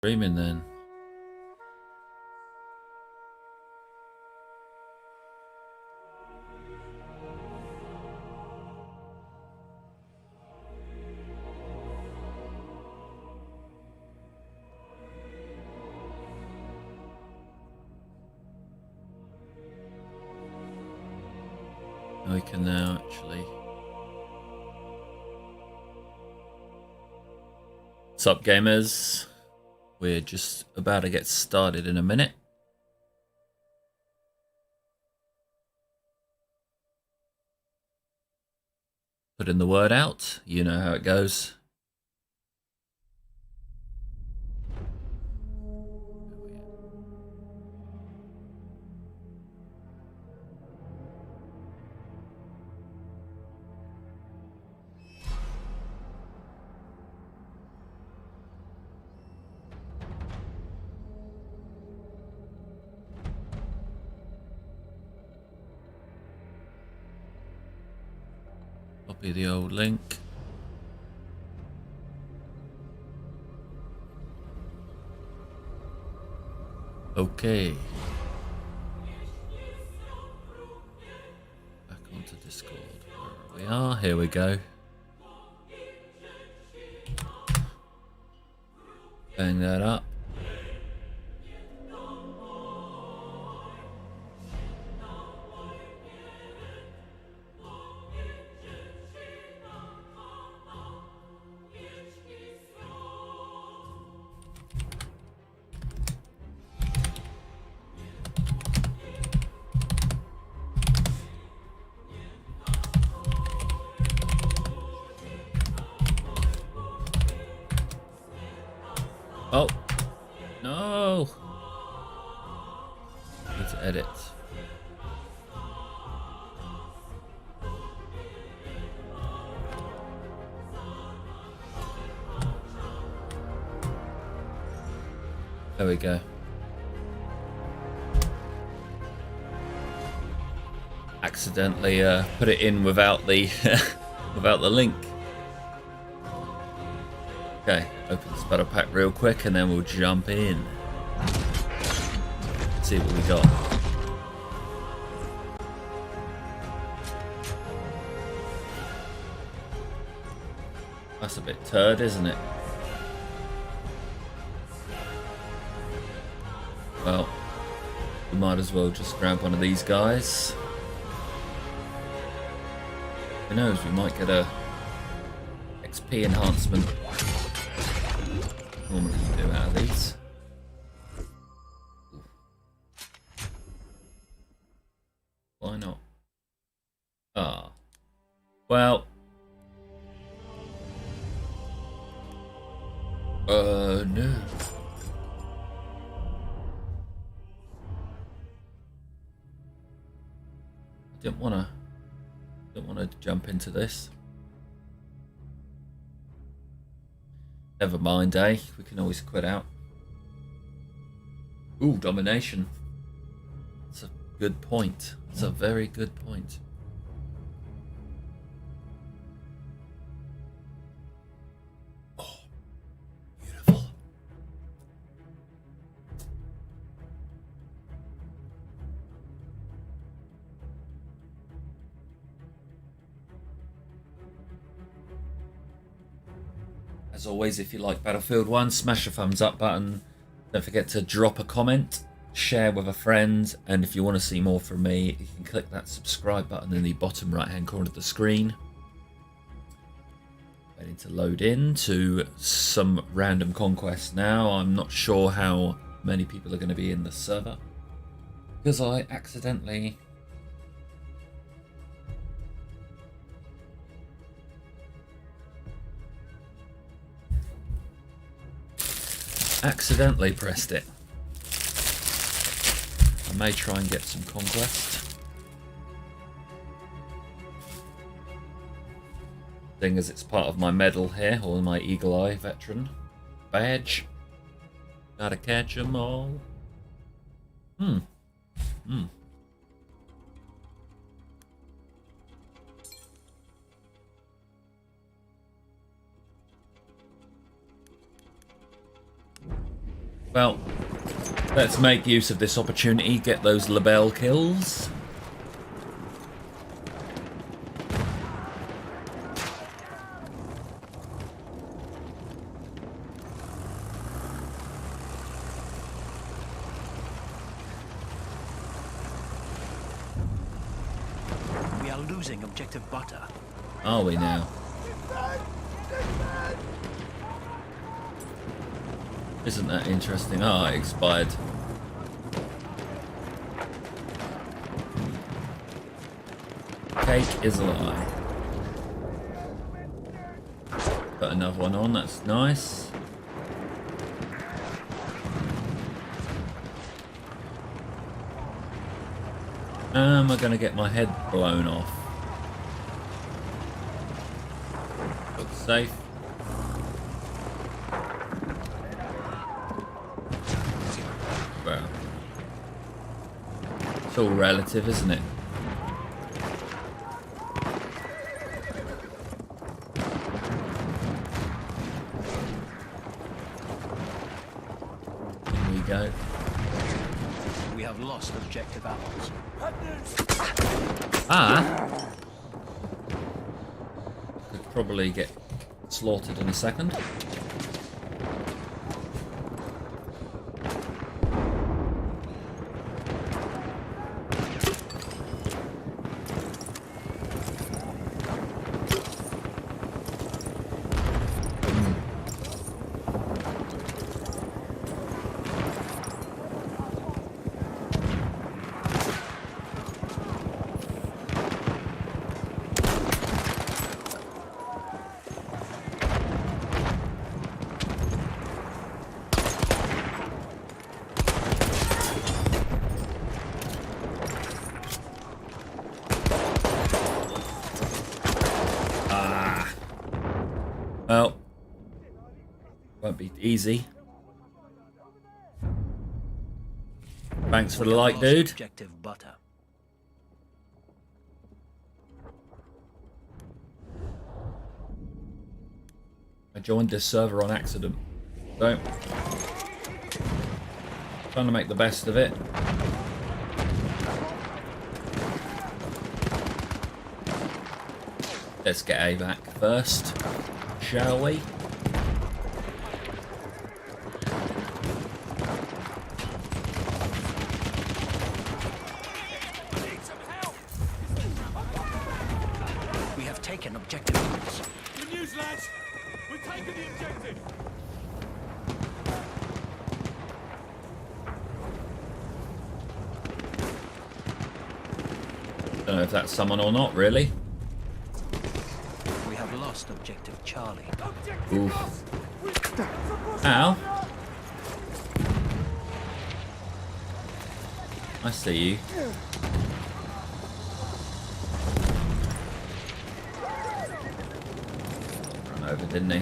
Streaming then. We can now actually. What's up, gamers? We're just about to get started in a minute. Putting the word out. You know how it goes. Copy the old link. Okay. Back onto Discord. Where we are. Here we go. Bang that up. Oh, no. Need to edit. There we go. Accidentally put it in without the without the link. Okay, open this battle pack real quick and then we'll jump in. See what we got. That's a bit turd, isn't it? Well, we might as well just grab one of these guys. Who knows, we might get a XP enhancement. What can we do out of these? Why not? Ah. Well. No. Didn't wanna jump into this. Never mind, eh? We can always quit out. Ooh, domination. That's a good point. That's a very good point. Oh, beautiful. As always, if you like Battlefield 1, smash the thumbs up button. Don't forget to drop a comment, share with a friend, and if you want to see more from me, you can click that subscribe button in the bottom right hand corner of the screen. Waiting to load into some random conquest now. I'm not sure how many people are going to be in the server because I accidentally pressed it. I may try and get some conquest. Thing as it's part of my medal here, or my Eagle Eye veteran badge. Gotta catch 'em all. Well, let's make use of this opportunity, get those label kills. We are losing objective butter. Are we now? Isn't that interesting? Oh, it expired. Cake is a lie. Put another one on, that's nice. Am I gonna get my head blown off? Looks safe. Well, it's all relative, isn't it? Here we go. We have lost objective apples. Ah! Could probably get slaughtered in a second. Well, won't be easy. Thanks for the like, dude. Objective butter. I joined this server on accident. So, trying to make the best of it. Let's get A back first, shall we? We have taken objective apples. Good news, lads. We've taken the objective. Don't know if that's someone or not, really. We have lost objective Charlie. Oof. Ow. I see you. Run over, didn't he?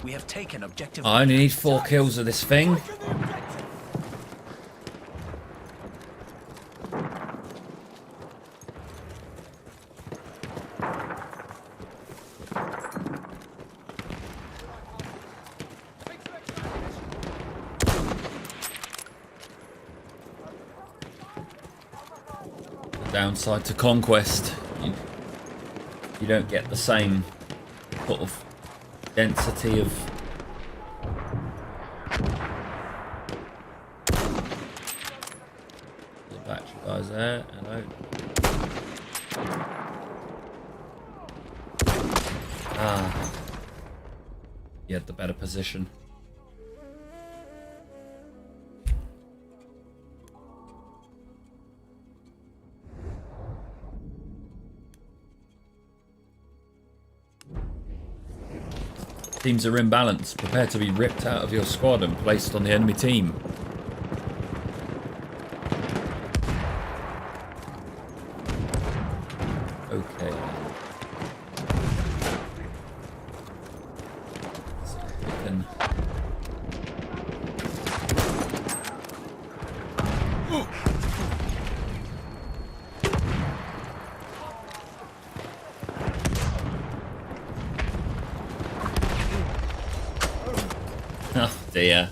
We have taken objective. I only need 4 kills of this thing. The downside to Conquest, you don't get the same sort of density of there's a batch of guys there. Hello. Ah, you had the better position. Teams are imbalanced. Prepare to be ripped out of your squad and placed on the enemy team. Okay. So we can dear.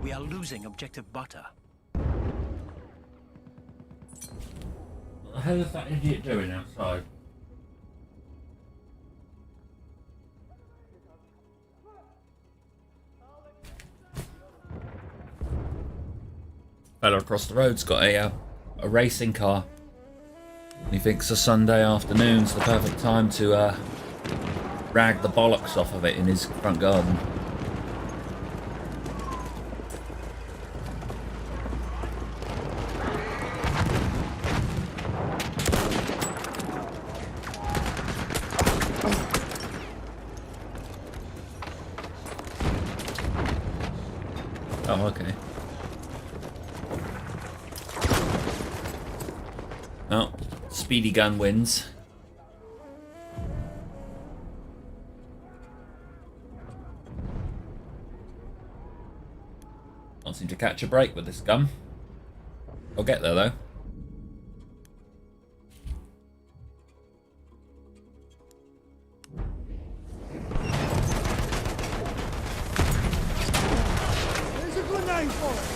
We are losing objective butter. What the hell is that idiot doing outside? Fella across the road's got a racing car. He thinks a Sunday afternoon's the perfect time to rag the bollocks off of it in his front garden. Oh, okay. Well, Speedy Gun wins. Can't seem to catch a break with this gun. I'll get there though. There's a good name for it.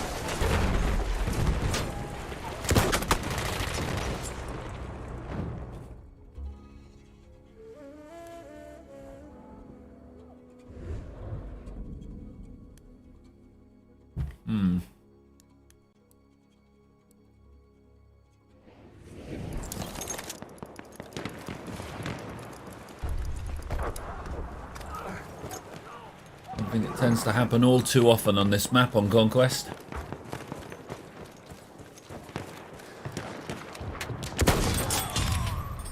I think it tends to happen all too often on this map on Conquest.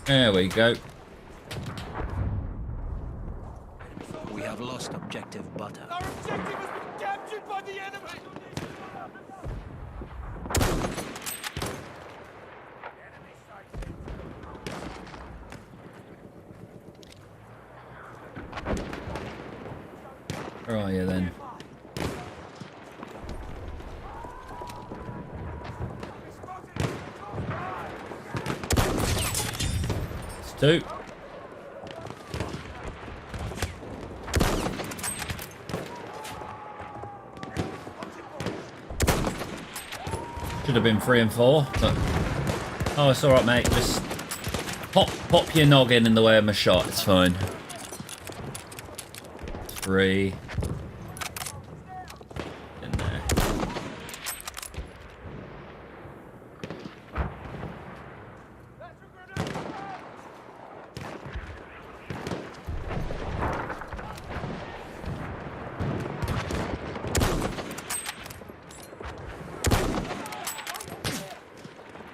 There we go. We have lost objective butter. Our objective has been captured by the enemy. Where are you then? It's two. Should have been 3 and 4, but oh, it's all right, mate. Just pop your noggin in the way of my shot. It's fine. 3. In there.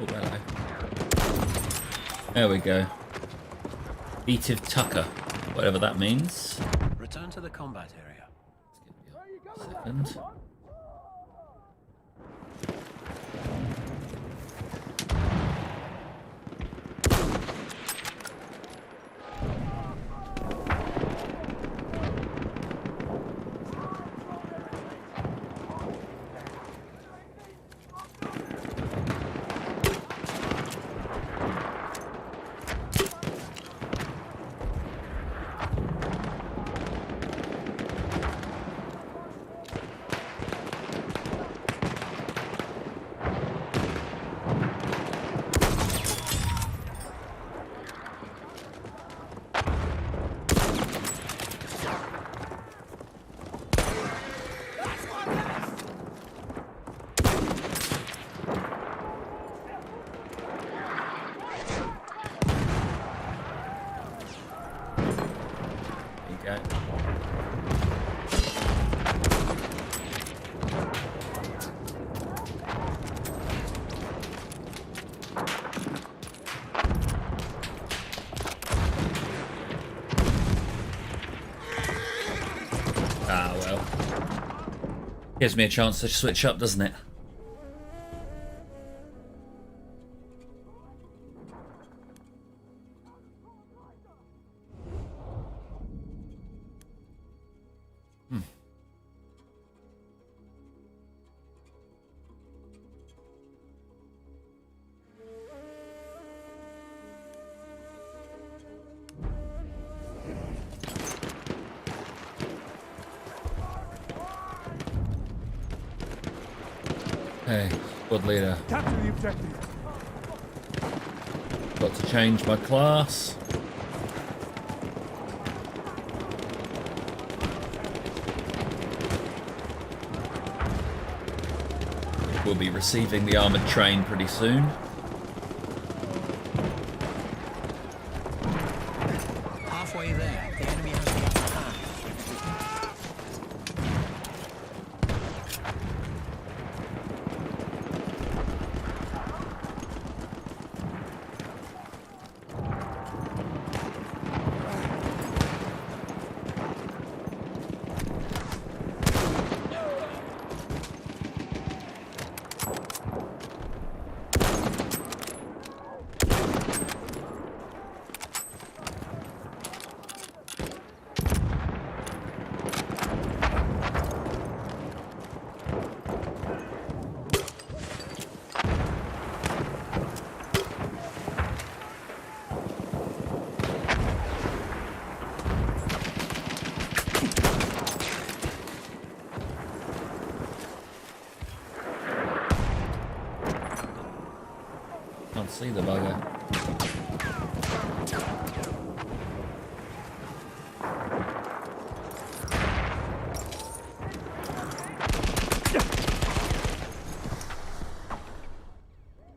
Oh, hello. There we go. Eative Tucker, whatever that means. Return to the combat area. Second. Ah, well. Gives me a chance to switch up, doesn't it? Hey, squad leader. Capture the objective. Got to change my class. We'll be receiving the armoured train pretty soon. Halfway there, the enemy has the upper hand. Can't see the bugger.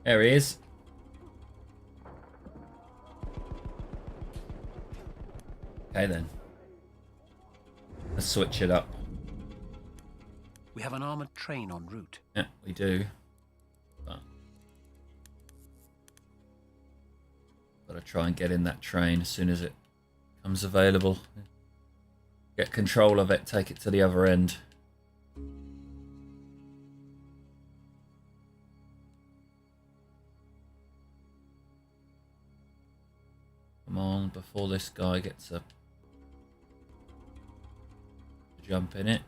There he is. Okay then. Let's switch it up. We have an armored train en route. Yeah, we do. Gotta try and get in that train as soon as it comes available. Get control of it, take it to the other end. Come on, before this guy gets a jump in it.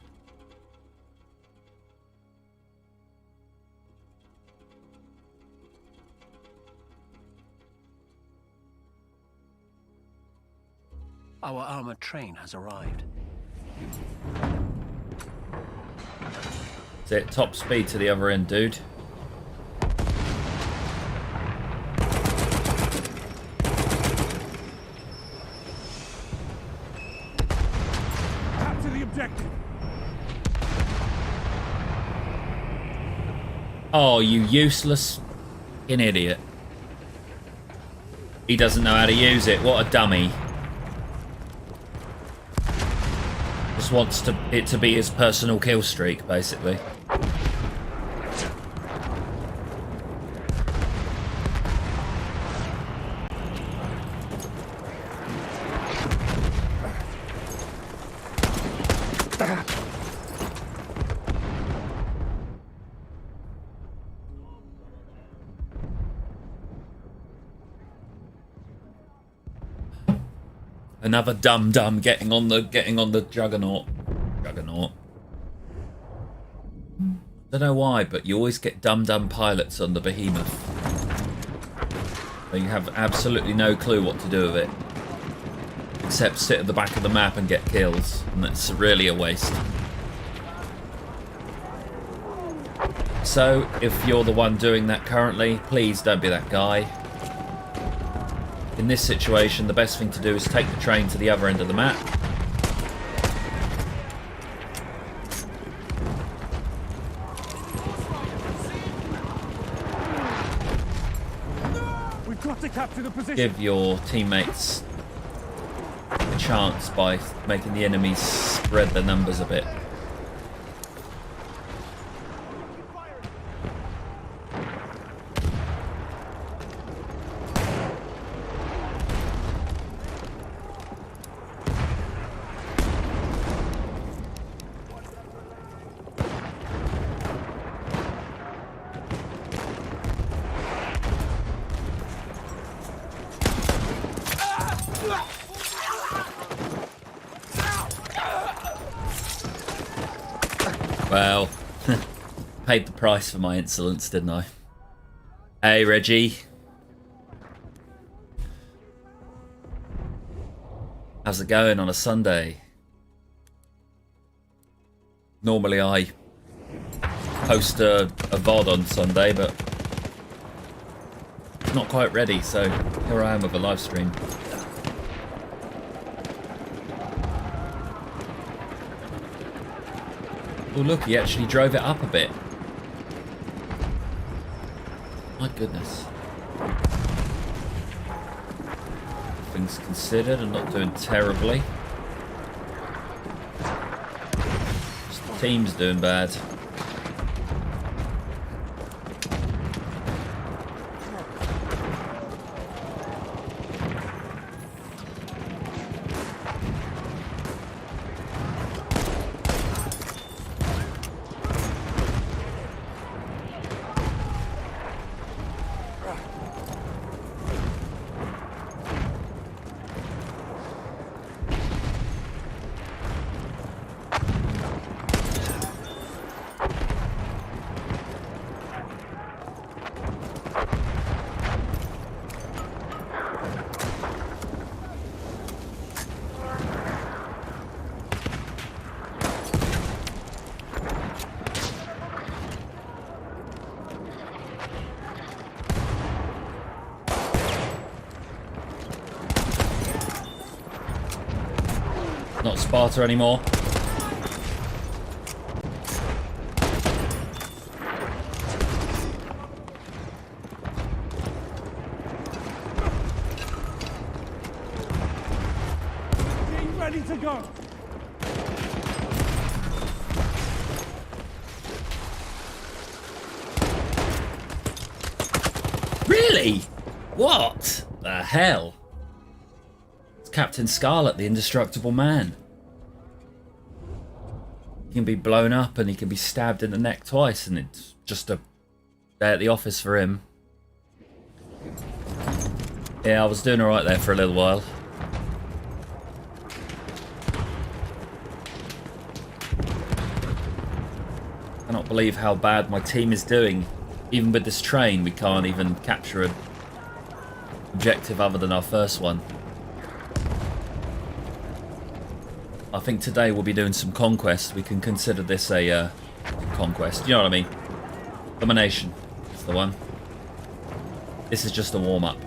Our armored train has arrived. That's it, top speed to the other end, dude. Capture the objective. Oh, you useless fucking idiot. He doesn't know how to use it. What a dummy. Just wants it to be his personal kill streak, basically. Another dum getting on the juggernaut. Don't know why, but you always get dumb pilots on the behemoth. So you have absolutely no clue what to do with it, except sit at the back of the map and get kills, and that's really a waste. So if you're the one doing that currently, please don't be that guy. In this situation, the best thing to do is take the train to the other end of the map. We've got to capture the position. Give your teammates a chance by making the enemies spread their numbers a bit. Well, paid the price for my insolence, didn't I? Hey, Reggie. How's it going on a Sunday? Normally I post a VOD on Sunday, but it's not quite ready, so here I am with a live stream. Oh look, he actually drove it up a bit. My goodness. Things considered and not doing terribly. Just the team's doing bad. Not Sparta anymore. Getting ready to go. Really? What the hell? It's Captain Scarlet, the indestructible man. He can be blown up and he can be stabbed in the neck twice, and it's just a day at the office for him. Yeah, I was doing alright there for a little while. I cannot believe how bad my team is doing. Even with this train, we can't even capture an objective other than our first one. I think today we'll be doing some conquest. We can consider this a conquest. You know what I mean? Domination. That's the one. This is just a warm-up.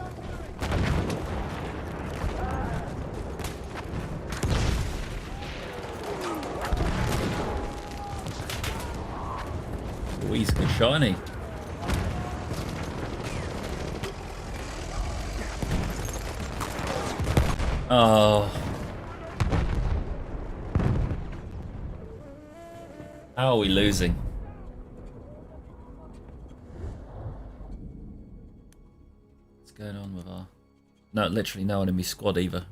Oh, he's good shiny. Oh. How are we losing? What's going on with our... No, literally no one in my squad either.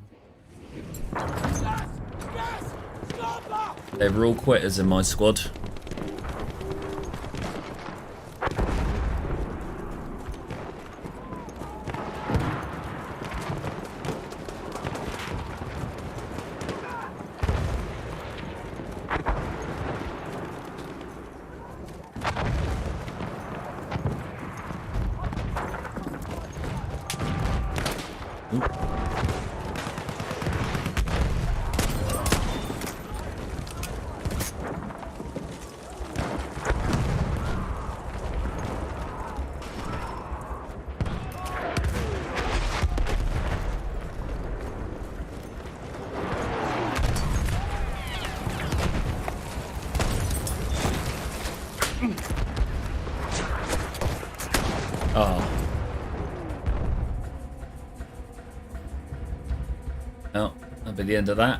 They were all quitters in my squad. Oh. Well, that'll be the end of that.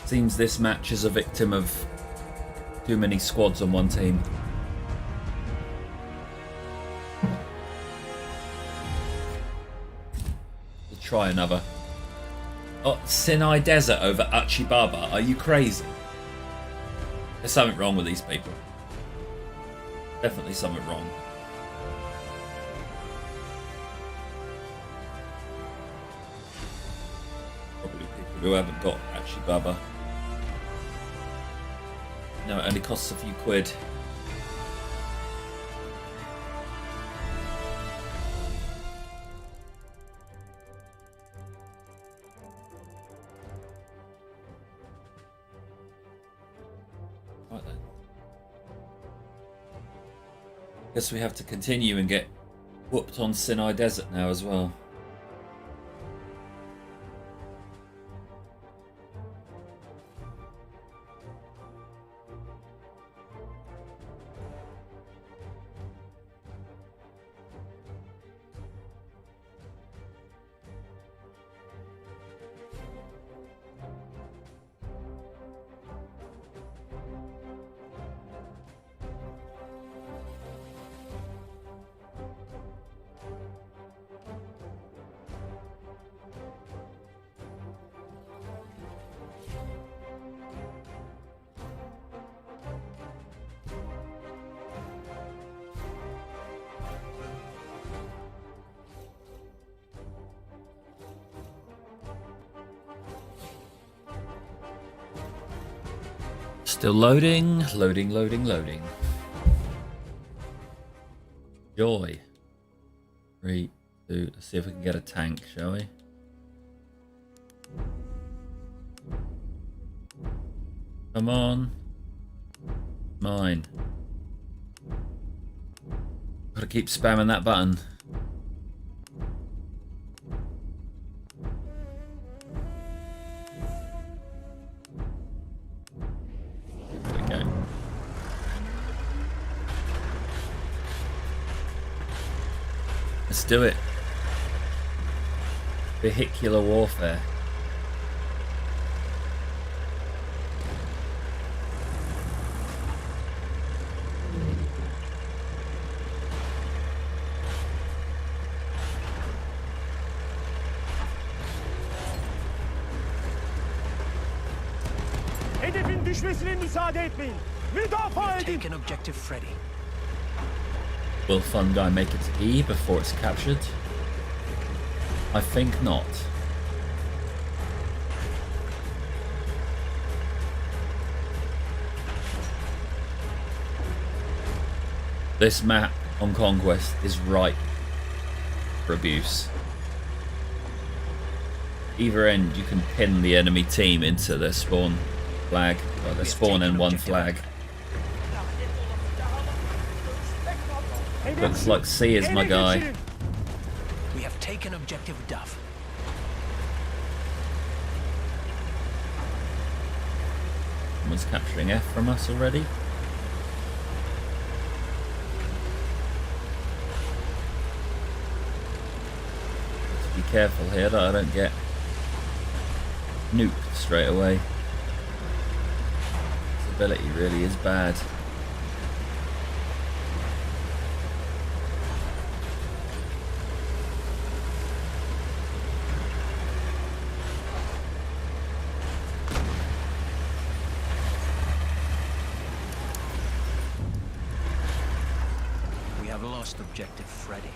Seems this match is a victim of too many squads on one team. We'll try another. Oh, Sinai Desert over Achibaba. Are you crazy? There's something wrong with these people. Definitely something wrong. Probably people who haven't got Achibaba. No, it only costs a few quid. Guess we have to continue and get whooped on Sinai Desert now as well. Still loading, loading. Joy. 3, 2, let's see if we can get a tank, shall we? Come on. Mine. Gotta keep spamming that button. Let's do it. Vehicular warfare. Hedefin düşmesine müsaade etmeyin. Müdafaa edin. Taken objective Freddy. Will Fungi make it to E before it's captured? I think not. This map on Conquest is ripe for abuse. Either end, you can pin the enemy team into their spawn flag, or their spawn and one flag. Looks like C is my guy. We have taken objective Duff. Someone's capturing F from us already. Let's be careful here that I don't get nuked straight away. This ability really is bad. Lost objective Freddy.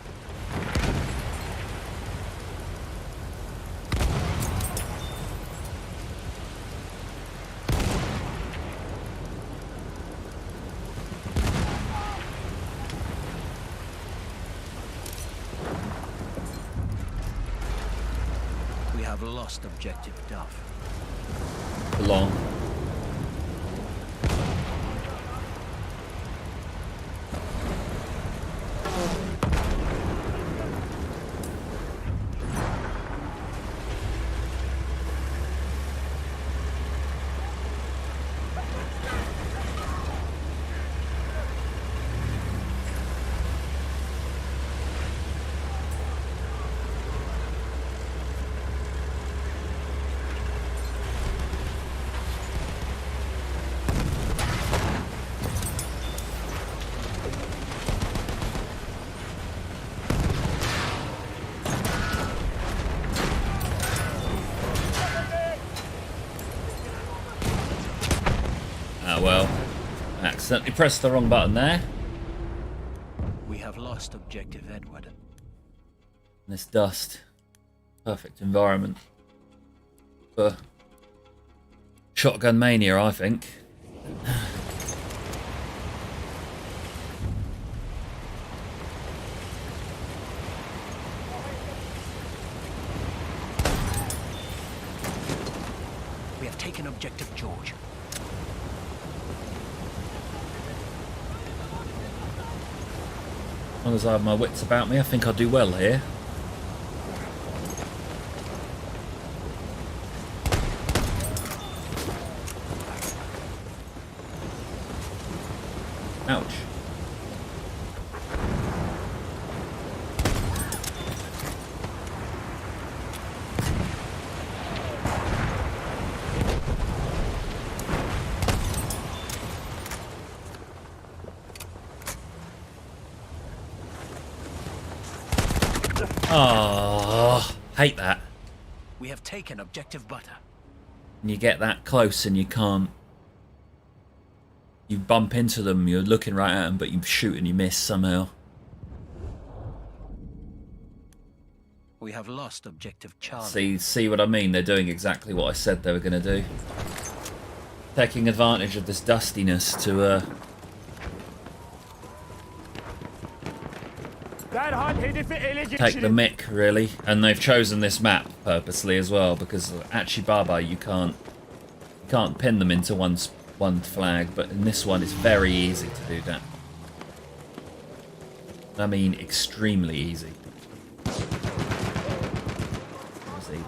We have lost objective Duff. Long. Well, accidentally pressed the wrong button there. We have lost objective Edward. This dust. Perfect environment for shotgun mania, I think. We have taken objective George. As long as I have my wits about me, I think I'll do well here. Ouch. Oh, hate that. We have taken objective butter. And you get that close and you can't. You bump into them, you're looking right at them, but you shoot and you miss somehow. We have lost objective Charlie. See what I mean? They're doing exactly what I said they were going to do. Taking advantage of this dustiness to Derhal hedefi ele take the geçirin. mick, really. And they've chosen this map purposely as well, because at Chibaba you can't pin them into one flag, but in this one it's very easy to do that. I mean, extremely easy. Easy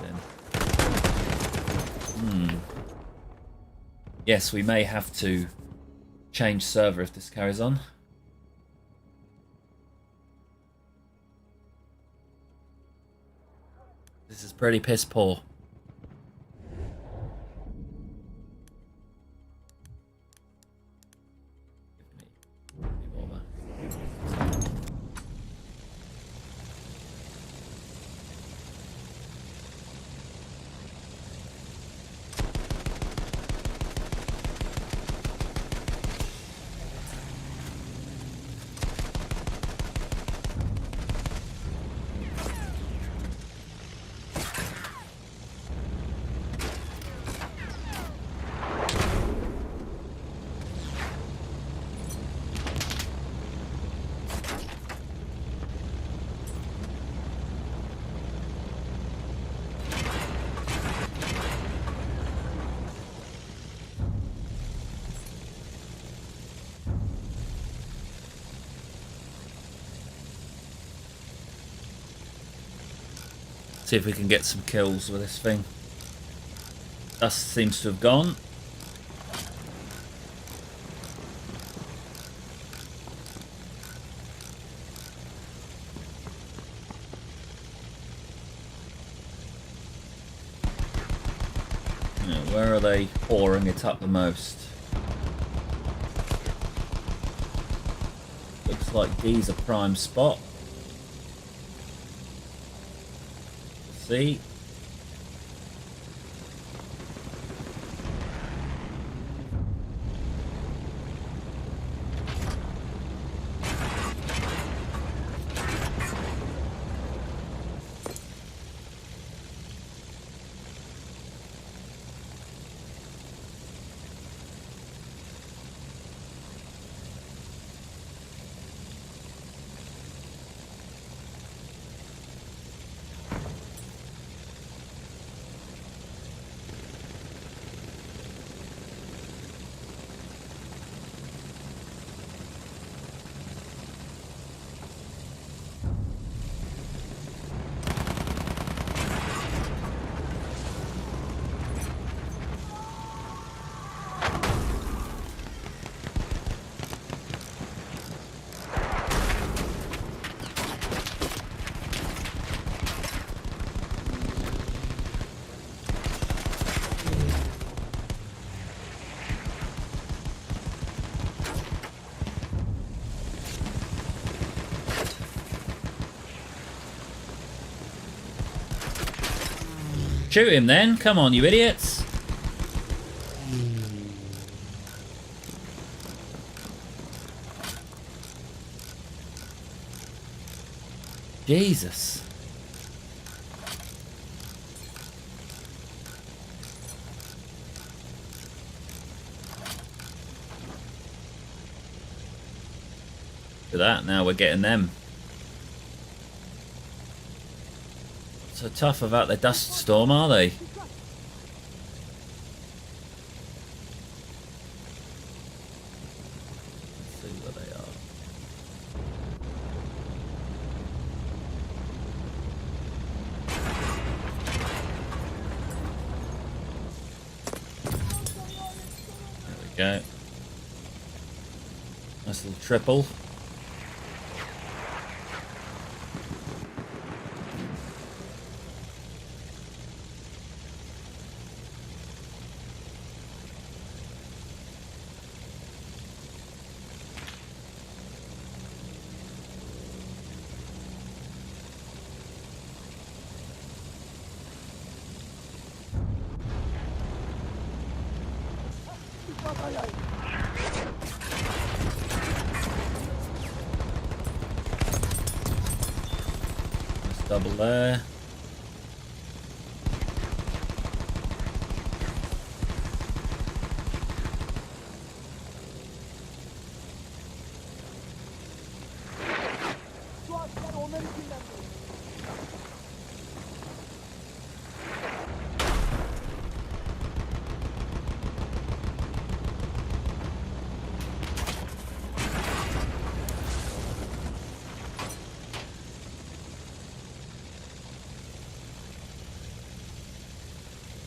then. Yes, we may have to change server if this carries on. This is pretty piss poor. Give me more of that. See if we can get some kills with this thing. Dust seems to have gone. Now, where are they pouring it up the most? Looks like D's a prime spot. See? Shoot him then. Come on, you idiots. Jesus. Look at that, now we're getting them. So tough about the dust storm, are they? Let's see where they are. Go. Nice little triple. Nice double there. Şu asker onları dinlendir.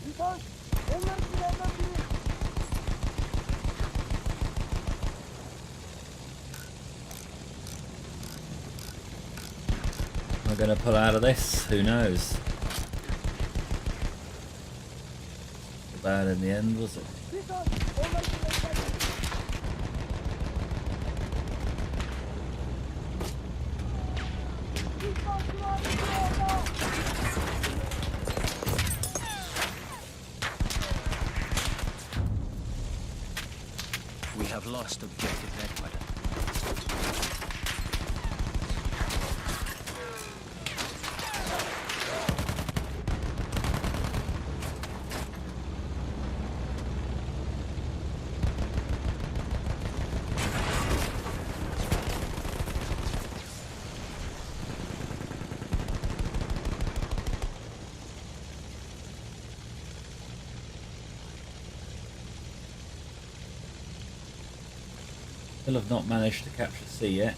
Lütfen onları dinlendirin. We're gonna pull out of this. Who knows? Bad in the end, was it? Lütfen onları dinlendirin. Lütfen kulağını We have lost objective Edward. Still have not managed to capture C yet.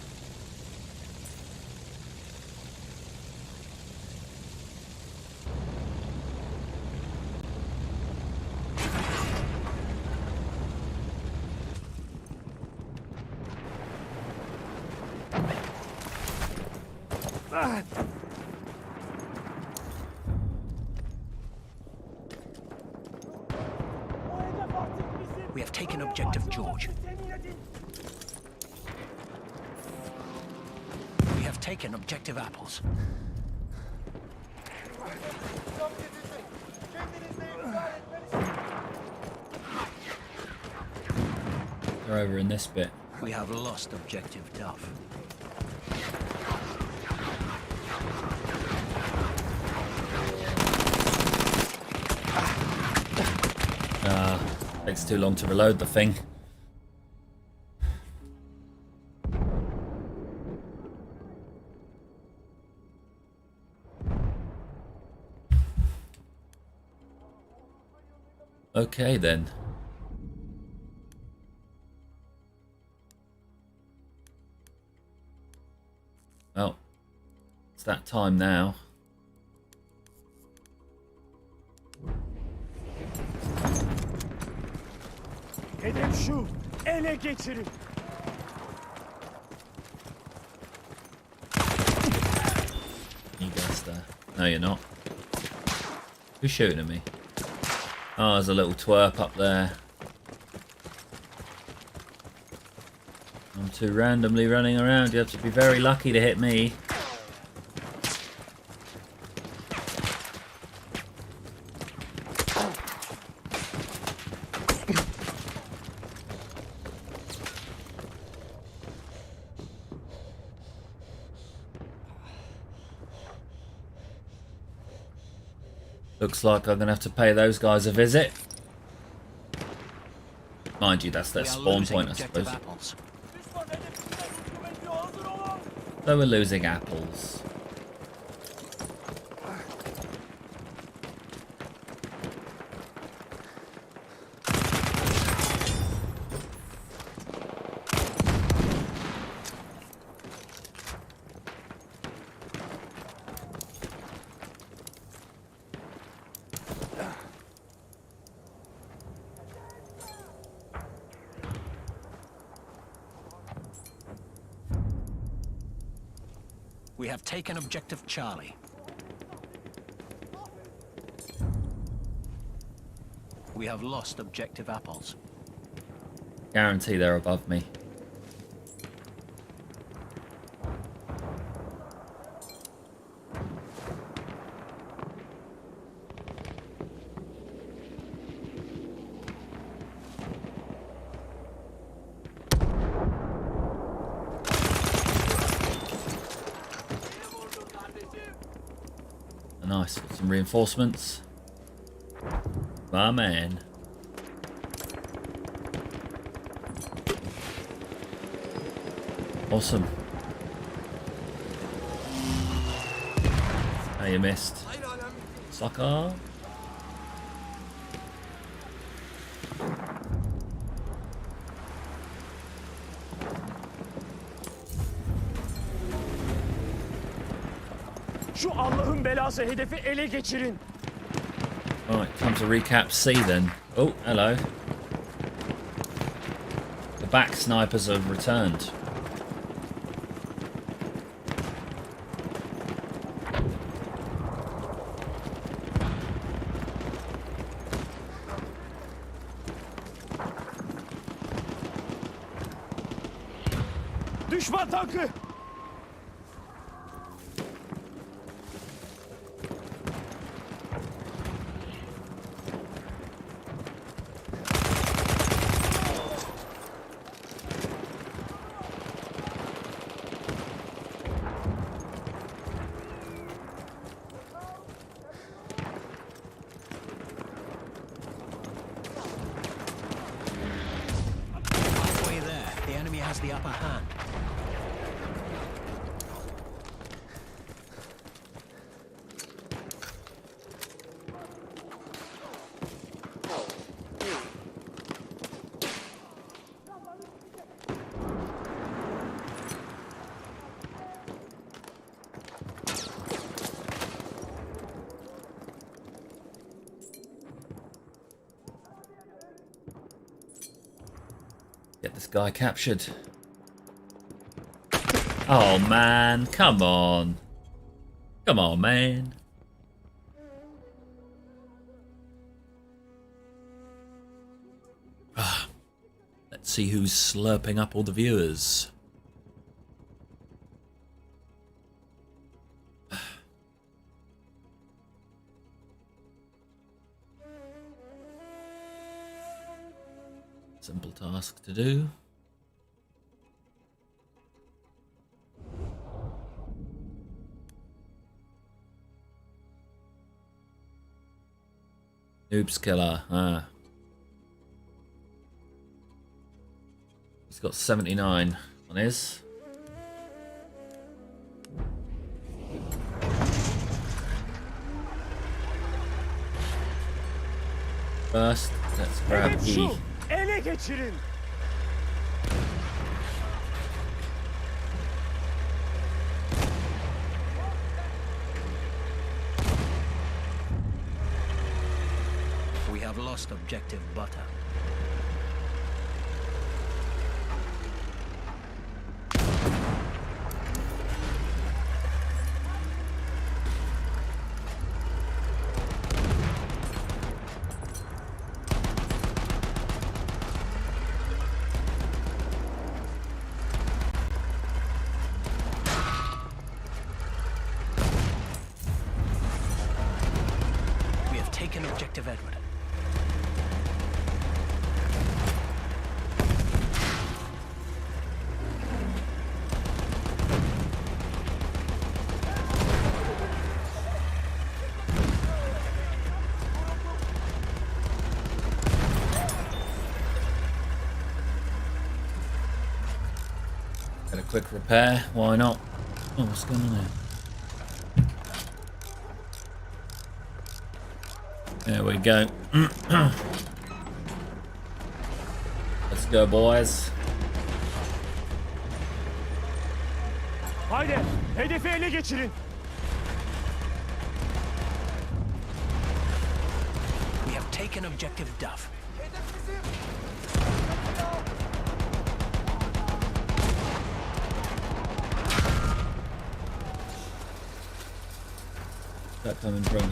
O hedef artık bizim. We have taken objective George. Temin edin. We have taken objective apples. They're over in this bit. We have lost objective Duff. Takes too long to reload the thing. Okay then. Well, it's that time now. Hedef şu. Ele geçirin. You guys there. No, you're not. Who's shooting at me? Oh, there's a little twerp up there. I'm too randomly running around. You have to be very lucky to hit me. Looks like I'm going to have to pay those guys a visit. Mind you, that's their We are spawn losing point, I objective suppose. apples. Düşman hedefinde hükümeti hazır olun. So we're losing apples. We have taken objective Charlie. We have lost objective Apples. Guarantee they're above me. Nice, got some reinforcements. My man. Awesome. Oh, you missed. Sucker. Şu Allah'ın belası hedefi ele geçirin. Alright, time to recap C then. Oh, hello. The back snipers have returned. Düşman tankı. Halfway there, the enemy has the upper hand. Get this guy captured. Oh man, come on. Come on, man. Let's see who's slurping up all the viewers. Simple task to do. Noobs killer, He's got 79 on his. First, let's grab Hedef E. şu. Ele geçirin. We have lost objective Butter. We have taken objective Edward. Get a quick repair, why not? Oh, what's going on there? There we go. Let's go, boys. Haydi hedefi ele geçirin. We have taken objective Duff. That coming from?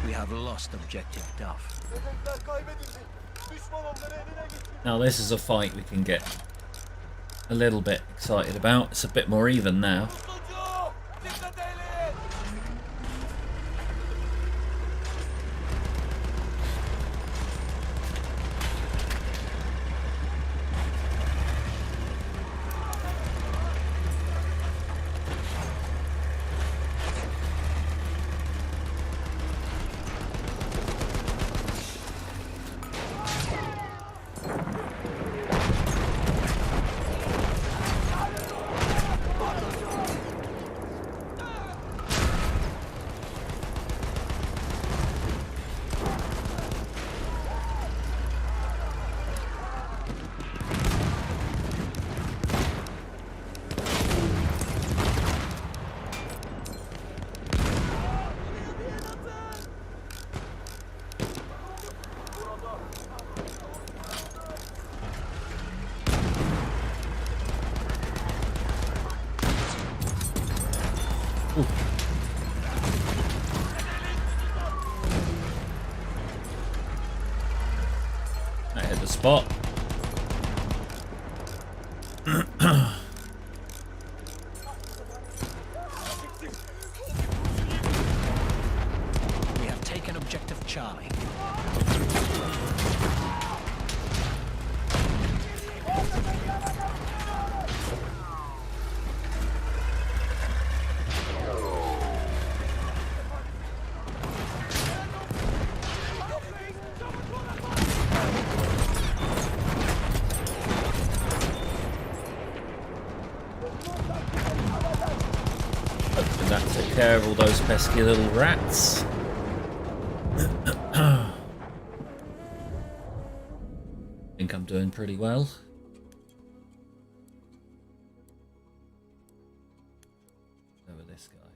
We have lost objective Duff. Hedefler kaybedildi. Düşman onları eline geçirdi. Now this is a fight we can get a little bit excited about. It's a bit more even now. Tutucu! Dikkat edin! I hit the spot. We have taken objective Charlie. Hopefully that took care of all those pesky little rats. I think I'm doing pretty well. Over this guy.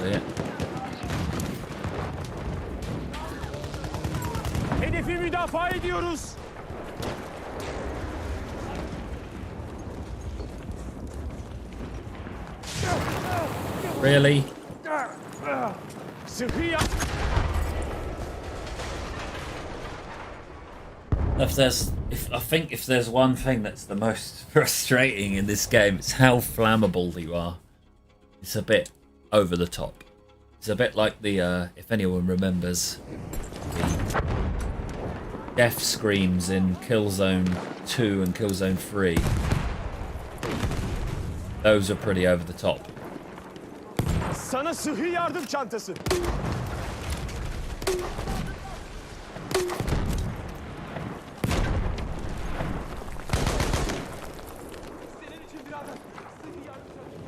There. Hedefi müdafaa ediyoruz. Really? Sıkı yap. I think if there's one thing that's the most frustrating in this game, it's how flammable you are. It's a bit over the top. It's a bit like the if anyone remembers the death screams in Killzone 2 and Killzone 3. Those are pretty over the top. Sana sıhhi yardım çantası. Senin için birader. Sıhhi yardım çantası.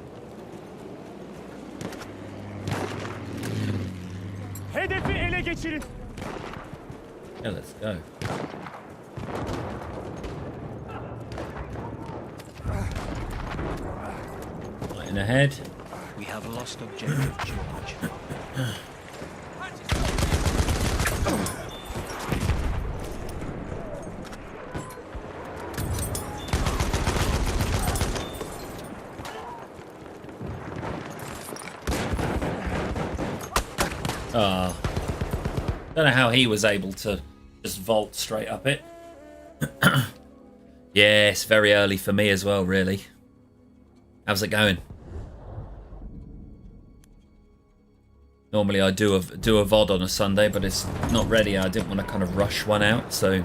Hedefi ele geçirin. Yeah, let's go. Lighting ahead. We have lost objective George. Don't know how he was able to just vault straight up it. Yeah, it's very early for me as well, really. How's it going? Normally I do a VOD on a Sunday, but it's not ready. I didn't want to kind of rush one out, so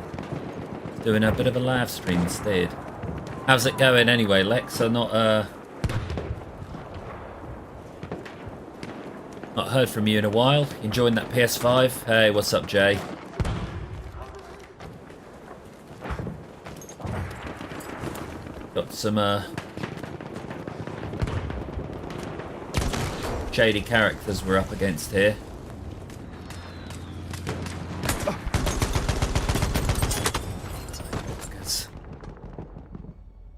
doing a bit of a live stream instead. How's it going anyway, Lex? Not heard from you in a while. Enjoying that PS5? Hey, what's up, Jay? some shady characters we're up against here.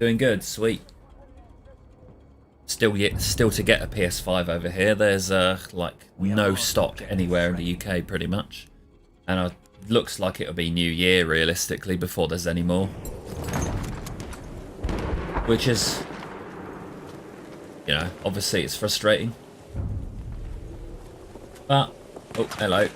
Doing good, sweet. Still to get a PS5 over here. There's like no stock anywhere in the UK, pretty much, and it looks like it'll be New Year realistically before there's any more. Which is, you know, obviously it's frustrating. But oh, hello.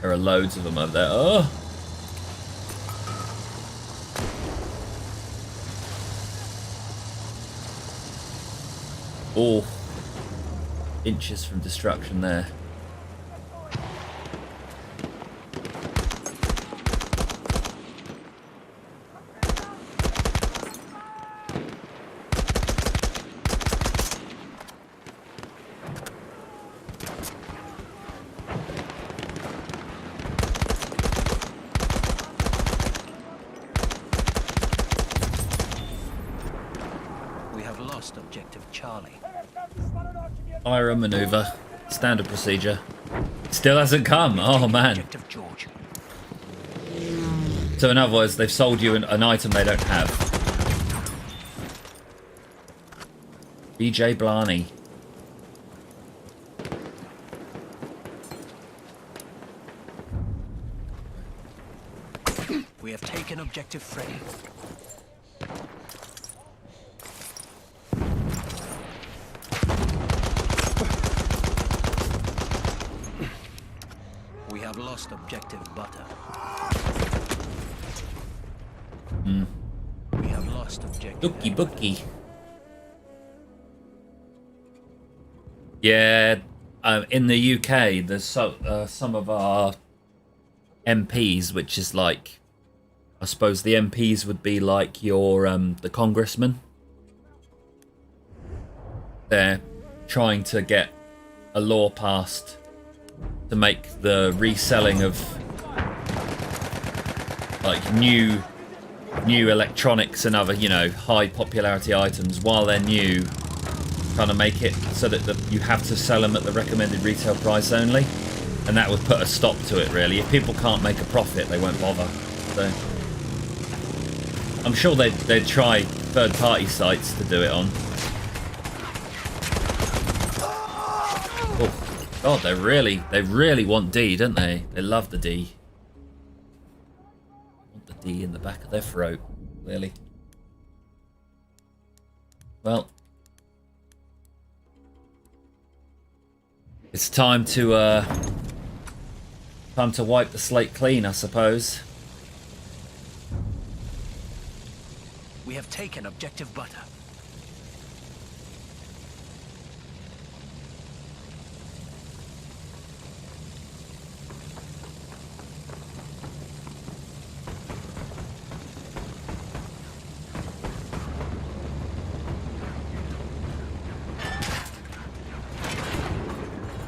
There are loads of them over there. Oh! Oh! Inches from destruction there. Objective Charlie. Iron maneuver, standard procedure. Still hasn't come. Oh man. So in other words, they've sold you an item they don't have. BJ Blarney. We have taken objective Freddy. We have lost objective Butter. We have lost objective. Bookie. Yeah, in the UK, there's some of our MPs, which is like, I suppose the MPs would be like your the congressmen. They're trying to get a law passed to make the reselling of like new electronics and other, you know, high popularity items while they're new, trying to make it so that you have to sell them at the recommended retail price only, and that would put a stop to it really. If people can't make a profit, they won't bother. So I'm sure they'd try third-party sites to do it on. Oh God, they really want D, don't they? They love the D. Want the D in the back of their throat, clearly. Well, it's time to wipe the slate clean, I suppose. We have taken objective Butter.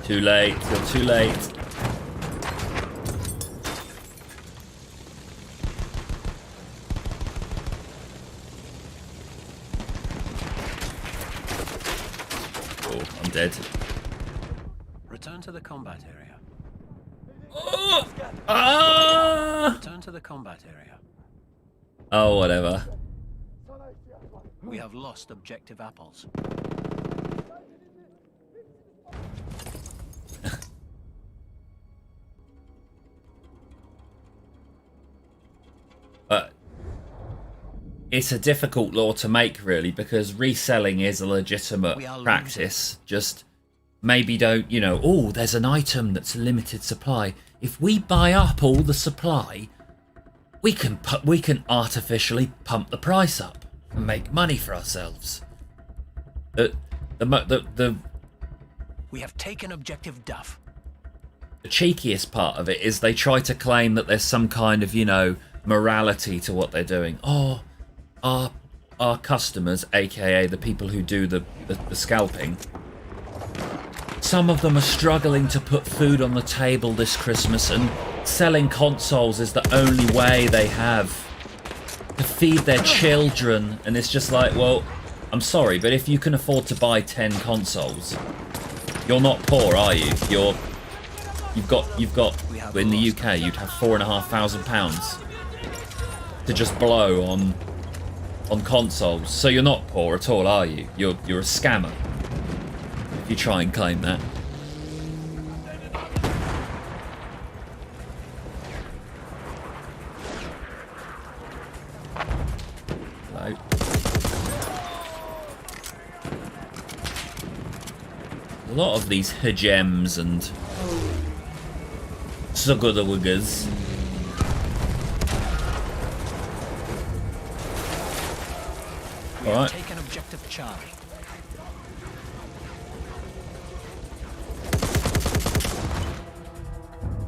Too late, you're too late. Oh, I'm dead. Return to the combat area. Oh! Ah! Return to the combat area. Oh, whatever. We have lost objective Apples. It's a difficult law to make, really, because reselling is a legitimate practice. Just maybe don't, you know, oh, there's an item that's a limited supply. If we buy up all the supply, we can artificially pump the price up and make money for ourselves. We have taken objective Duff. The cheekiest part of it is they try to claim that there's some kind of, you know, morality to what they're doing. Oh, our customers, aka the people who do the scalping, some of them are struggling to put food on the table this Christmas, and selling consoles is the only way they have to feed their children. And it's just like, well, I'm sorry, but if you can afford to buy 10 consoles, you're not poor, are you? You've got in the UK, you'd have £4,500 to just blow on consoles. So you're not poor at all, are you? You're a scammer if you try and claim that. Hello. A lot of these hegems and sugadawiggers. Alright. Take an objective Charlie.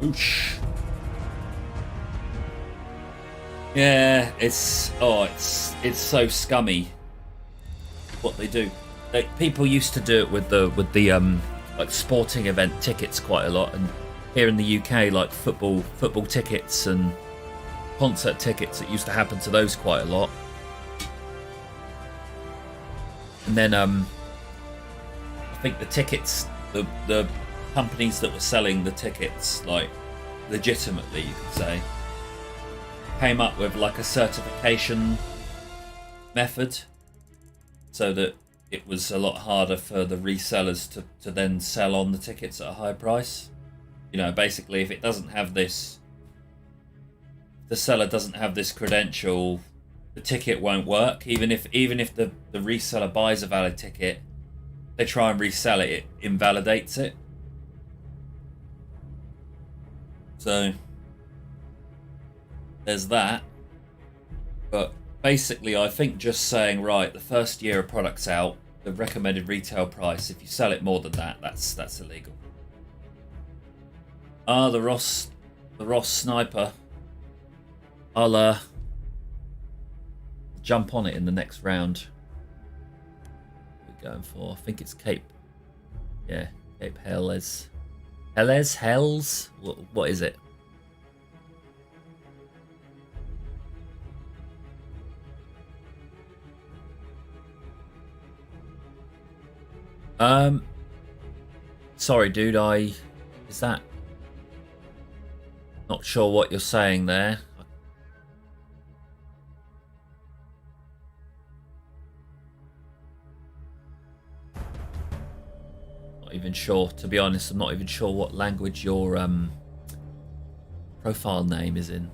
Oosh. Yeah, it's so scummy what they do. Like, people used to do it with the like sporting event tickets quite a lot, and here in the UK, like football tickets and concert tickets, it used to happen to those quite a lot. And then I think the tickets, the companies that were selling the tickets, like legitimately, you could say, came up with like a certification method so that it was a lot harder for the resellers to then sell on the tickets at a high price. You know, basically, if it doesn't have this, the seller doesn't have this credential, the ticket won't work. Even if the reseller buys a valid ticket, they try and resell it, it invalidates it. So there's that. But basically, I think just saying, right, the first year a product's out, the recommended retail price, if you sell it more than that, that's illegal. Ah, the Ross sniper. I'll jump on it in the next round. What are we going for? I think it's Cape. Yeah, Cape Helles. Hells? What is it? Sorry, dude. Is that? Not sure what you're saying there. Not even sure, to be honest. I'm not even sure what language your profile name is in.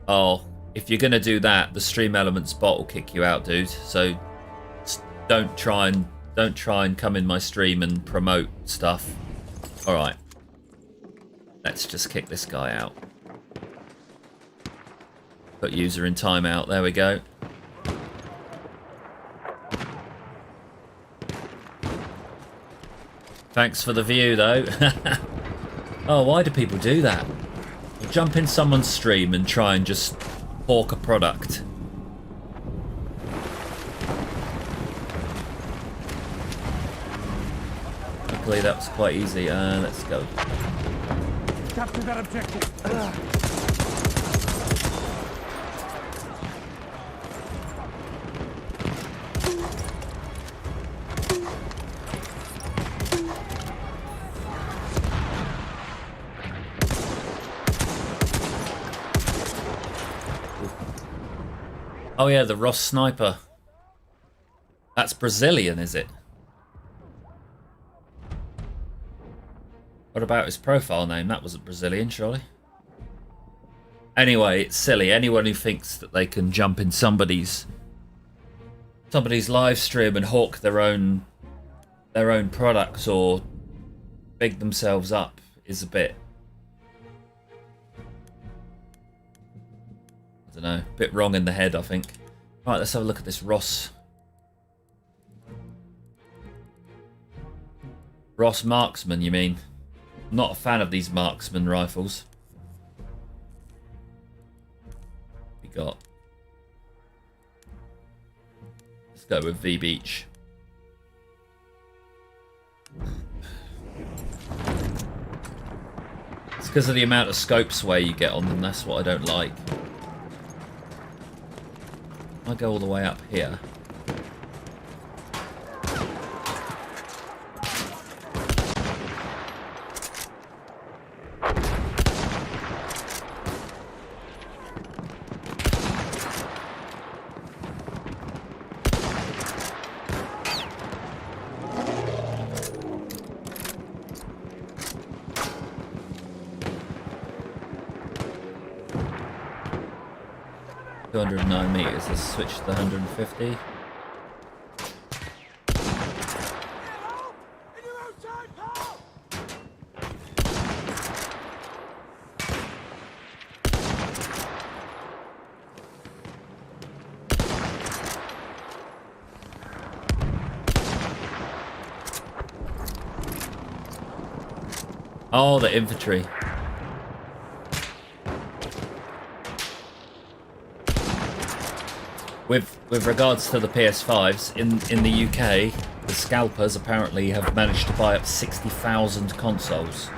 Oh, if you're gonna do that, the Stream Elements bot will kick you out, dude. So don't try and come in my stream and promote stuff. All right. Let's just kick this guy out. Put user in timeout. There we go. Thanks for the view, though. Oh, why do people do that? Jump in someone's stream and try and just hawk a product. Luckily, that was quite easy. Let's go. Capture that objective. Oh yeah, the Ross sniper. That's Brazilian, is it? What about his profile name? That wasn't Brazilian, surely. Anyway, it's silly. Anyone who thinks that they can jump in somebody's live stream and hawk their own products or big themselves up is a bit, I don't know, a bit wrong in the head, I think. Right, let's have a look at this Ross Marksman, you mean? I'm not a fan of these Marksman rifles. We got. Let's go with V Beach. Because of the amount of scope sway you get on them, that's what I don't like. I go all the way up here. $209 let's switch to the 150. Oh, the infantry. With regards to the PS5s, in the UK, the scalpers apparently have managed to buy up 60,000 consoles.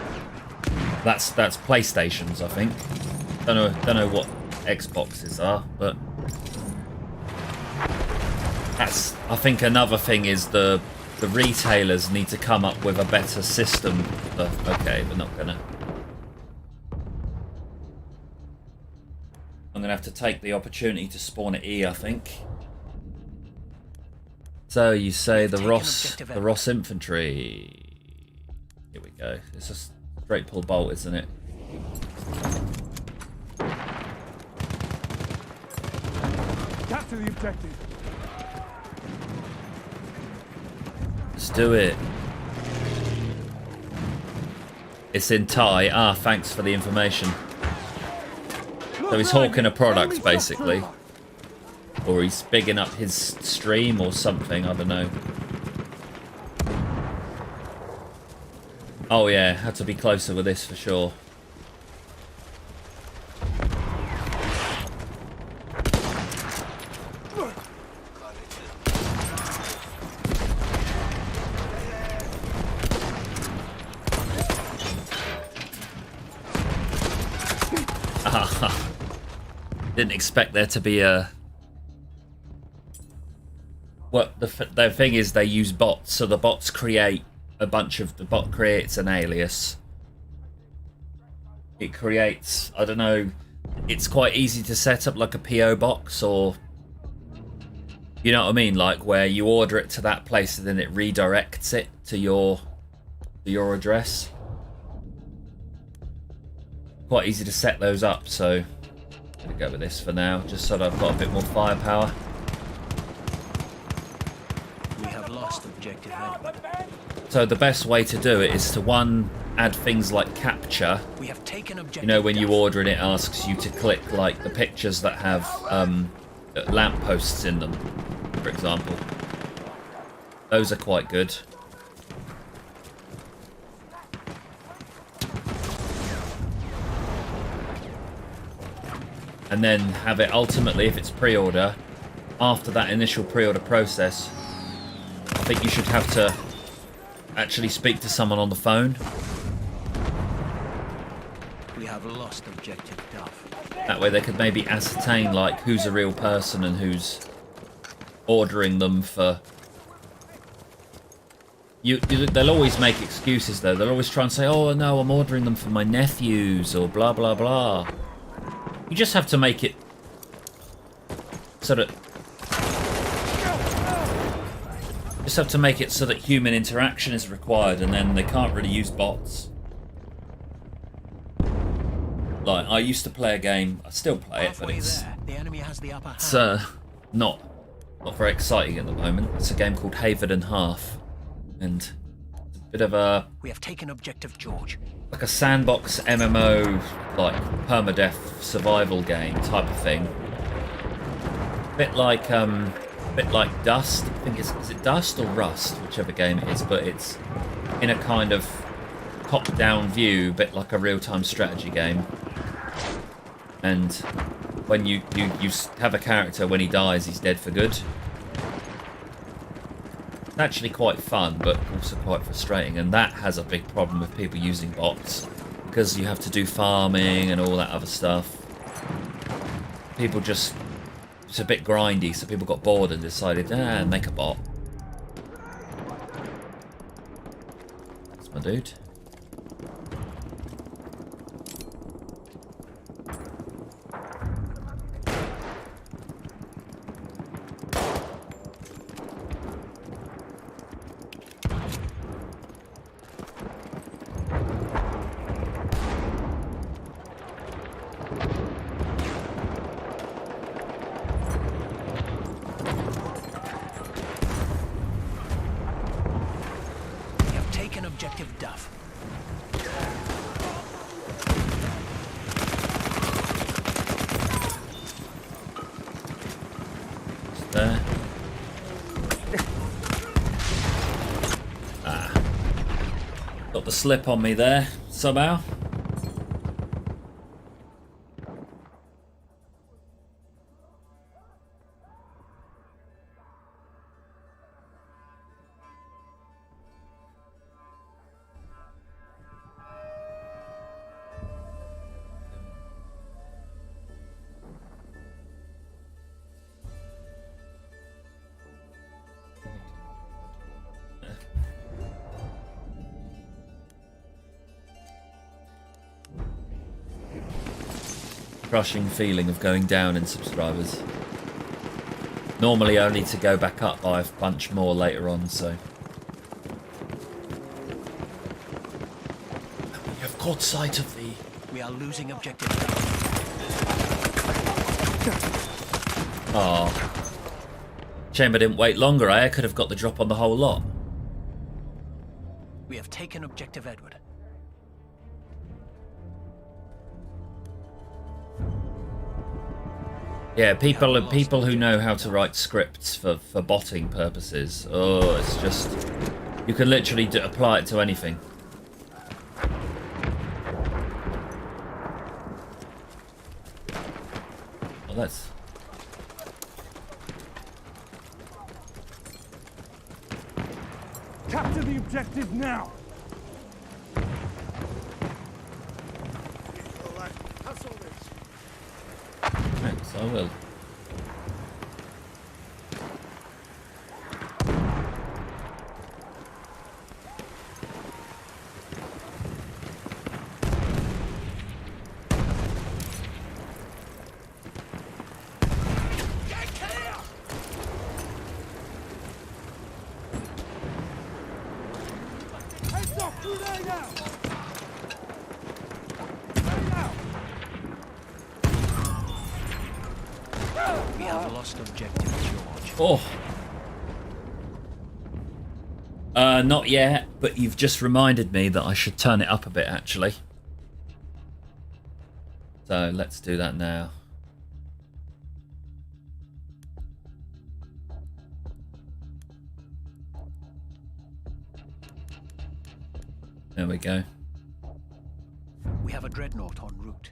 That's PlayStations, I think. Don't know what Xboxes are, but that's. I think another thing is the retailers need to come up with a better system. Okay, we're not gonna. I'm gonna have to take the opportunity to spawn at E, I think. So you say the Ross infantry. Here we go. It's a straight pull bolt, isn't it? Capture the objective. Let's do it. It's in Thai. Ah, thanks for the information. So he's hawking a product, basically. Or he's bigging up his stream or something, I don't know. Oh yeah, had to be closer with this for sure. Didn't expect there to be a... What the thing is, they use bots, so the bots create a bunch of... The bot creates an alias. It creates, I don't know, it's quite easy to set up like a PO box, or... You know what I mean? Like where you order it to that place and then it redirects it to your address. Quite easy to set those up, so... I'm gonna go with this for now, just so that I've got a bit more firepower. We have lost objective Edward. So the best way to do it is to add things like capture. We have taken objective. You know, when you order and it asks you to click like the pictures that have lampposts in them, for example. Those are quite good. And then have it ultimately, if it's pre-order, after that initial pre-order process, I think you should have to actually speak to someone on the phone. We have lost objective Duff. That way they could maybe ascertain like who's a real person and who's ordering them for... They'll always make excuses though. They'll always try and say, oh no, I'm ordering them for my nephews or blah blah blah. You just have to make it so that human interaction is required, and then they can't really use bots. Like I used to play a game, I still play it, but it's the enemy has the upper hand. Not very exciting at the moment. It's a game called Haven and Half, and it's a bit of a We have taken objective George. like a sandbox MMO, like permadeath survival game type of thing. Bit like Dust. I think is it Dust or Rust, whichever game it is, but it's in a kind of top-down view, bit like a real-time strategy game. And when you have a character, when he dies, he's dead for good. It's actually quite fun, but also quite frustrating, and that has a big problem with people using bots. because you have to do farming and all that other stuff. People just, it's a bit grindy, so people got bored and decided, make a bot. That's my dude. Objective Duff. Just there. Got the slip on me there, somehow. Crushing feeling of going down in subscribers. Normally only to go back up by a bunch more later on, so. We have caught sight of the... We are losing objective Duff. Oh. Chamber didn't wait longer, I could have got the drop on the whole lot. We have taken objective Edward. Yeah, people who know how to write scripts for botting purposes. Oh, it's just... You can literally apply it to anything. Well, that's... Capture the objective now. Thanks, I will. Heads off through there now. We have lost objective George. Oh. Not yet, but you've just reminded me that I should turn it up a bit, actually. So let's do that now. There we go. We have a dreadnought en route.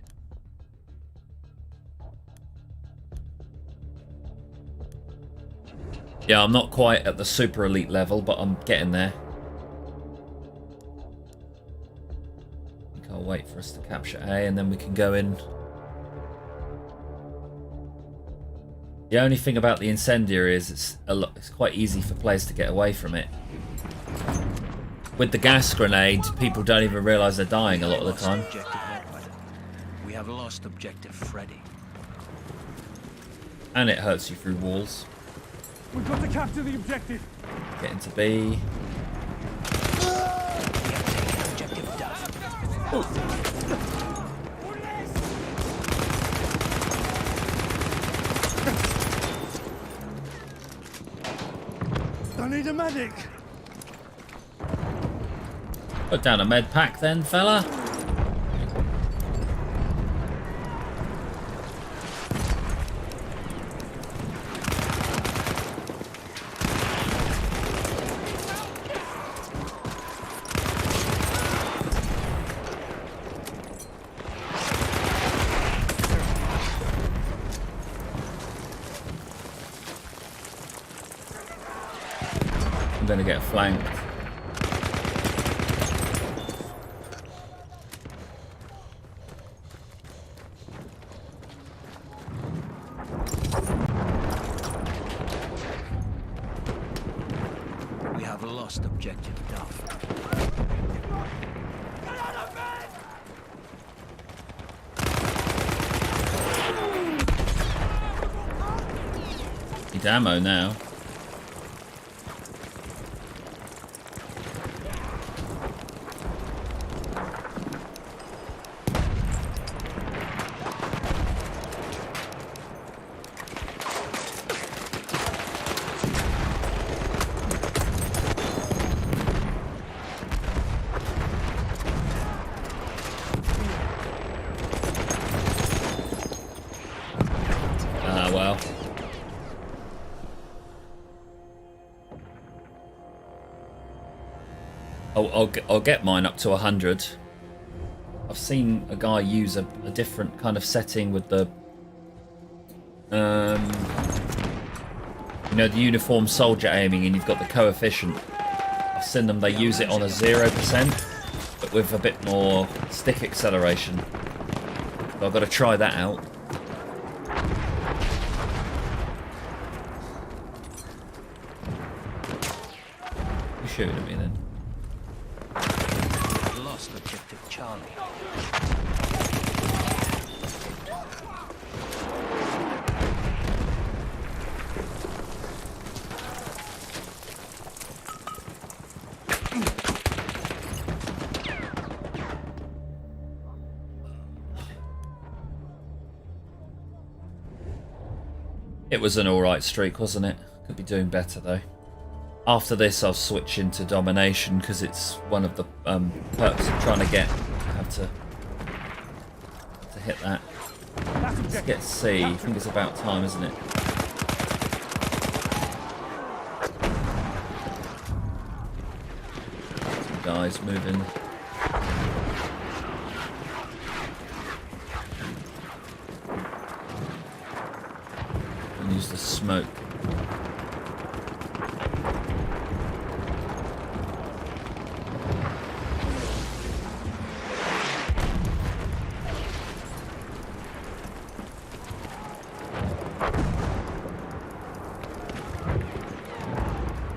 Yeah, I'm not quite at the super elite level, but I'm getting there. I think I'll wait for us to capture A and then we can go in. The only thing about the incendiary is it's quite easy for players to get away from it. With the gas grenade, people don't even realise they're dying a lot of the time. We have lost objective Freddy. And it hurts you through walls. We've got to capture the objective. Get into B. We have taken objective Duff. I need a medic. Put down a med pack then, fella. I'm gonna get flanked. lost objective Duff. Need ammo now. Well. I'll get mine up to 100. I've seen a guy use a different kind of setting with the you know, the uniform soldier aiming, and you've got the coefficient. I've seen them, they use it on a 0%, but with a bit more stick acceleration. So I've got to try that out. You're shooting at me then. Lost objective Charlie. It was an alright streak, wasn't it? Could be doing better though. After this I'll switch into domination because it's one of the perks I'm trying to get. I have to hit that. Let's get C. I think it's about time, isn't it? Some guys moving. And use the smoke.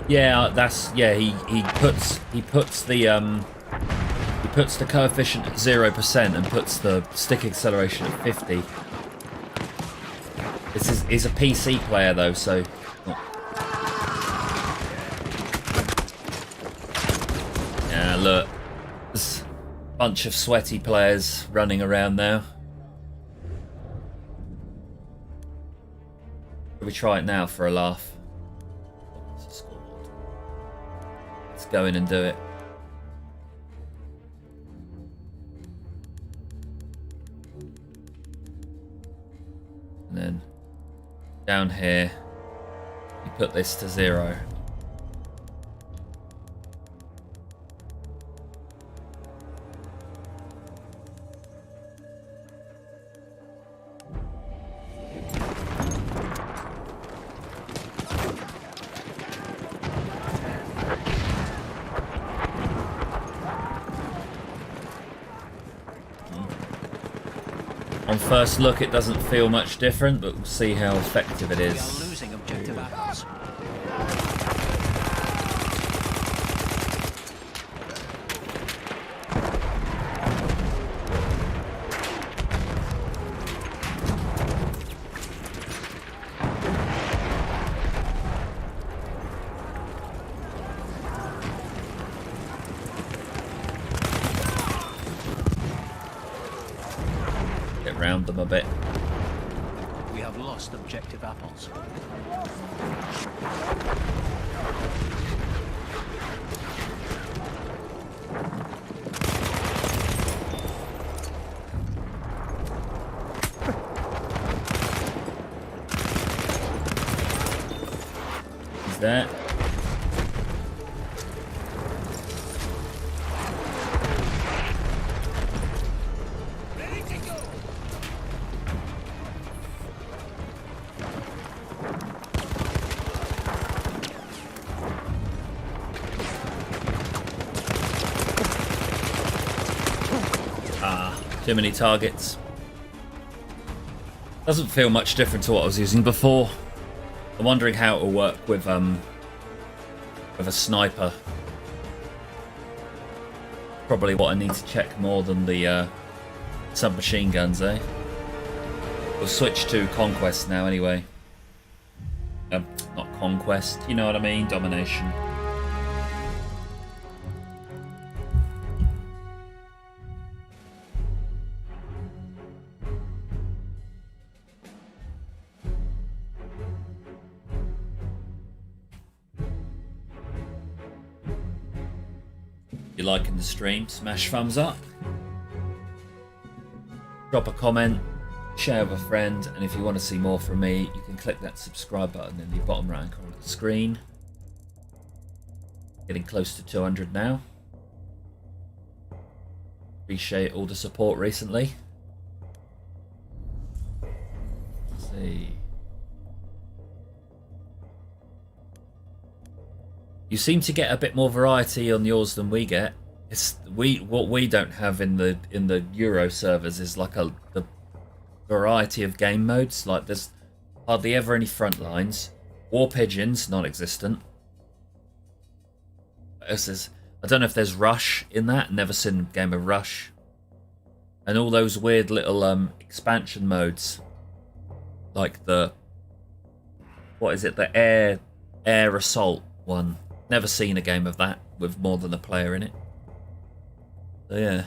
Yeah, that's he puts the coefficient at 0% and puts the stick acceleration at 50. He's a PC player though, so yeah, look, there's a bunch of sweaty players running around now. Shall we try it now for a laugh? Go in and do it. And then down here, you put this to 0. On first look, it doesn't feel much different, but we'll see how effective it We are is. losing objective apples. Get round them a bit. We have lost objective apples. He's there. Too many targets. Doesn't feel much different to what I was using before. I'm wondering how it will work with with a sniper. Probably what I need to check more than the submachine guns, eh? We'll switch to Conquest now anyway. Not Conquest, you know what I mean? Domination. If you're liking the stream, smash thumbs up. Drop a comment, share with a friend, and if you want to see more from me, you can click that subscribe button in the bottom right corner of the screen. Getting close to 200 now. Appreciate all the support recently. Let's see. You seem to get a bit more variety on yours than we get. What we don't have in the Euro servers is like the variety of game modes. Like there's hardly ever any front lines. War pigeons, non-existent. I don't know if there's Rush in that. Never seen a game of Rush. And all those weird little expansion modes, like the what is it? The air assault one. Never seen a game of that with more than a player in it. So yeah,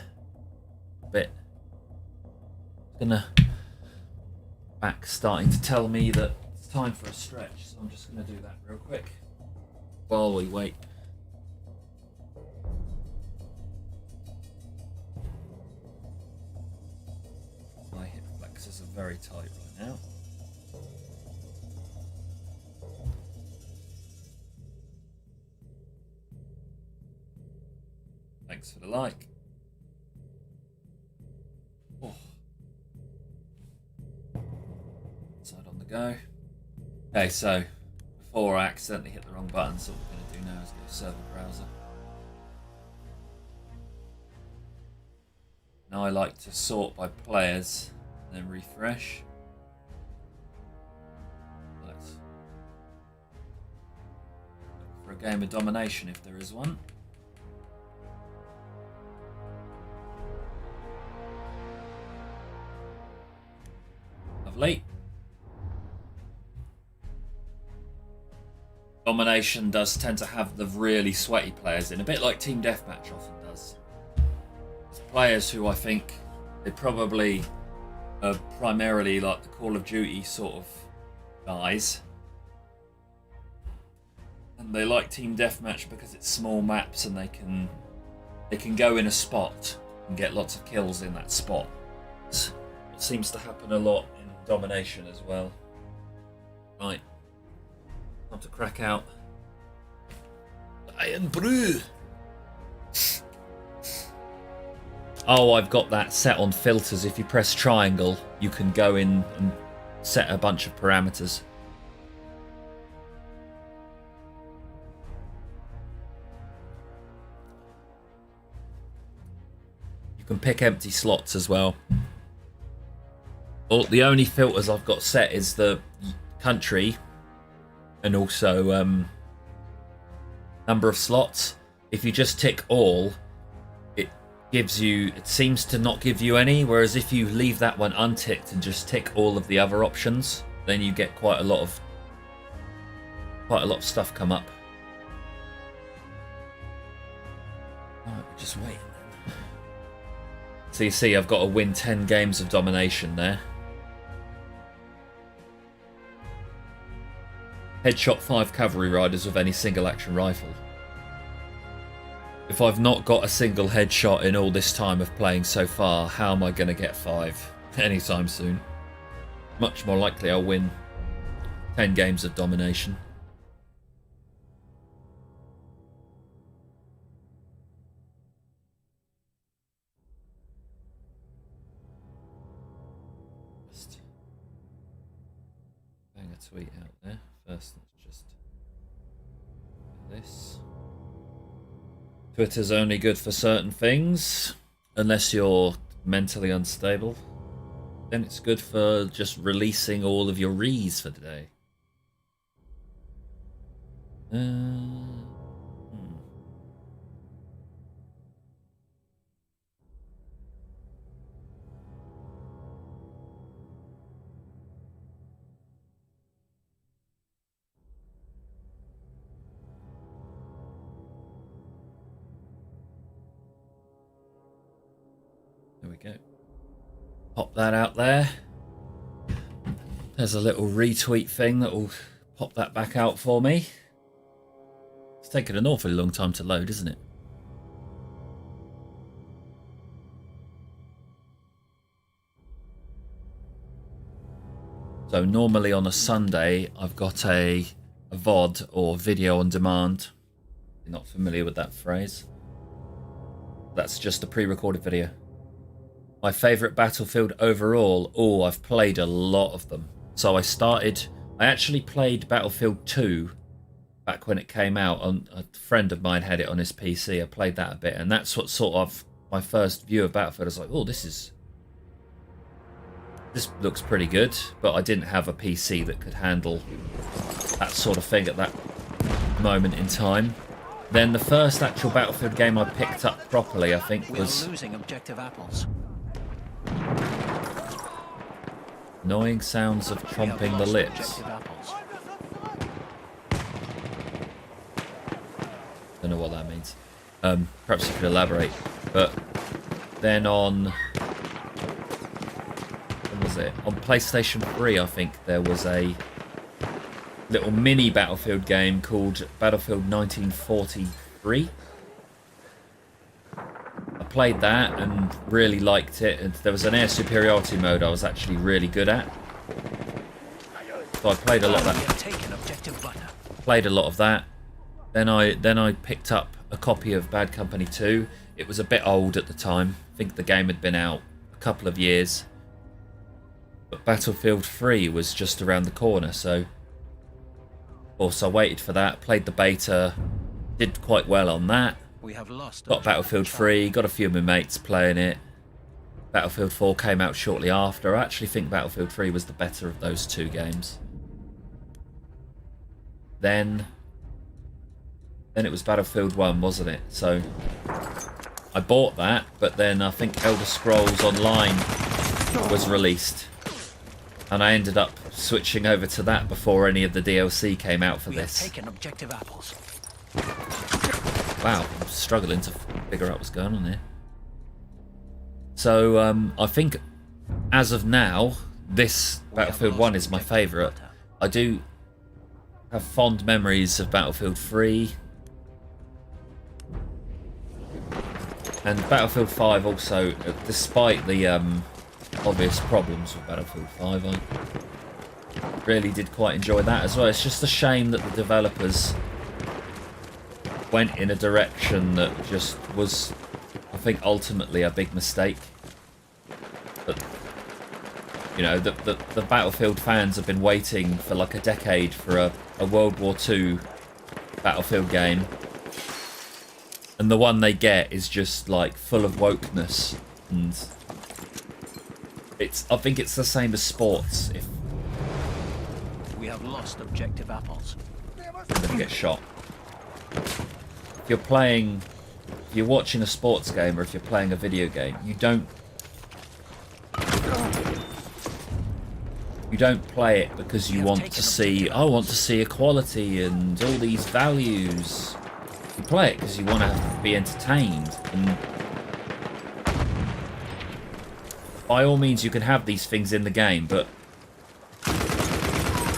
back starting to tell me that it's time for a stretch, so I'm just gonna do that real quick while we wait. My hip flexors are very tight right now. Thanks for the like. Oh. Side on the go. Okay, so before I accidentally hit the wrong button, so what we're going to do now is go server browser. Now I like to sort by players and then refresh. Let's look for a game of domination if there is one. Lovely. Domination does tend to have the really sweaty players in, a bit like Team Deathmatch often does. It's players who I think they probably are primarily like the Call of Duty sort of guys. And they like Team Deathmatch because it's small maps and they can go in a spot and get lots of kills in that spot. It seems to happen a lot in Domination as well. Right. Time to crack out Iron Brew. Oh, I've got that set on filters. If you press triangle, you can go in and set a bunch of parameters. You can pick empty slots as well. Well, the only filters I've got set is the country and also number of slots. If you just tick all, it seems to not give you any, whereas if you leave that one unticked and just tick all of the other options, then you get quite a lot of stuff come up. Alright, we're just waiting. So you see I've got to win 10 games of domination there. Headshot 5 cavalry riders with any single action rifle. If I've not got a single headshot in all this time of playing so far, how am I going to get 5 anytime soon? Much more likely I'll win 10 games of domination. Just bang a tweet out there. First, let's just do this. Twitter's only good for certain things, unless you're mentally unstable. Then it's good for just releasing all of your rees for the day. go. Pop that out there. There's a little retweet thing that will pop that back out for me. It's taken an awfully long time to load, isn't it? So normally on a Sunday, I've got a VOD or video on demand. You're not familiar with that phrase? That's just a pre-recorded video. My favourite Battlefield overall? Oh, I've played a lot of them. So I actually played Battlefield 2 back when it came out. A friend of mine had it on his PC. I played that a bit, and that's what sort of my first view of Battlefield. I was like, oh, this looks pretty good, but I didn't have a PC that could handle that sort of thing at that moment in time. Then the first actual Battlefield game I picked up properly, I think, was losing objective apples. Annoying sounds of chomping the lips. Don't know what that means. Perhaps you could elaborate. But then on... What was it? On PlayStation 3, I think, there was a little mini Battlefield game called Battlefield 1943. I played that and really liked it, and there was an air superiority mode I was actually really good at. So I played a lot of that. Played a lot of that. Then I picked up a copy of Bad Company 2. It was a bit old at the time. I think the game had been out a couple of years. But Battlefield 3 was just around the corner, so of course I waited for that, played the beta, did quite well on that. We have lost. Got Battlefield 3, got a few of my mates playing it. Battlefield 4 came out shortly after. I actually think Battlefield 3 was the better of those two games. Then it was Battlefield 1, wasn't it? So I bought that, but then I think Elder Scrolls Online was released. And I ended up switching over to that before any of the DLC came out for this. Taken objective apples. Wow, I'm struggling to figure out what's going on here. So I think as of now, this Battlefield 1 is my favourite. I do have fond memories of Battlefield 3. And Battlefield 5 also, despite the obvious problems with Battlefield 5, I really did quite enjoy that as well. It's just a shame that the developers went in a direction that just was, I think, ultimately a big mistake. But, you know, the Battlefield fans have been waiting for like a decade for a World War II Battlefield game. And the one they get is just like full of wokeness, and I think it's the same as sports. If we have lost objective apples, I'm gonna get shot. If you're watching a sports game, or if you're playing a video game, you don't play it because you want to see, I want to see equality and all these values. You play it because you want to be entertained, and by all means you can have these things in the game, but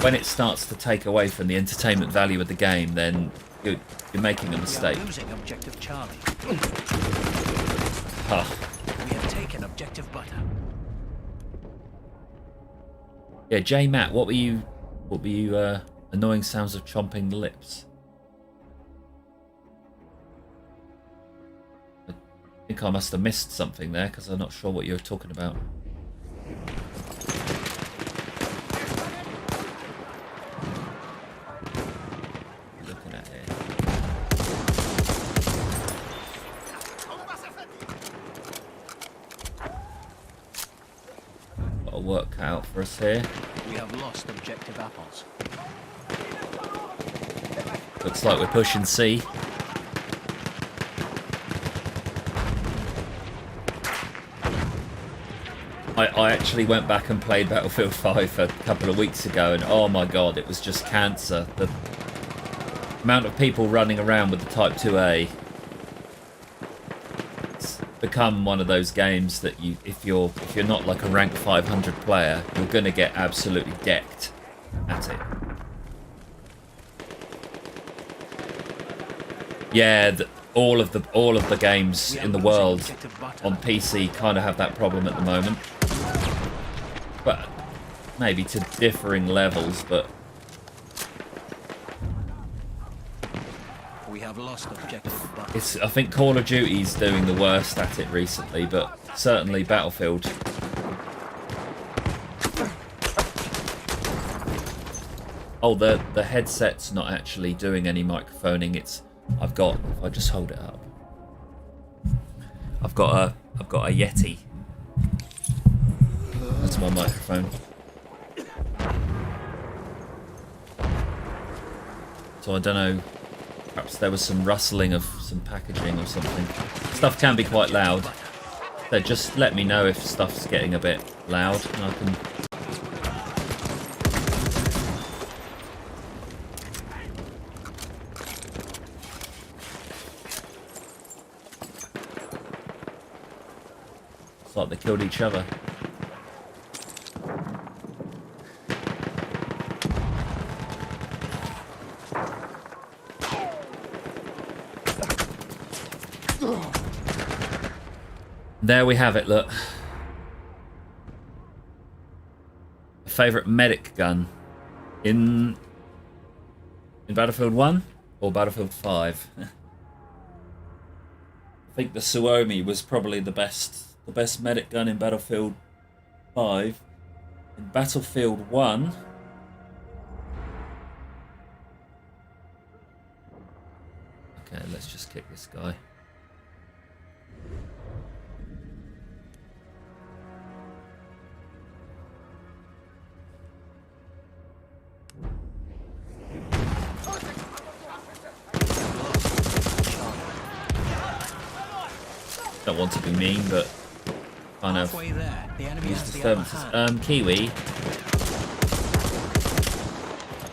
when it starts to take away from the entertainment value of the game, then you're making a mistake. Losing objective Charlie. Huh. We have taken objective butter. Yeah, J Matt, what were you annoying sounds of chomping the lips? I think I must have missed something there because I'm not sure what you were talking about. Looking at it. Got a work cut out for us here. We have lost objective apples. Looks like we're pushing C. I actually went back and played Battlefield 5 a couple of weeks ago, and oh my god, it was just cancer. The amount of people running around with the Type 2A. become one of those games that if you're not like a rank 500 player, you're gonna get absolutely decked at it. Yeah, all of the games in the world on PC kind of have that problem at the moment, but maybe to differing levels. But We have lost objective Butter. I think Call of Duty's doing the worst at it recently, but certainly Battlefield. Oh, the headset's not actually doing any microphoning. If I just hold it up, I've got a Yeti. That's my microphone. So I don't know, perhaps there was some rustling of some packaging or something. Stuff can be quite loud. So just let me know if stuff's getting a bit loud and I can... It's like they killed each other. There we have it, look. A favourite medic gun in Battlefield 1 or Battlefield 5? I think the Suomi was probably the best medic gun in Battlefield 5. In Battlefield 1, okay, let's just kick this guy. Don't want to be mean, but kind of use disturbances. Kiwi.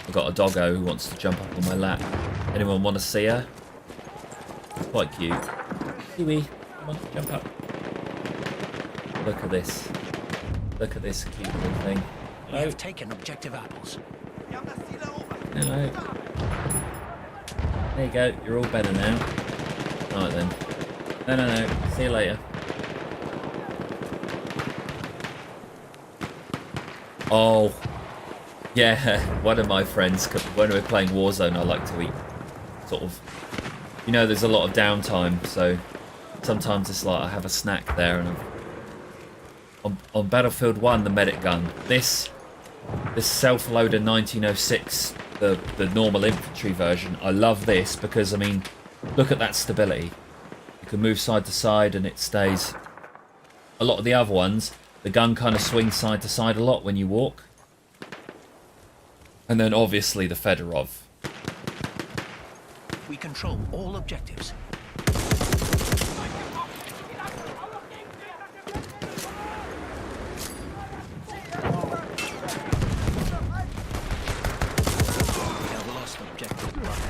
I've got a doggo who wants to jump up on my lap. Anyone want to see her? Quite cute. Kiwi, come on, jump up. Look at this. Look at this cute little thing. We have taken objective apples. Hello. There you go, you're all better now. Alright then. No. See you later. Oh. Yeah, one of my friends, when we're playing Warzone, I like to eat sort of... You know, there's a lot of downtime, so sometimes it's like I have a snack there. And on Battlefield 1, the medic gun, this self-loader 1906, the normal infantry version, I love this because, I mean, look at that stability. You can move side to side and it stays. A lot of the other ones, the gun kind of swings side to side a lot when you walk. And then obviously the Fedorov. We control all objectives. We have lost objective Butter.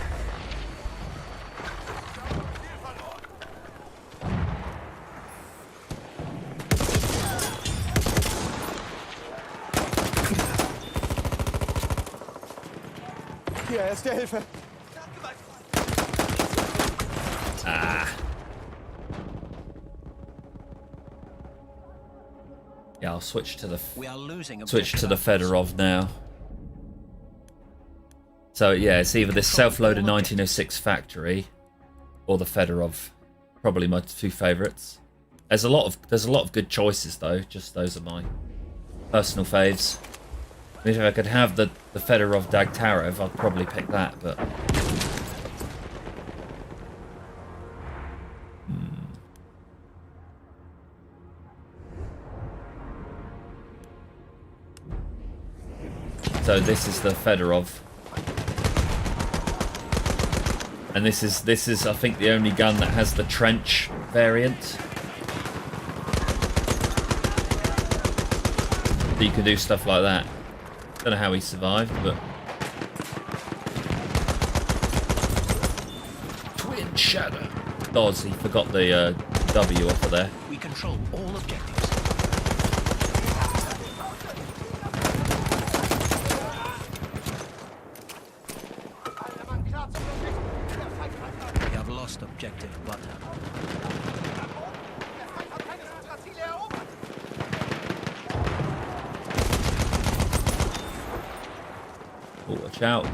Hier, erste Hilfe. Yeah, I'll switch to the We are losing Fedorov now. So yeah, it's either this self-loader 1906 factory or the Fedorov. Probably my two favourites. There's a lot of good choices though. Just those are my personal faves. If I could have the Fedorov Dagtarev, I'd probably pick that, but... So this is the Fedorov. And this is I think the only gun that has the trench variant. So you can do stuff like that. Don't know how he survived, but... Twin Shadow. Doz, he forgot the W off of there. We control all objectives. We have lost objective butter. Oh, watch out.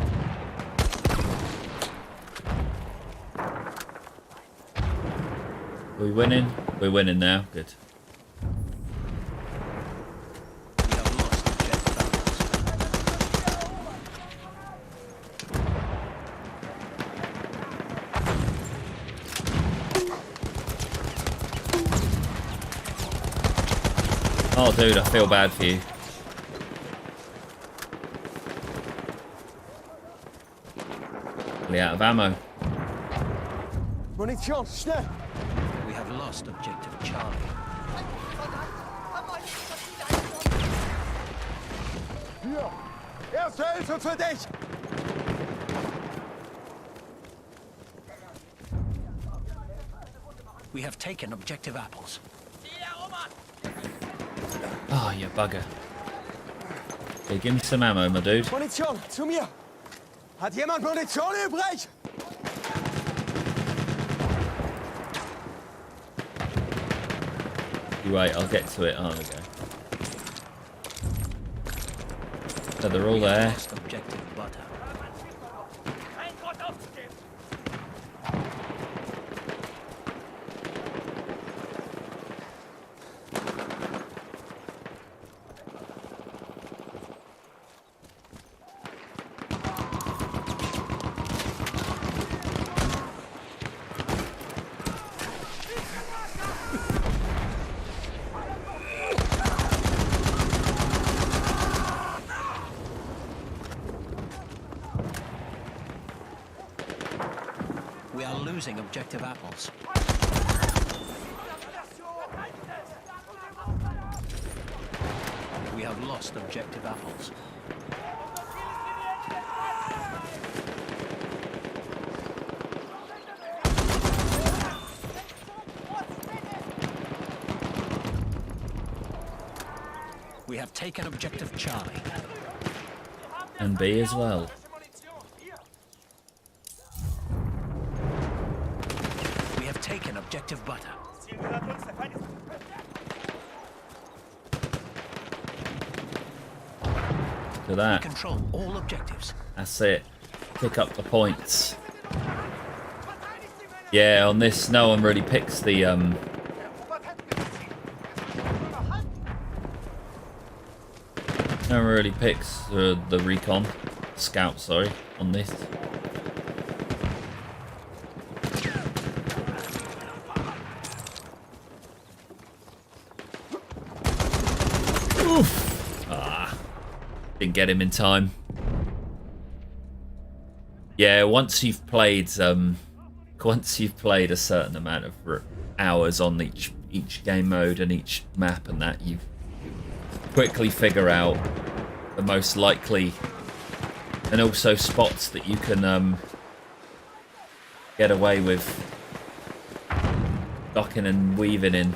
Are we winning? We're winning now. Good. We have lost objective apples. Oh, dude, I feel bad for you. Really out of ammo. Munition, schnell! We have lost objective Charlie. Hier! Erste Hilfe für dich! We have taken objective apples. Oh, you bugger. Okay, give me some ammo, my dude. Munition, zu mir! Hat jemand Munition übrig? You wait, I'll get to it. Oh, there we go. So they're all We have there. lost objective butter. We are losing objective apples. We have lost objective apples. We have taken objective Charlie. And B as well. We have taken objective butter. Look at We that. control all objectives. That's it. Pick up the points. Yeah, on this, no one really picks the no one really picks the recon scout. Sorry, on this. Oof. Ah, didn't get him in time. Yeah, once you've played a certain amount of hours on each game mode and each map and that, you quickly figure out the most likely and also spots that you can get away with ducking and weaving in.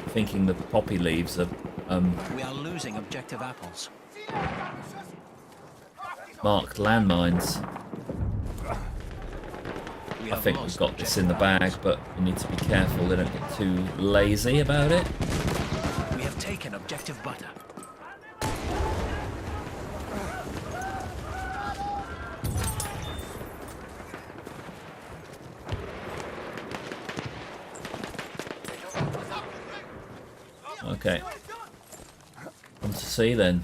Thinking the poppy leaves are We are losing objective apples. marked landmines. We I have think we've lost got this objective in the bag, apples. but we need to be careful they don't get too lazy about it. We have taken objective butter. Okay. On to C then.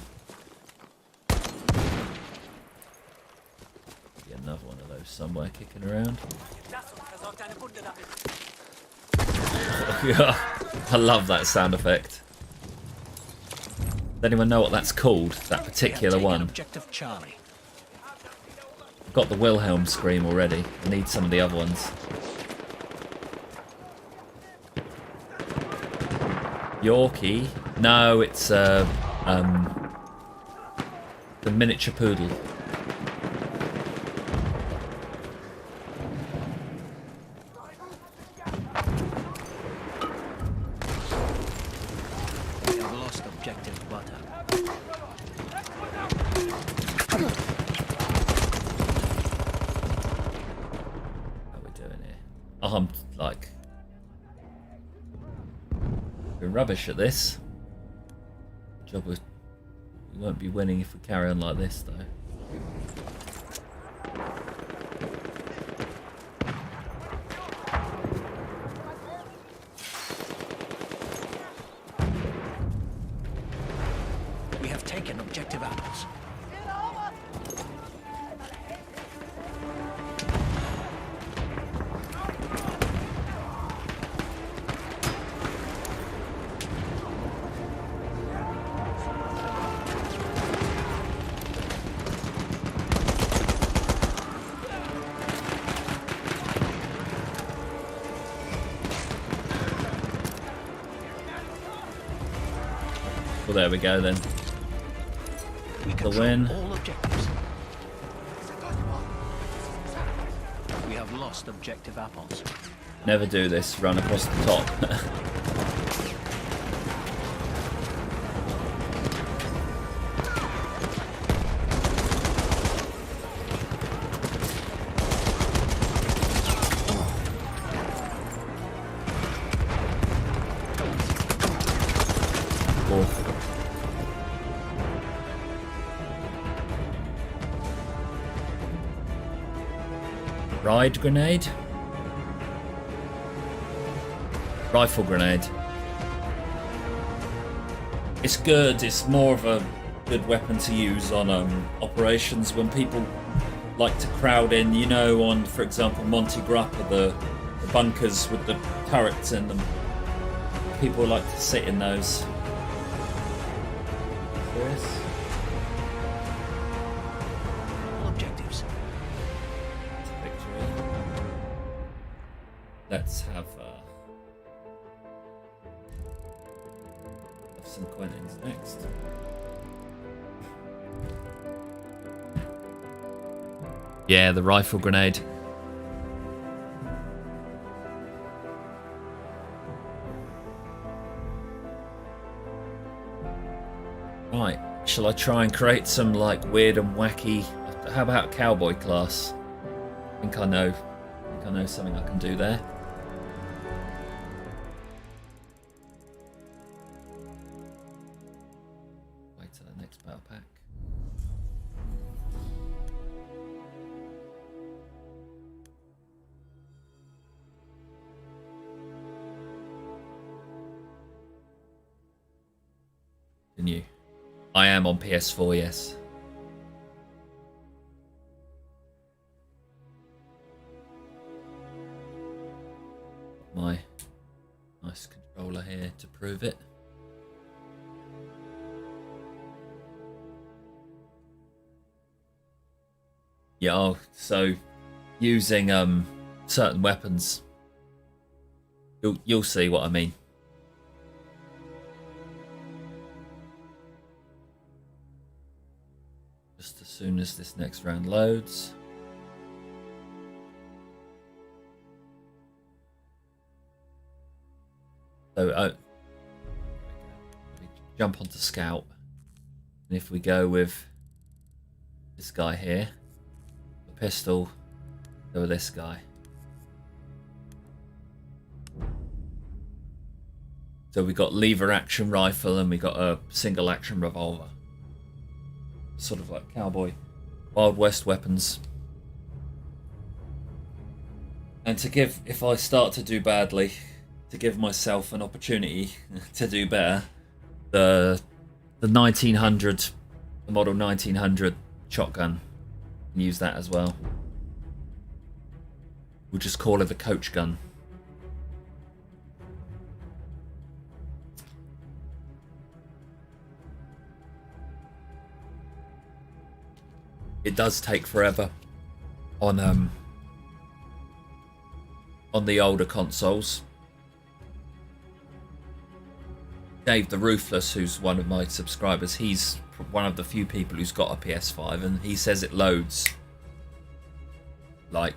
Be another one of those somewhere kicking around. Yeah, I love that sound effect. Does anyone know what that's called? That We have particular taken one. objective Charlie. I've got the Wilhelm scream already. I need some of the other ones. Yorkie? No, it's The miniature poodle. We have lost objective butter. How are we doing here? Oh, I'm like we're rubbish at this. Job was we won't be winning if we carry on like this, though. We have taken objective apples. Well, there we go then. We The control win. all objectives. We have lost objective apples. Never do this. Run across the top. Ride grenade? Rifle grenade. It's good, it's more of a good weapon to use on operations when people like to crowd in, you know, on, for example, Monte Grappa, the bunkers with the turrets in them. People like to sit in those. Serious? All objectives. Victory. Let's have some Quentins next. Yeah, the rifle grenade. Right, shall I try and create some like weird and wacky? How about cowboy class? I think I know something I can do there. Wait till the next battle pack. Continue. I am on PS4, yes. My nice controller here to prove it. Yeah, oh, so using certain weapons, you'll see what I mean. Just as soon as this next round loads. So we jump onto Scout, and if we go with this guy here, the pistol, go with this guy. So we got lever action rifle and we got a single action revolver. Sort of like cowboy, Wild West weapons. And to give, if I start to do badly, to give myself an opportunity to do better, the 1900, the model 1900 shotgun, and use that as well. We'll just call it the coach gun. It does take forever on the older consoles. Dave the Ruthless, who's one of my subscribers, he's one of the few people who's got a PS5, and he says it loads like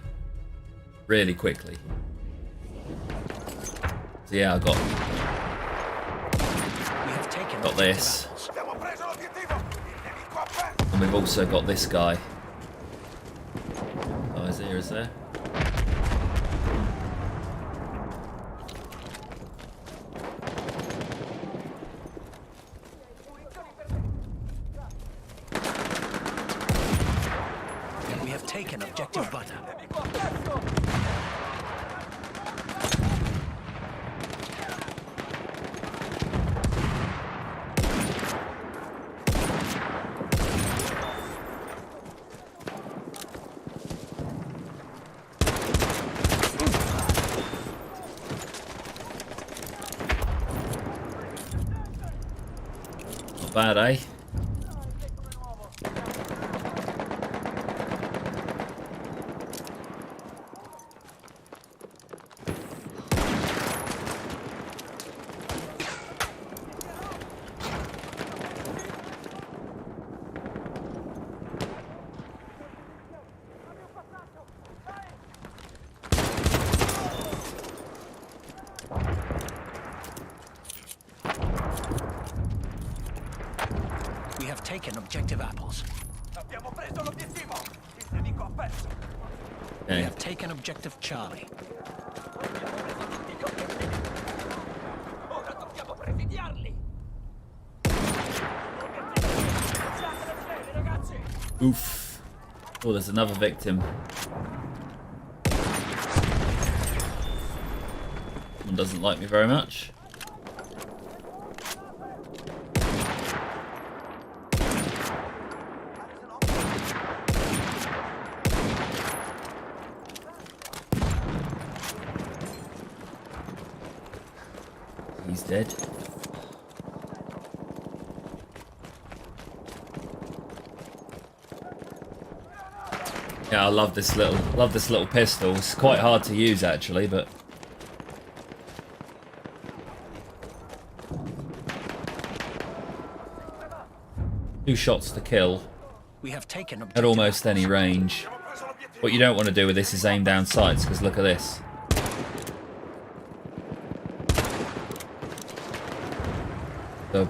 really quickly. So yeah, I got this, and we've also got this guy. Oh, is there? We have taken objective butter. Not bad, eh? We have taken objective apples. Abbiamo preso l'obiettivo. Il nemico ha perso. We Okay. have taken objective Charlie. Ora dobbiamo presidiarli. Ragazzi. Oof. Oh, there's another victim. Someone doesn't like me very much. He's dead. Yeah, I love this little pistol. It's quite hard to use actually, but two shots to kill We have taken at objective almost any range. What you don't want to do with this is aim down sights, because look at this. The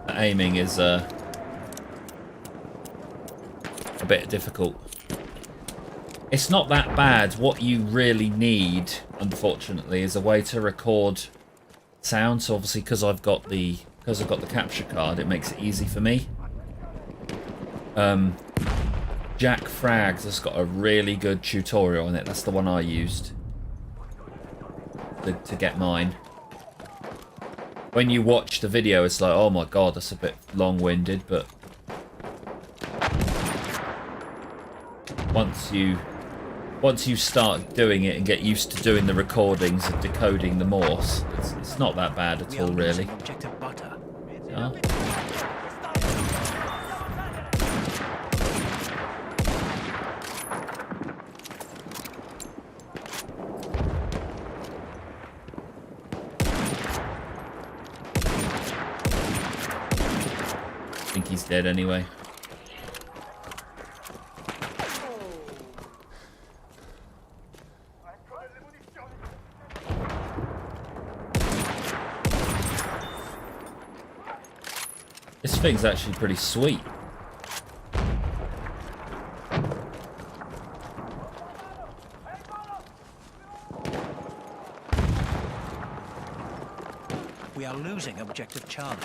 aiming is a bit difficult. It's not that bad. What you really need, unfortunately, is a way to record sound. So obviously, because I've got the capture card, it makes it easy for me. Jack Frags has got a really good tutorial on it. That's the one I used to get mine. When you watch the video, it's like, oh my god, that's a bit long-winded, but once you start doing it and get used to doing the recordings and decoding the Morse, it's not that bad at We all, are really. losing objective butter. Yeah. I think he's dead anyway. This thing's actually pretty sweet. We are losing objective Charlie.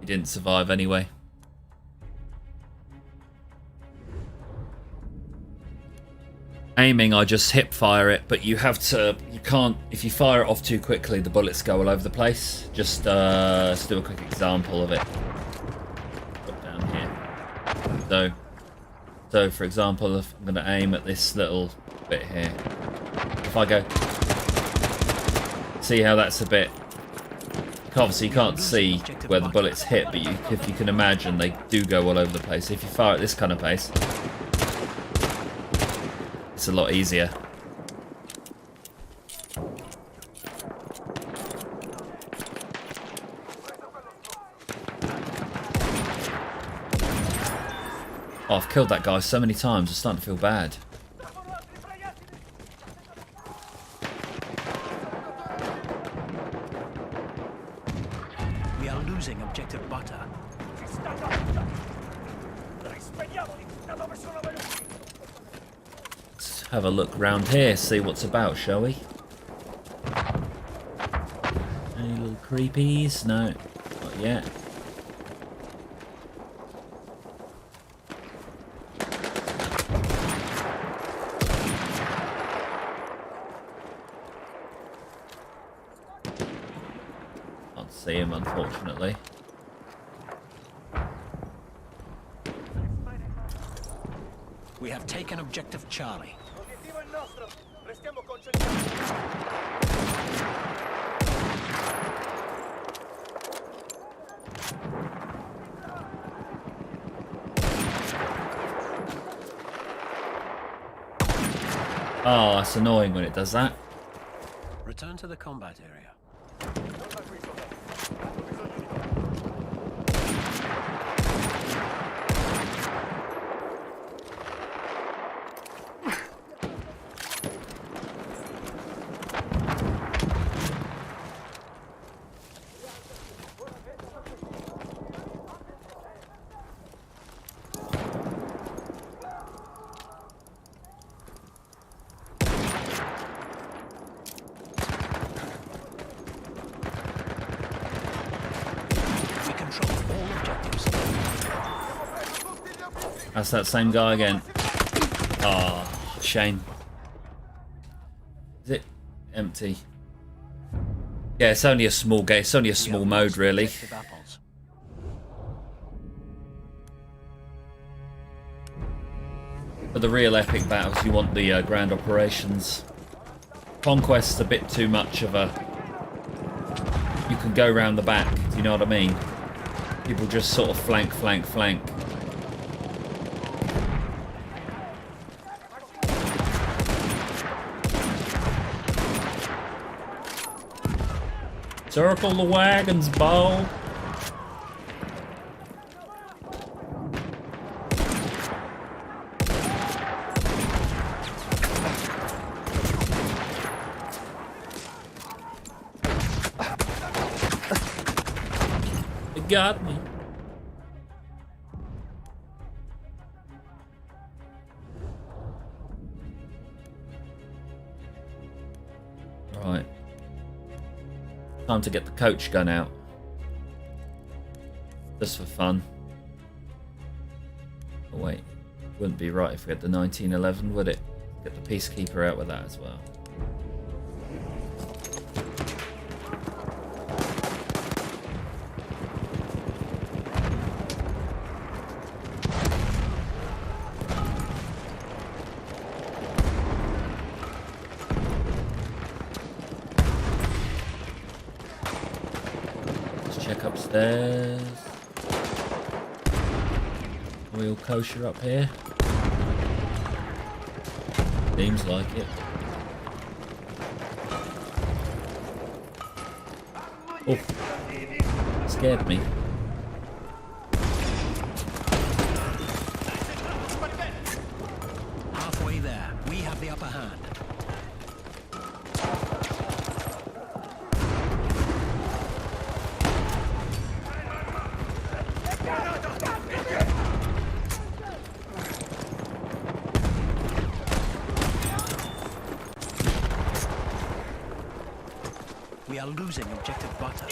He didn't survive anyway. Aiming, I just hip fire it, but you can't, if you fire it off too quickly, the bullets go all over the place. Just, let's do a quick example of it. Put down here. So for example, if I'm going to aim at this little bit here. If I go, see how that's a bit, obviously you can't see where the bullets hit, but if you can imagine, they do go all over the place. If you fire at this kind of pace, it's a lot easier. Oh, I've killed that guy so many times, I'm starting to feel bad. We are losing objective butter. Let's have a look round here, see what's about, shall we? Any little creepies? No, not yet. Can't see him, unfortunately. We have taken objective Charlie. L'obiettivo è nostro. Restiamo concentrati. Oh, it's annoying when it does that. Return to the combat area. We control all objectives. That's that same guy again. Oh, shame. Is it empty? Yeah, it's only a small game. It's only a small mode, really. Objective apples. For the real epic battles, you want the grand operations. Conquest's a bit too much of a... You can go round the back, do you know what I mean? People just sort of flank, flank, flank. Circle the wagons, Bo. It got me. Right. Time to get the coach gun out. Just for fun. Oh wait, wouldn't be right if we had the 1911, would it? Get the Peacekeeper out with that as well. Check upstairs. Are we all kosher up here? Seems like it. Oh, scared me. Halfway there, we have the upper hand. We are losing objective butter.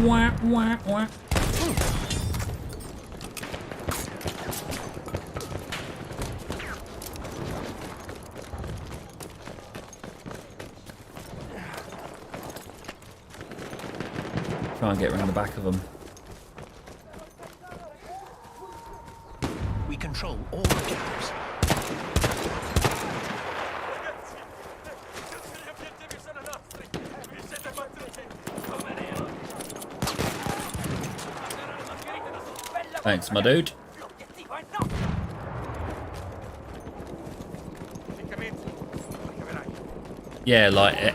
Wah, wah, wah. Try and get around the back of them. We control all objectives. Thanks, my dude. Yeah, like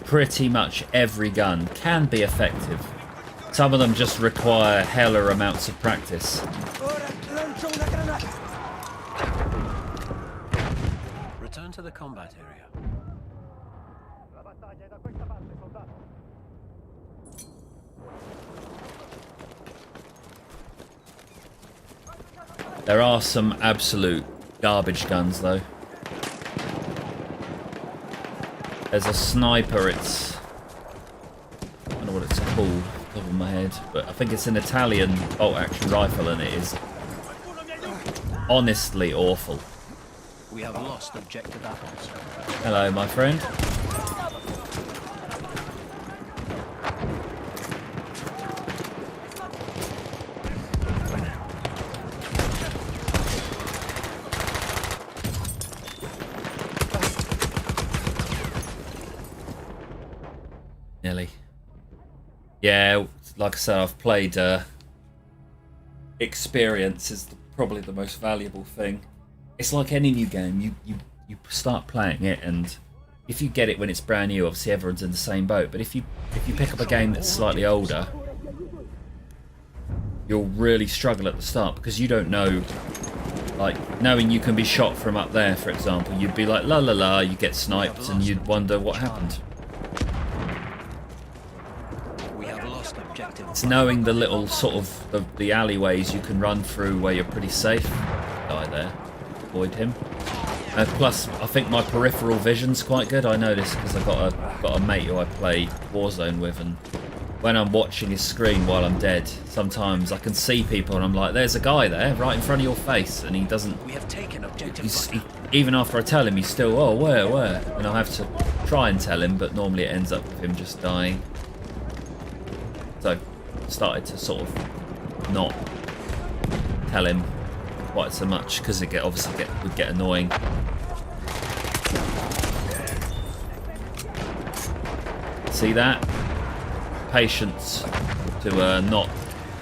pretty much every gun can be effective. Some of them just require heller amounts of practice. Return to the combat area. There are some absolute garbage guns though. There's a sniper, I don't know what it's called, top of my head, but I think it's an Italian bolt-action rifle and it is honestly awful. We have lost objective apples. Hello, my friend. Nearly. Yeah, like I said, I've played experience is probably the most valuable thing. It's like any new game, you start playing it, and if you get it when it's brand new, obviously everyone's in the same boat, but if you pick up a game that's slightly older, you'll really struggle at the start because you don't know, like, knowing you can be shot from up there, for example, you'd be like la la la, you get sniped and you'd wonder what happened. It's knowing the little sort of the alleyways you can run through where you're pretty safe. Die there. Avoid him. Plus, I think my peripheral vision's quite good. I know this because I've got a mate who I play Warzone with, and when I'm watching his screen while I'm dead, sometimes I can see people and I'm like, there's a guy there right in front of your face, and he doesn't... We have taken objective. Even after I tell him, he's still, oh, where? And I have to try and tell him, but normally it ends up with him just dying. So, started to sort of not tell him quite so much because it would get annoying. See that? Patience to not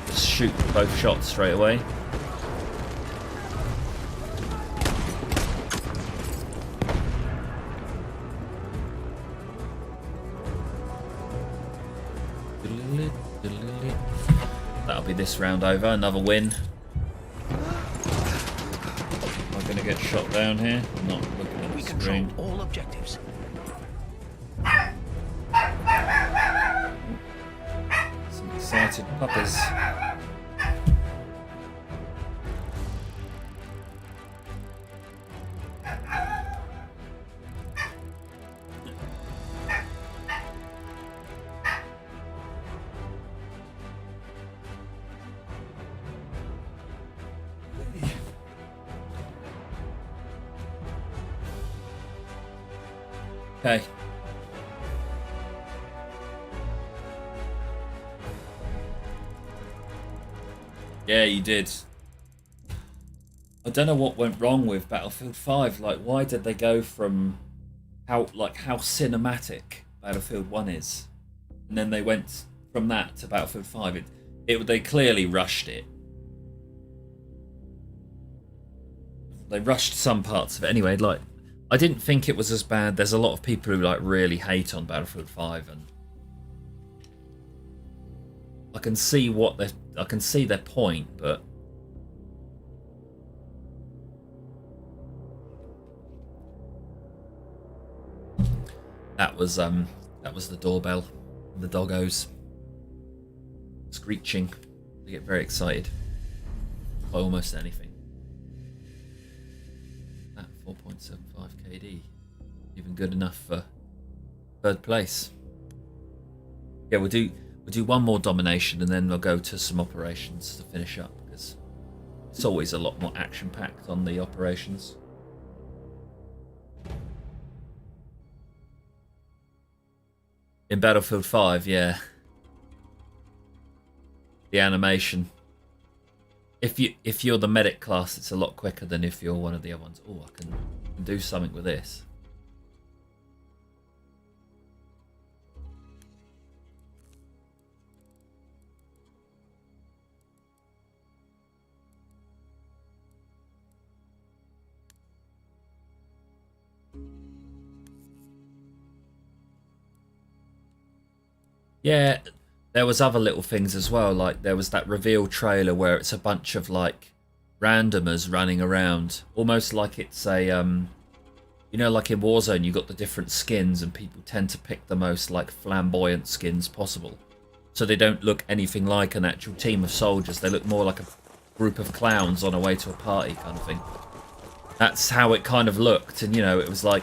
just shoot both shots straight away. That'll be this round over. Another win. Am I going to get shot down here? I'm not looking at the screen. All objectives. Some excited puppies. Okay. Yeah, you did. I don't know what went wrong with Battlefield 5. Like, why did they go from how cinematic Battlefield 1 is, and then they went from that to Battlefield 5? They clearly rushed it. They rushed some parts of it. Anyway, like, I didn't think it was as bad. There's a lot of people who like really hate on Battlefield 5, and I can see their point, but that was the doorbell, the doggos screeching. They get very excited by almost anything. 4.75 KD, even good enough for third place. Yeah, we'll do one more domination and then we'll go to some operations to finish up, because it's always a lot more action packed on the operations. In Battlefield 5, yeah, the animation. if you're the medic class, it's a lot quicker than if you're one of the other ones. Oh, I can do something with this. Yeah, there was other little things as well, like there was that reveal trailer where it's a bunch of like randomers running around, almost like it's a you know, like in Warzone you got the different skins and people tend to pick the most like flamboyant skins possible, so they don't look anything like an actual team of soldiers. They look more like a group of clowns on a way to a party kind of thing. That's how it kind of looked, and you know, it was like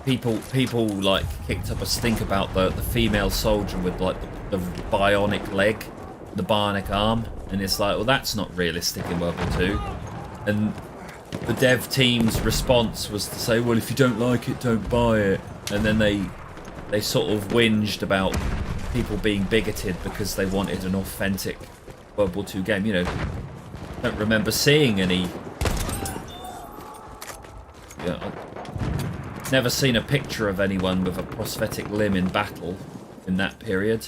people like kicked up a stink about the female soldier with like the bionic leg, the bionic arm, and it's like, well, that's not realistic in World War II. And the dev team's response was to say, well, if you don't like it, don't buy it. And then they sort of whinged about people being bigoted because they wanted an authentic World War II game. You know, I don't remember seeing any. Yeah, never seen a picture of anyone with a prosthetic limb in battle in that period.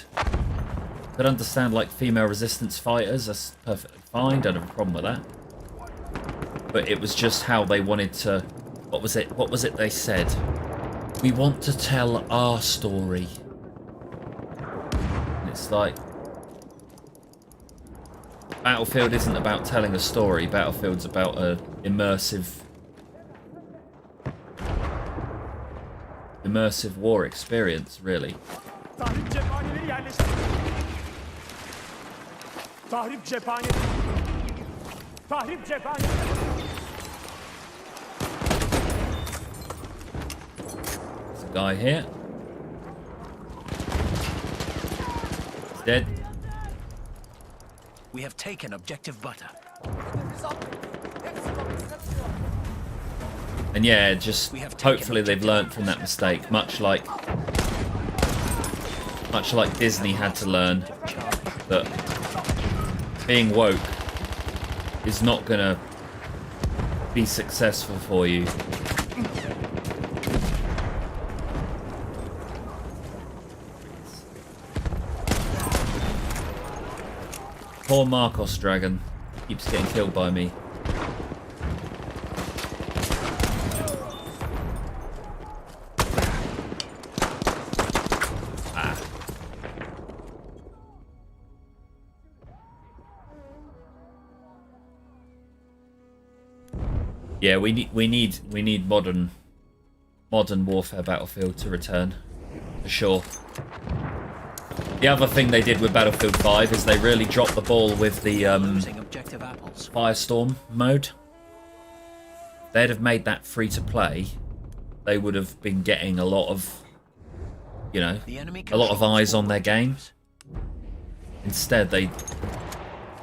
Could understand like female resistance fighters, that's perfectly fine, don't have a problem with that. But it was just how they wanted to, what was it they said? We want to tell our story. And it's like, Battlefield isn't about telling a story, Battlefield's about an immersive war experience, really. Tahrip cephaneleri yerleştir. Tahrip cephaneleri. Tahrip cephaneleri. There's a guy here. He's dead. We have taken objective butter. And yeah, just hopefully they've learnt from that mistake, much like Disney had to learn that being woke is not gonna be successful for you. Poor Marcos Dragon keeps getting killed by me. Yeah, we need modern warfare Battlefield to return, for sure. The other thing they did with Battlefield 5 is they really dropped the ball with the Firestorm mode. If they'd have made that free to play, they would have been getting a lot of, you know, a lot of eyes on their game. Instead,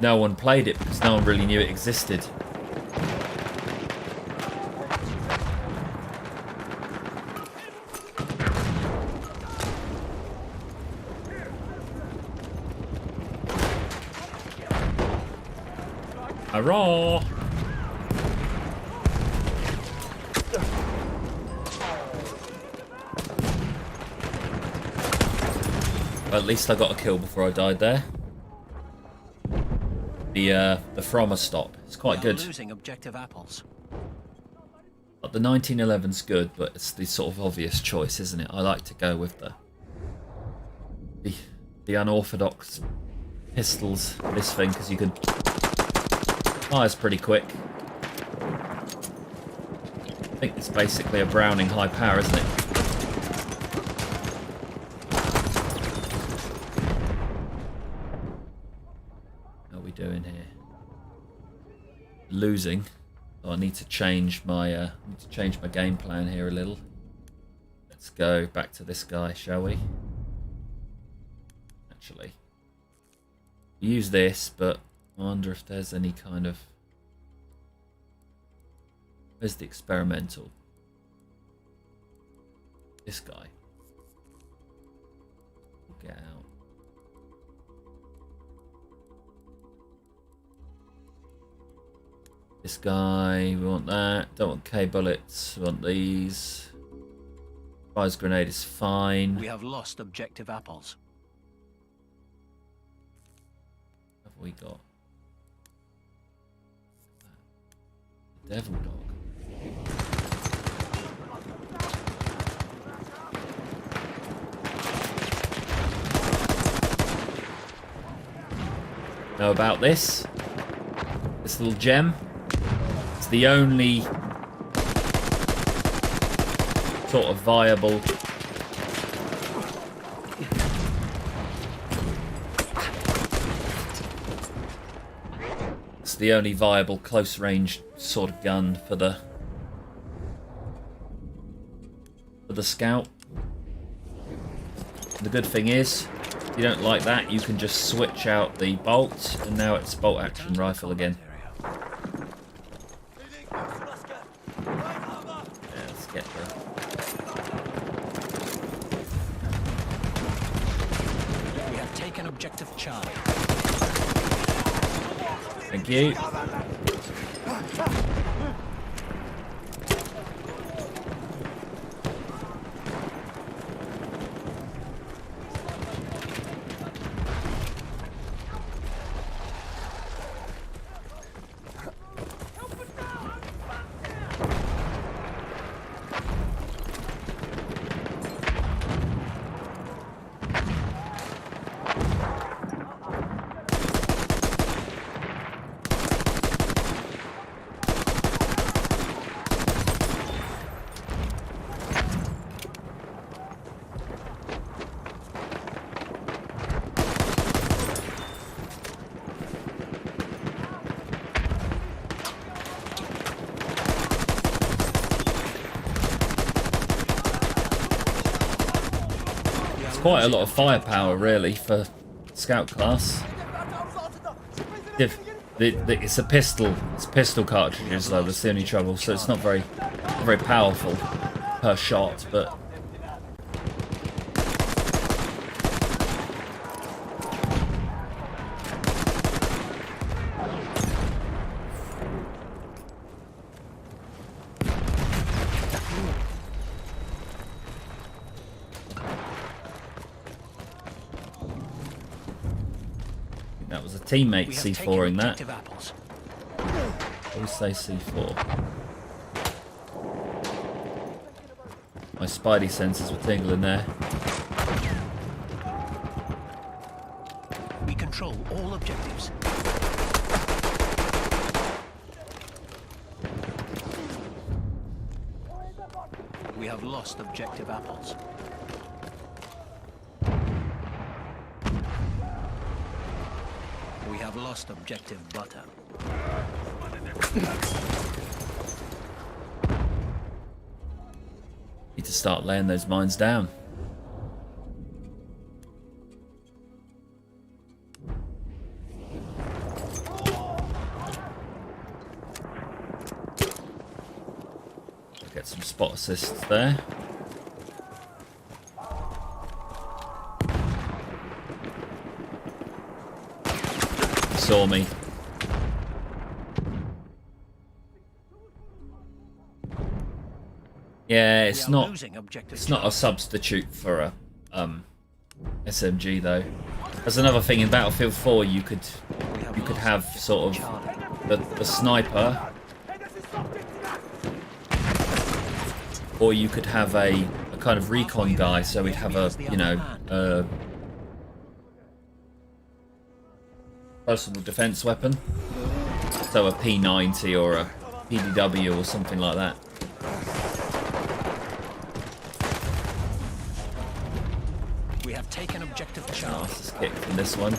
no one played it because no one really knew it existed. Hurrah! Well, at least I got a kill before I died there. The Frommer stop. It's quite good. Losing objective apples. But the 1911's good, but it's the sort of obvious choice, isn't it? I like to go with the unorthodox pistols for this thing, because you can fires pretty quick. I think it's basically a Browning high power, isn't it? How are we doing here? Losing. Oh, I need to change my game plan here a little. Let's go back to this guy, shall we? Actually, use this, but I wonder if there's any kind of... Where's the experimental? This guy. Get out. This guy, we want that. Don't want K bullets. We want these. Surprise grenade is fine. We have lost objective apples. What have we got? Devil dog. Know about this? This little gem? It's the only sort of viable close range sort of gun for the scout. The good thing is, if you don't like that, you can just switch out the bolt, and now it's bolt action rifle again. Yeah, let's get there. We have taken objective Charlie. Thank you. Quite a lot of firepower, really, for scout class. It's a pistol. It's pistol cartridges, though. That's the only trouble. So it's not very powerful per shot, but. That was a teammate C4ing that. Always say C4. My spidey senses were tingling there. We control all objectives. We have lost objective apples. We have lost objective butter. Need to start laying those mines down. Get some spot assists there. Saw me. Yeah, it's not a substitute for a SMG though. There's another thing in Battlefield 4, you could have sort of the sniper, or you could have a kind of recon guy, so we'd have a, you know, personal defense weapon, so a P90 or a PDW or something like that. We have taken objective Charlie. Nice kick from this one.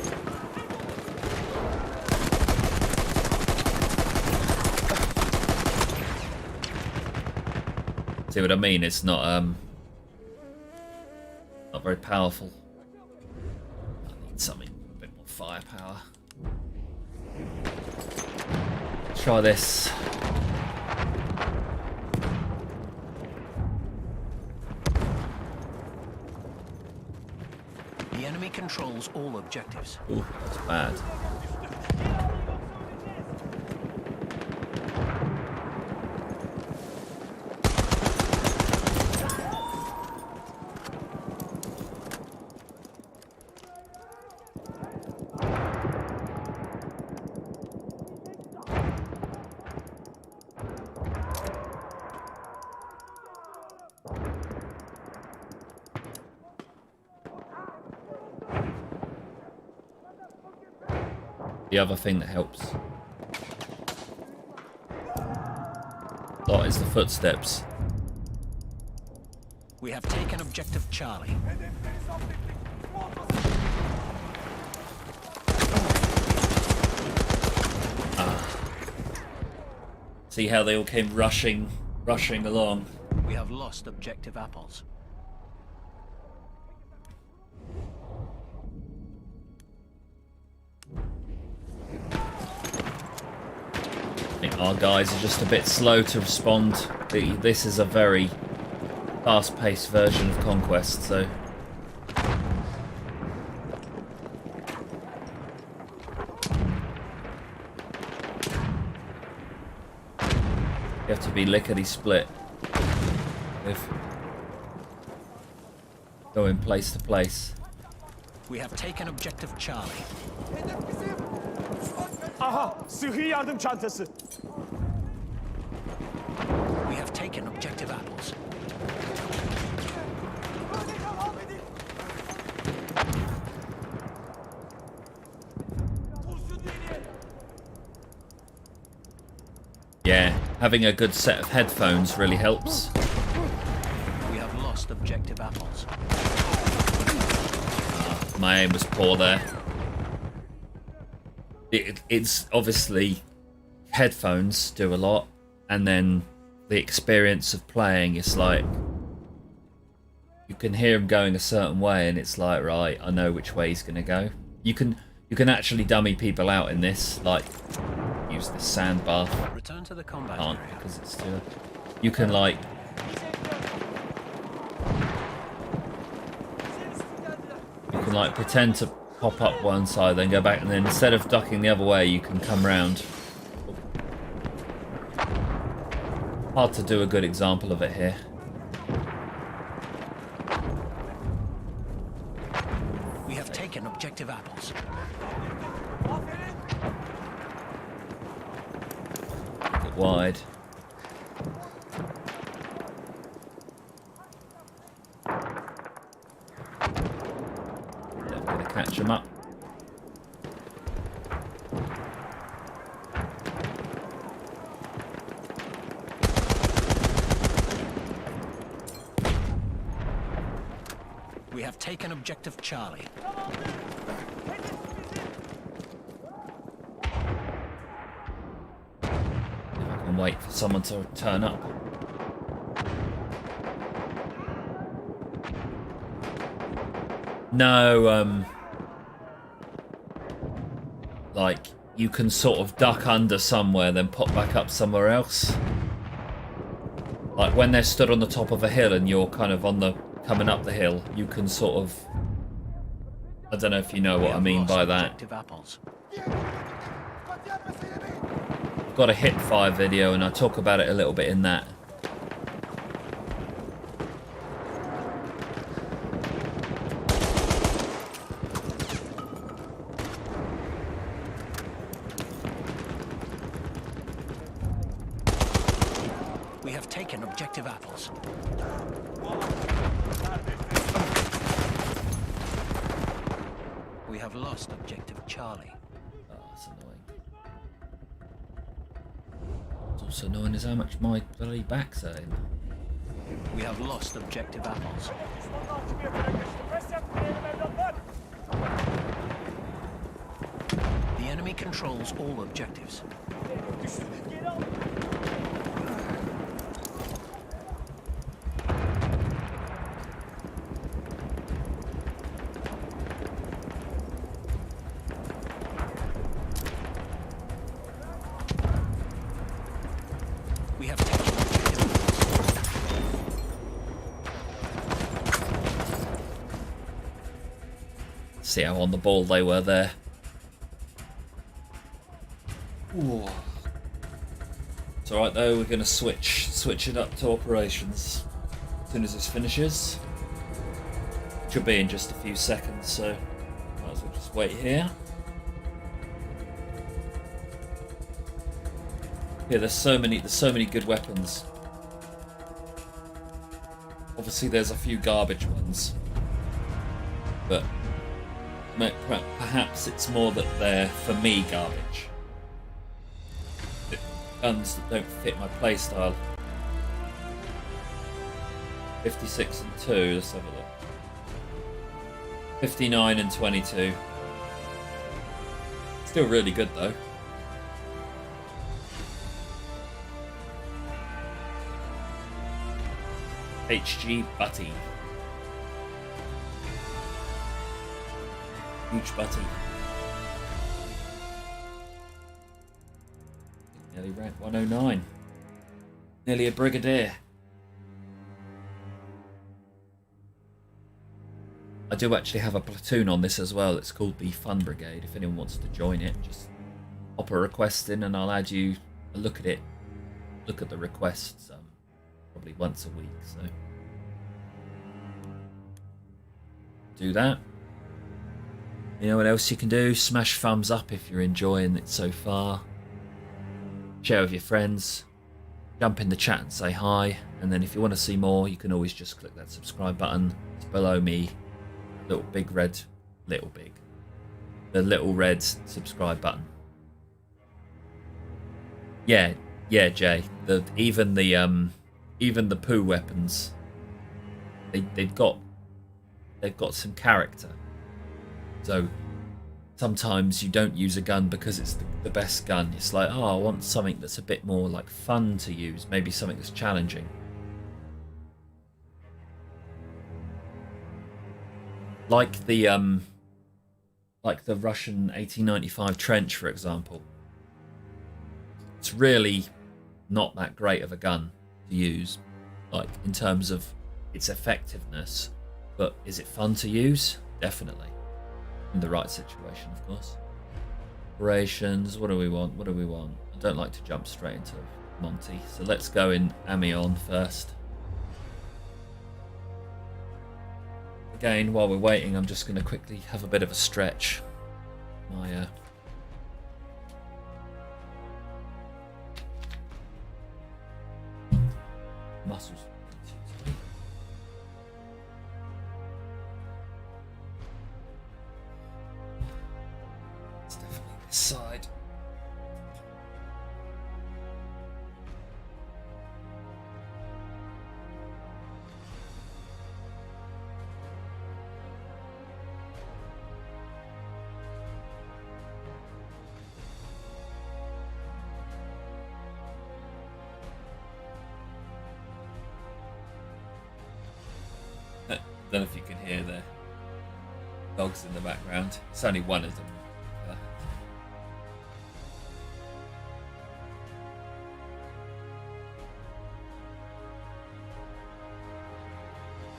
See what I mean? It's not very powerful. I need something a bit more firepower. Try this. The enemy controls all objectives. Ooh, that's bad. the other thing that helps a lot is the footsteps. We have taken objective Charlie. See how they all came rushing along. We have lost objective apples. I think our guys are just a bit slow to respond. This is a very fast-paced version of Conquest, so you have to be lickety-split with going place to place. We have taken objective Charlie. Aha, sıhhi yardım çantası. We have taken objective apples. Yeah, having a good set of headphones really helps. We have lost objective apples. My aim was poor there. It's obviously headphones do a lot, and then the experience of playing is like you can hear him going a certain way, and it's like, right, I know which way he's gonna go. You can actually dummy people out in this, like use the sandbar. Return to the combat Can't area. because it's too. You can like. You can like pretend to pop up one side, then go back, and then instead of ducking the other way, you can come round. Hard to do a good example of it here. We have taken objective apples. Get wide. Never gonna catch them up. We have taken objective Charlie. I can wait for someone to turn up. No, like, you can sort of duck under somewhere, then pop back up somewhere else. Like, when they're stood on the top of a hill and you're kind of on the coming up the hill, you can sort of... I don't know if you know what I mean by that. Objective apples. I've got a hip-fire video and I talk about it a little bit in that. We have taken objective apples. We have lost objective Charlie. Oh, that's annoying. What's also annoying is how much my bloody back's hurting. We have lost objective apples. The enemy controls all objectives. We have taken objective apples. See how on the ball they were there. Ooh. It's alright though, we're going to switch it up to operations as soon as this finishes. Should be in just a few seconds, so might as well just wait here. Yeah, there's so many good weapons. Obviously there's a few garbage ones, but Perhaps it's more that they're, for me, garbage. Guns that don't fit my playstyle. 56 and 2, let's have a look. 59 and 22. Still really good though. HG Butty. Huge Butty. Nearly rank 109. Nearly a brigadier. I do actually have a platoon on this as well. It's called the Fun Brigade. If anyone wants to join it, just pop a request in and I'll add you. Look at it. Look at the requests probably once a week. So do that. You know what else you can do? Smash thumbs up if you're enjoying it so far. Share with your friends. Jump in the chat and say hi. And then if you want to see more, you can always just click that subscribe button. It's below me. The little red subscribe button. Yeah, Jay. Even the poo weapons, they've got some character. So sometimes you don't use a gun because it's the best gun. It's like, oh, I want something that's a bit more like fun to use, maybe something that's challenging. Like the Russian 1895 trench, for example. It's really not that great of a gun to use, like in terms of its effectiveness. But is it fun to use? Definitely. In the right situation, of course. Operations, what do we want? I don't like to jump straight into Monty, so let's go in Amiens first. Again, while we're waiting, I'm just going to quickly have a bit of a stretch. My muscles. It's definitely this side. I don't know if you can hear the dogs in the background. It's only one of them.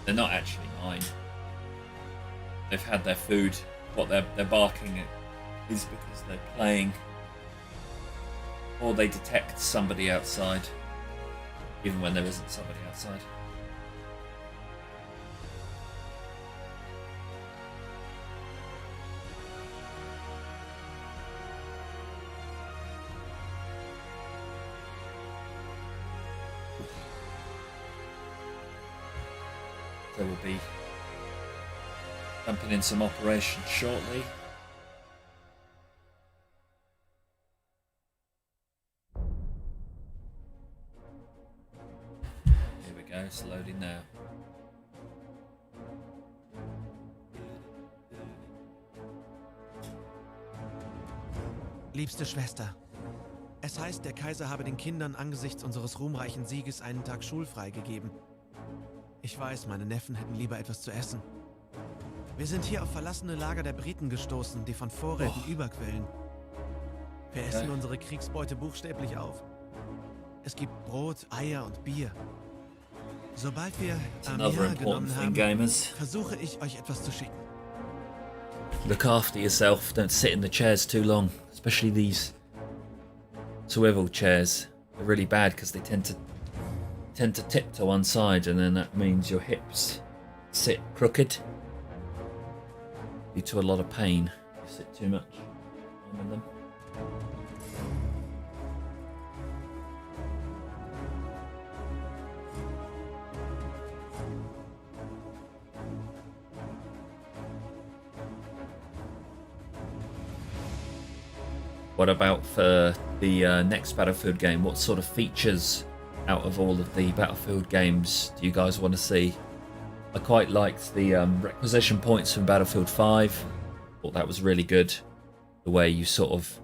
They're not actually mine. They've had their food. What they're barking at is because they're playing, or they detect somebody outside, even when there isn't somebody outside. So we'll be jumping in some operations shortly. Here we go, it's loading now. Liebste Schwester, es heißt, der Kaiser habe den Kindern angesichts unseres ruhmreichen Sieges einen Tag schulfrei gegeben. Ich weiß, meine Neffen hätten lieber etwas zu essen. Wir sind hier auf verlassene Lager der Briten gestoßen, die von Vorräten überquellen. Wir essen unsere Kriegsbeute buchstäblich auf. Es gibt Brot, Eier und Bier. Sobald wir Amiens genommen haben, versuche ich, euch etwas zu schicken. Look after yourself. Don't sit in the chairs too long, especially these swivel chairs. They're really bad because they tend to tip to one side, and then that means your hips sit crooked. Lead to a lot of pain if you sit too much on them. What about for the next Battlefield game? What sort of features out of all of the Battlefield games do you guys want to see? I quite liked the requisition points from Battlefield 5. Thought that was really good. The way you sort of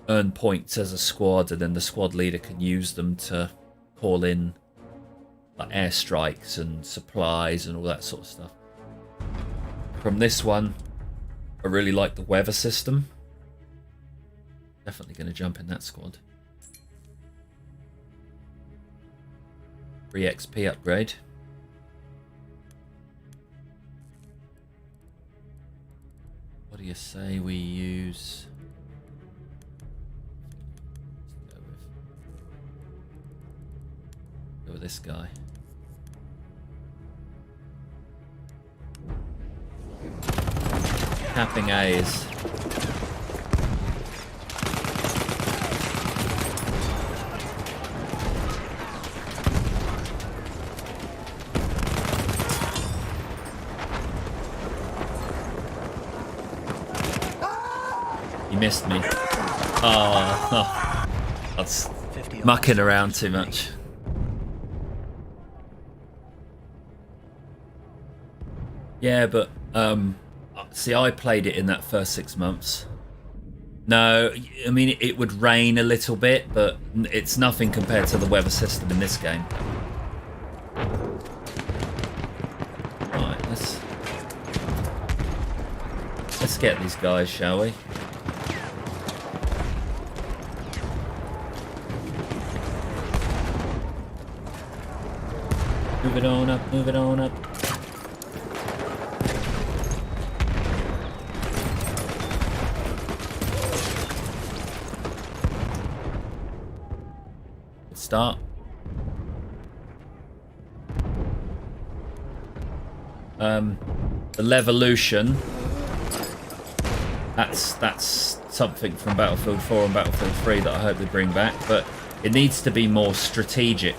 earn points as a squad, and then the squad leader can use them to call in like airstrikes and supplies and all that sort of stuff. From this one, I really like the weather system. Definitely going to jump in that squad. Free XP upgrade. What do you say we use? Go with this guy. Capping A's. You missed me. Oh, that's mucking around too much. Yeah, but see, I played it in that first 6 months. No, I mean it would rain a little bit, but it's nothing compared to the weather system in this game. Right, let's get these guys, shall we? Move it on up, move it on up. Good start. The Levolution. That's something from Battlefield 4 and Battlefield 3 that I hope they bring back, but it needs to be more strategic.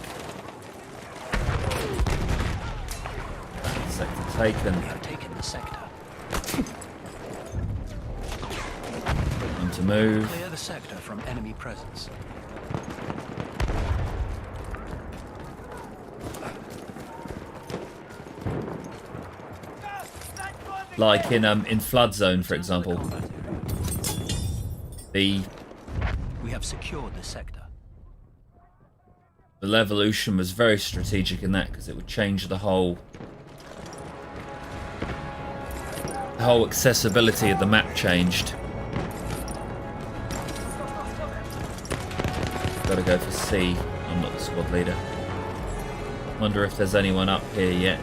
Taken. We have taken the sector. Time to move. Clear the sector from enemy presence. Like in Flood Zone, for example. We have secured the sector. The Levolution was very strategic in that because it would change the whole accessibility of the map changed. Gotta go for C. I'm not the squad leader. Wonder if there's anyone up here yet.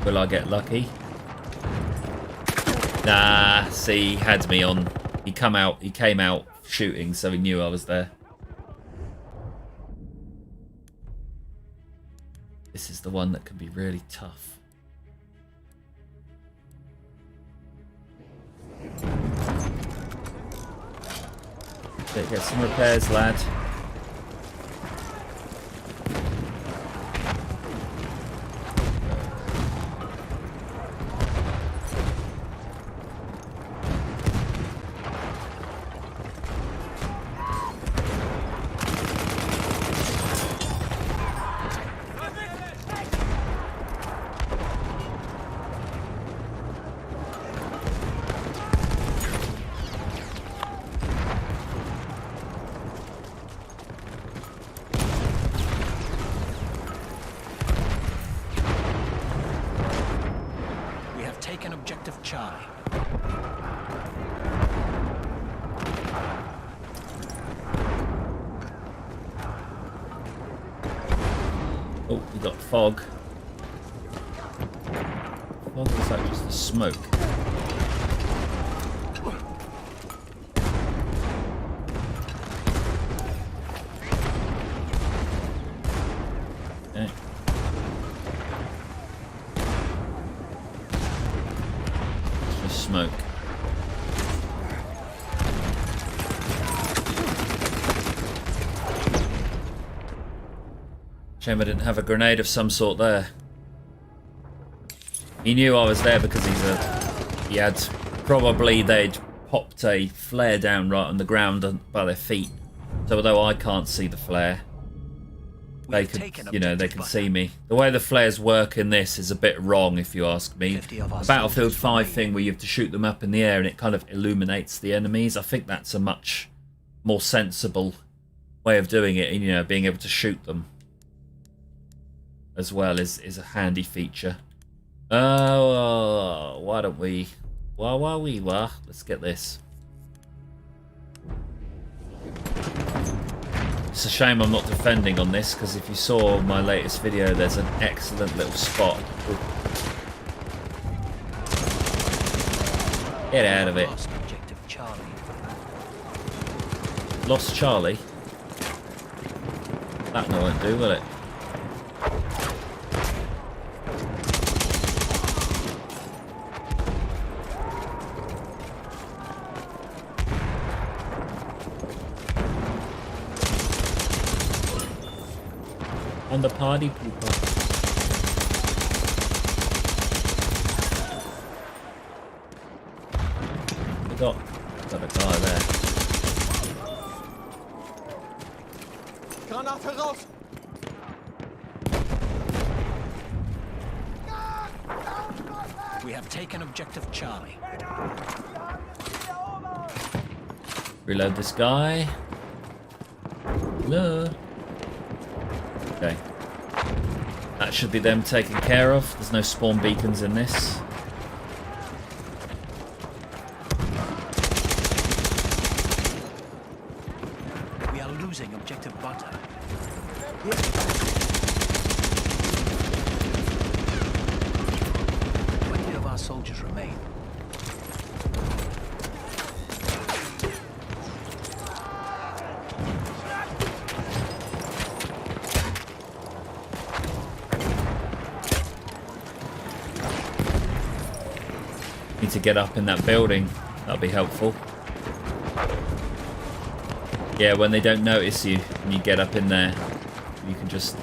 Will I get lucky? Nah, see, he had me on. He came out shooting, so he knew I was there. This is the one that can be really tough. Okay, get some repairs, lad. Taken objective Charlie. Oh, we got fog. Fog is like just the smoke. Okay. Smoke. Shame I didn't have a grenade of some sort there. He knew I was there because he had probably they'd popped a flare down right on the ground by their feet. So although I can't see the flare, they could, you know, they can see me. The way the flares work in this is a bit wrong, if you ask me. The Battlefield 5 thing where you have to shoot them up in the air and it kind of illuminates the enemies. I think that's a much more sensible way of doing it, and, you know, being able to shoot them as well is a handy feature. Why don't we? Let's get this. It's a shame I'm not defending on this, because if you saw my latest video, there's an excellent little spot. Get out of it. Lost Charlie? That won't do, will it? On the party people. We got a guy there. Granate raus! We have taken objective Charlie. Reload this guy. Hello. Okay. That should be them taken care of. There's no spawn beacons in this. We are losing objective butter. 20 of our soldiers remain. Need to get up in that building. That'll be helpful. Yeah, when they don't notice you and you get up in there, you can just.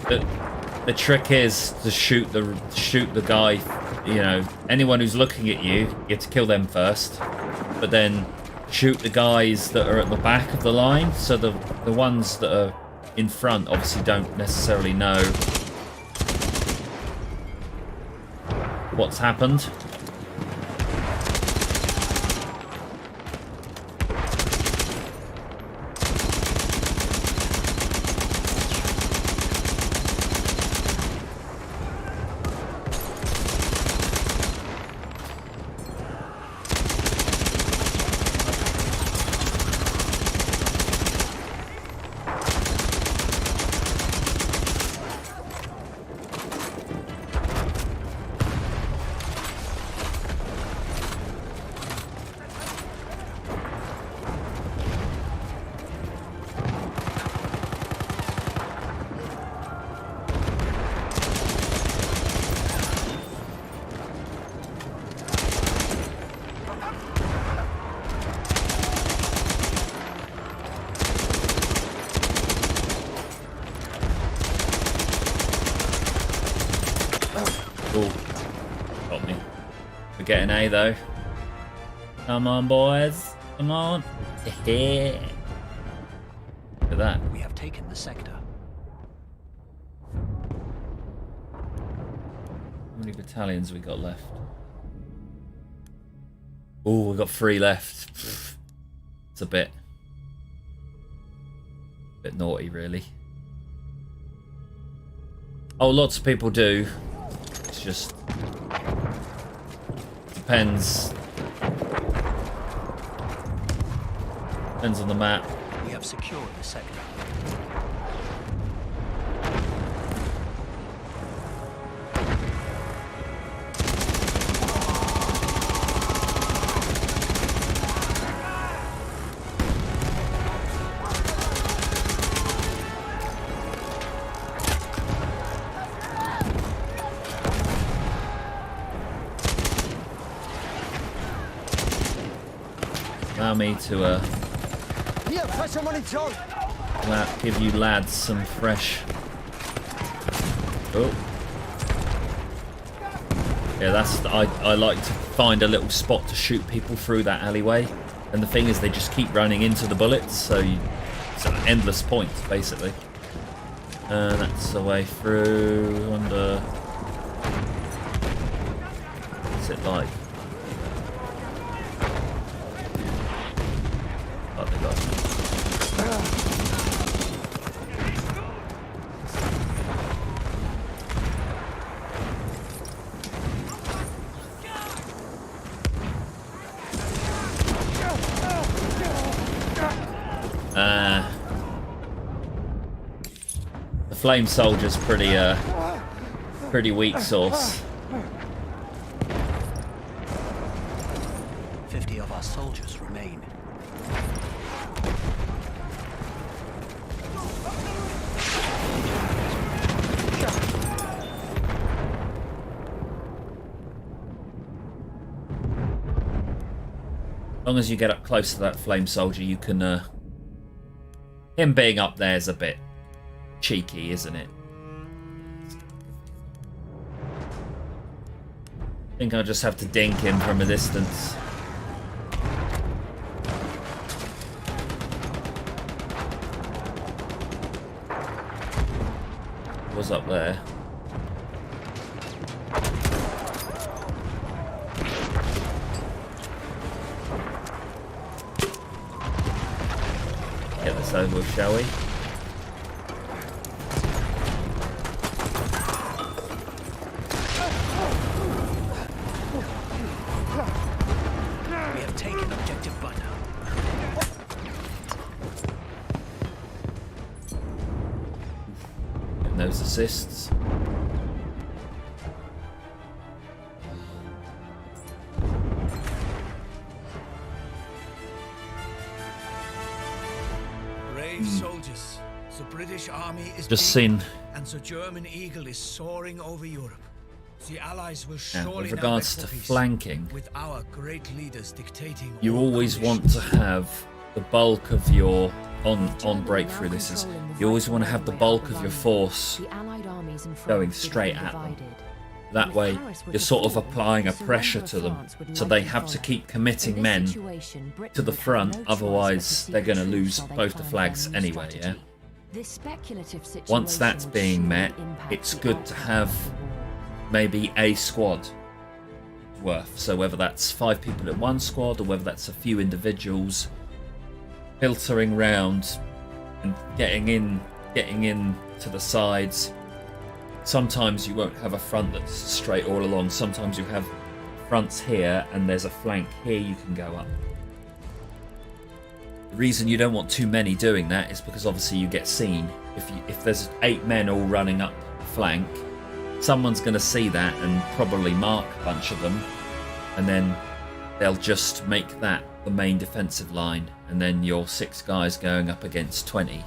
The trick is to shoot the guy. You know, anyone who's looking at you, you have to kill them first, but then shoot the guys that are at the back of the line. So the ones that are in front obviously don't necessarily know what's happened. Got me. We're getting A though. Come on, boys. Come on. Yeah. Look at that. We have taken the sector. How many battalions we got left? Oh, we got 3 left. It's a bit naughty, really. Oh, lots of people do. It's just depends on the map. We have secured the sector. Allow me to Hier, frische Munition! give you lads some fresh Oh. Yeah, that's I like to find a little spot to shoot people through that alleyway, and the thing is they just keep running into the bullets, so it's an endless point basically. And that's the way through. Under. What's it like? Oh, they got. The flame soldier's pretty weak sauce. 50 of our soldiers remain. As long as you get up close to that flame soldier, you can. Him being up there is a bit cheeky, isn't it? I think I'll just have to dink him from a distance. Was up there. Get this over with, shall we? We have taken objective Butter. Getting those assists. Brave soldiers. The British army is Just beaten, seen. and the German eagle is soaring over Europe. The Allies will Now, surely with now regards beg to for peace, flanking, with our great leaders dictating you all always want to conditions. have the bulk of your on breakthrough. This is you always want to have the bulk of your force going straight at them. That way, you're sort of applying a pressure to them, so they have to keep committing men to the front. Otherwise, they're going to lose both the flags anyway. Yeah. Once that's being met, it's good to have maybe a squad worth. So whether that's 5 people in one squad or whether that's a few individuals filtering round and getting in to the sides. Sometimes you won't have a front that's straight all along. Sometimes you have fronts here and there's a flank here you can go up. The reason you don't want too many doing that is because obviously you get seen. If there's 8 men all running up the flank, someone's going to see that and probably mark a bunch of them, and then they'll just make that the main defensive line, and then your 6 guys going up against 20.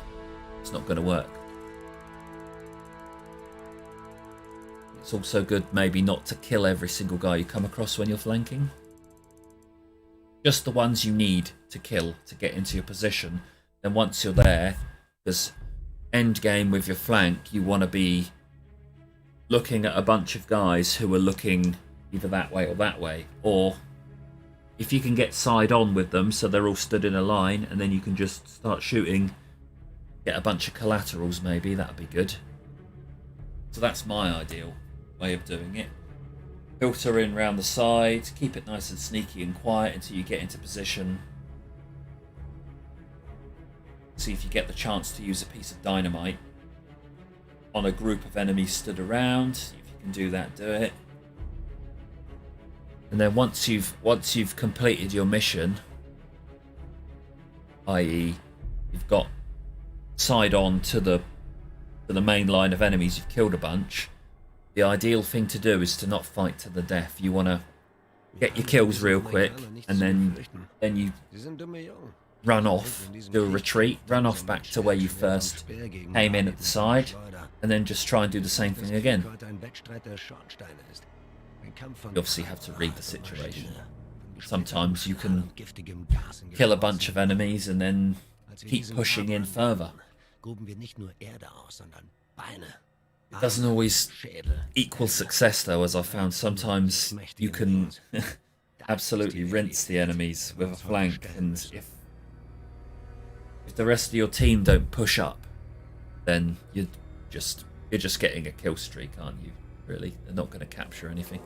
It's not going to work. It's also good maybe not to kill every single guy you come across when you're flanking. Just the ones you need to kill to get into your position. Then once you're there, because end game with your flank, you want to be looking at a bunch of guys who are looking either that way or that way, or if you can get side on with them so they're all stood in a line, and then you can just start shooting, get a bunch of collaterals maybe, that'd be good. So that's my ideal way of doing it. Filter in round the side, keep it nice and sneaky and quiet until you get into position. See if you get the chance to use a piece of dynamite on a group of enemies stood around. If you can do that, do it. And then once you've completed your mission, i.e. you've got side on to the main line of enemies, you've killed a bunch, the ideal thing to do is to not fight to the death. You want to get your kills real quick, and then you run off, do a retreat, run off back to where you first came in at the side, and then just try and do the same thing again. You obviously have to read the situation. Sometimes you can kill a bunch of enemies and then keep pushing in further. It doesn't always equal success though, as I found sometimes you can absolutely rinse the enemies with a flank, and if the rest of your team don't push up, then you're just getting a kill streak, aren't you? Really, they're not going to capture anything.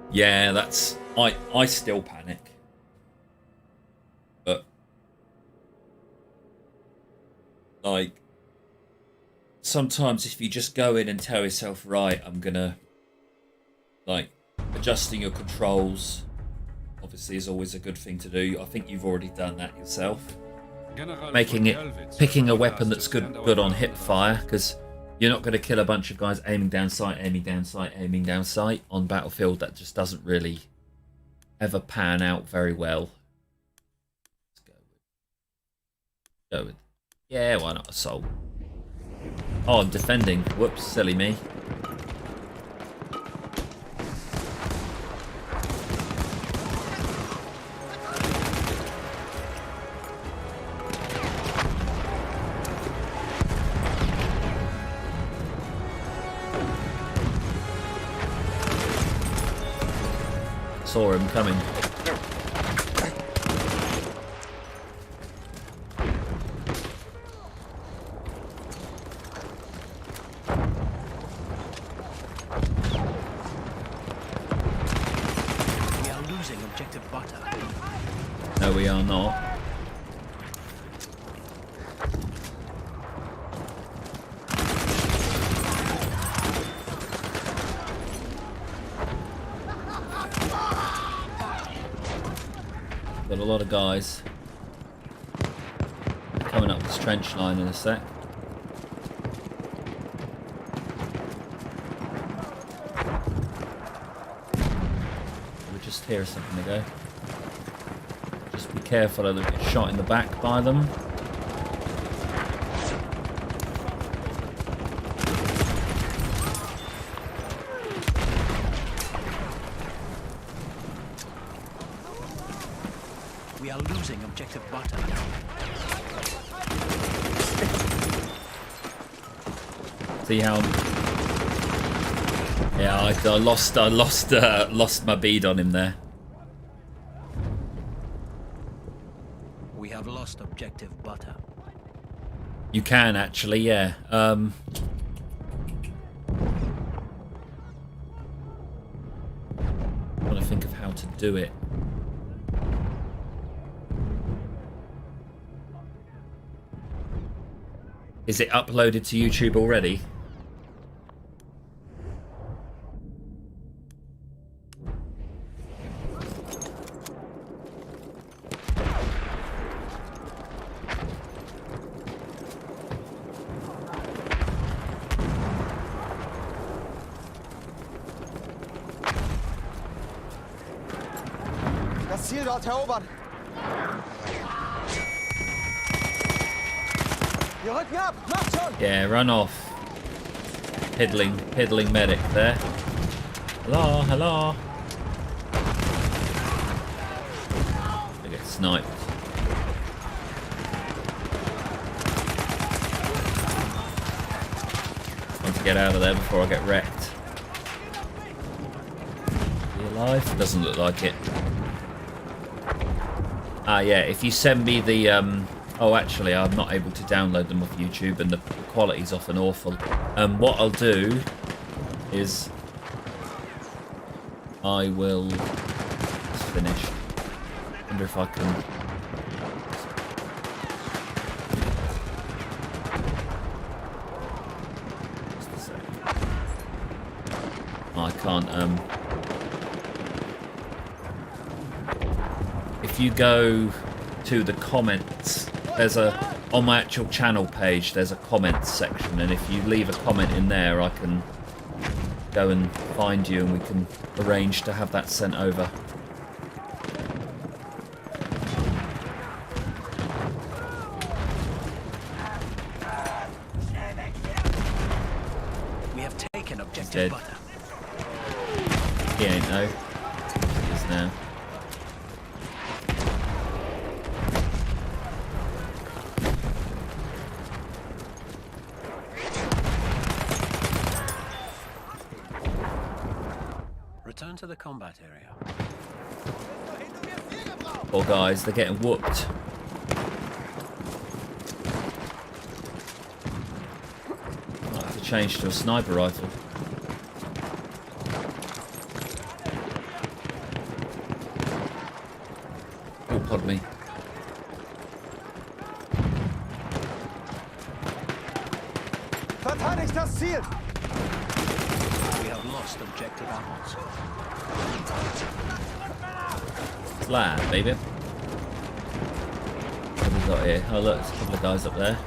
Yeah, that's I still panic. But like sometimes if you just go in and tell yourself, right, I'm gonna like adjusting your controls obviously is always a good thing to do. I think you've already done that yourself. Picking a weapon that's good on hip fire, because you're not going to kill a bunch of guys aiming down sight, aiming down sight, aiming down sight on Battlefield. That just doesn't really ever pan out very well. Let's go with yeah, why not assault? Oh, I'm defending. Whoops, silly me. Saw him coming. We are losing objective butter. No, we are not. Got a lot of guys coming up this trench line in a sec. We're just here a second ago. Just be careful, I don't get shot in the back by them. We are losing objective butter. See how? Yeah, I lost my bead on him there. We have lost objective butter. You can actually, yeah. Trying to think of how to do it. Is it uploaded to YouTube already? Das Ziel dort erobern. Wir rücken ab, macht schon! Yeah, run off. Piddling medic there. Hello, hello. I get sniped. Want to get out of there before I get wrecked. Is he alive? Doesn't look like it. Ah, yeah, if you send me the, oh, actually, I'm not able to download them off YouTube, and the quality's often awful. What I'll do is I will... It's finished. Wonder if I can... Just a sec. I can't, If you go to the comments, there's on my actual channel page, there's a comments section, and if you leave a comment in there, I can go and find you and we can arrange to have that sent over. objective dead. butter. He ain't though. He is now. Return to the combat area. Poor guys, they're getting whooped. Might have to change to a sniper rifle. Oh, pardon me. Verteidigt das Ziel! We have lost objective apples. Flat, baby. What have we got here? Oh look, there's a couple of guys up there.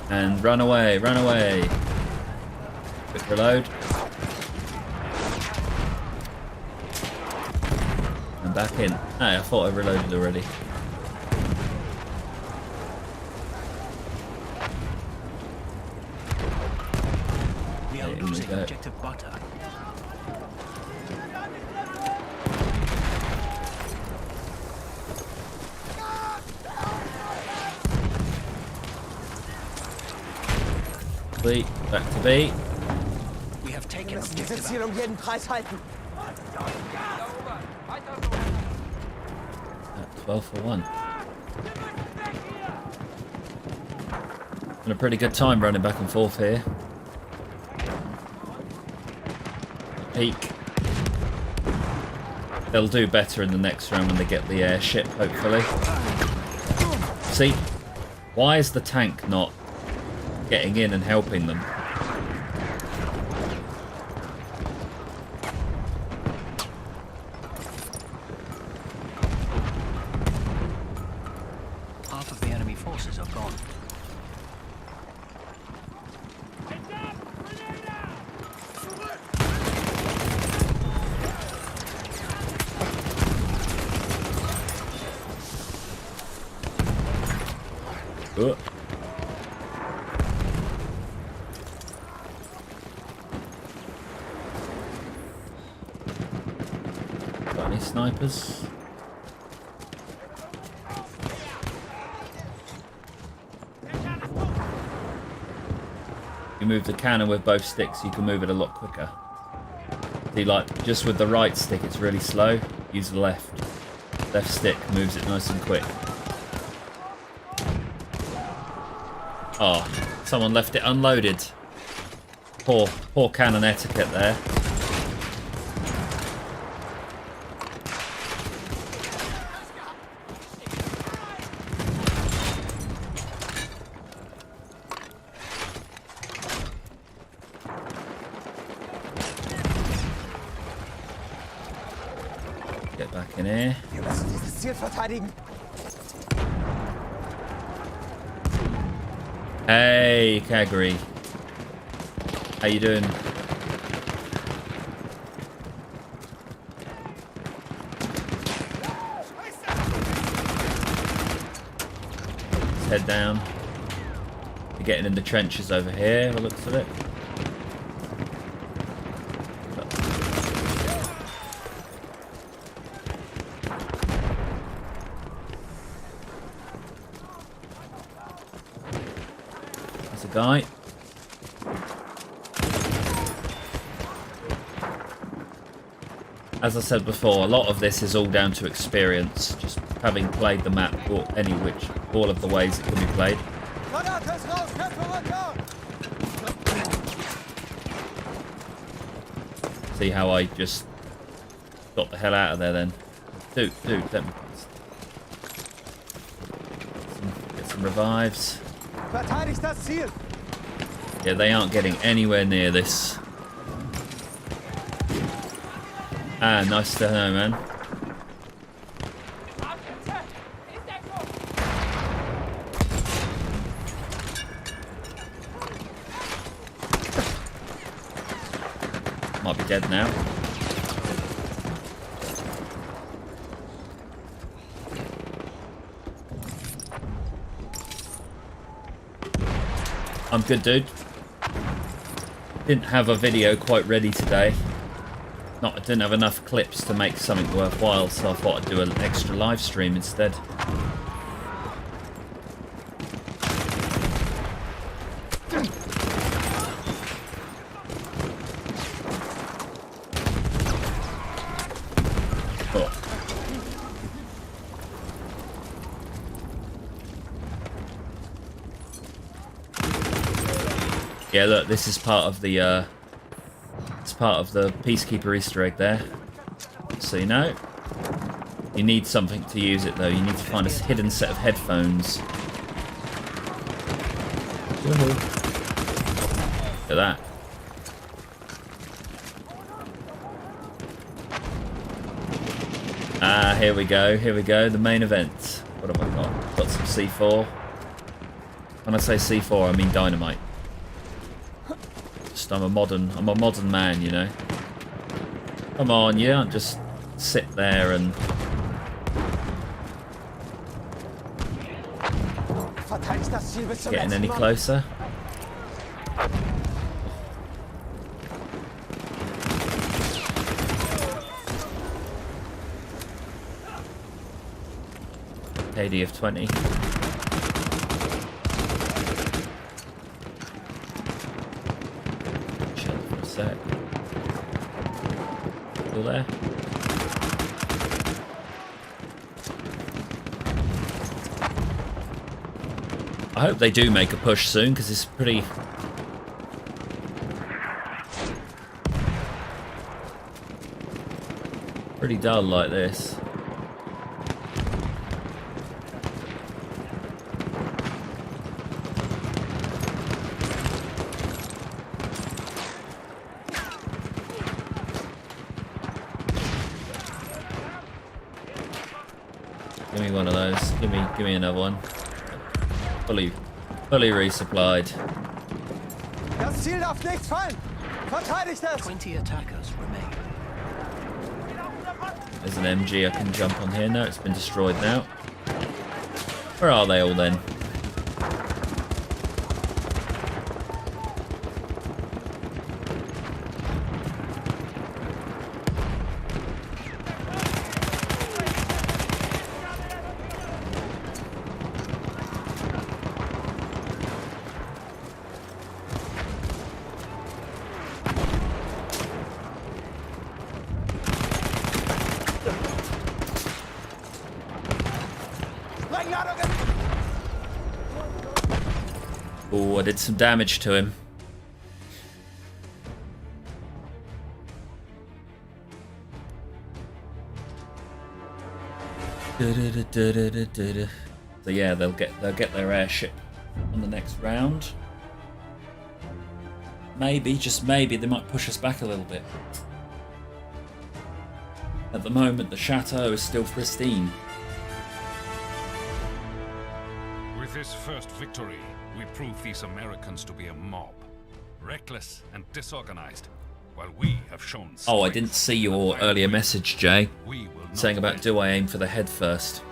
And run away, run away. Quick reload. And back in. Hey, I thought I reloaded already. We are Here we losing go. objective butter. B, back to B. We have taken Dieses objective Ziel apples. jeden Preis halten. 12 for 1. Having a pretty good time running back and forth here. Peak. They'll do better in the next round when they get the airship, hopefully. See, why is the tank not getting in and helping them? Half of the enemy forces are gone. Oh. Got any snipers? You move the cannon with both sticks, you can move it a lot quicker. See, like, just with the right stick it's really slow. Use the left. Left stick moves it nice and quick. Oh, someone left it unloaded. Poor cannon etiquette there. Get back in here. Wir müssen dieses Ziel verteidigen. Hey, Kagri. How you doing? Let's head down. We're getting in the trenches over here, by the looks of it. There's a guy. As I said before, a lot of this is all down to experience, just having played the map all of the ways it can be played. See how I just got the hell out of there then. Dude, let me get some revives. Verteidigt das Ziel. Yeah, they aren't getting anywhere near this. Ah, nice to know, man. Might be dead now. I'm good, dude. Didn't have a video quite ready today. I didn't have enough clips to make something worthwhile, so I thought I'd do an extra live stream instead. Yeah, look, this is part of the it's part of the Peacekeeper Easter egg there. So you know, you need something to use it though. You need to find a hidden set of headphones. Look at that. Ah, here we go, the main event. What have I got? Got some C4. When I say C4, I mean dynamite. I'm a modern man, you know. Come on, you don't just sit there and getting any closer. KD of 20. Sec. Still there? I hope they do make a push soon, because it's pretty dull like this. Give me one of those. Give me another one. Fully resupplied. Das Ziel darf nicht fallen. Verteidigt es. 20 attackers remain. There's an MG I can jump on here. No, it's been destroyed now. Where are they all then? Oh, I did some damage to him. So yeah, they'll get their airship on the next round. Maybe, just maybe, they might push us back a little bit. At the moment, the chateau is still pristine. With this first victory, we prove these Americans to be a mob, reckless and disorganized, while we have shown strength. Oh, I didn't see your earlier message, Jay, saying about wait. do I aim for the head first.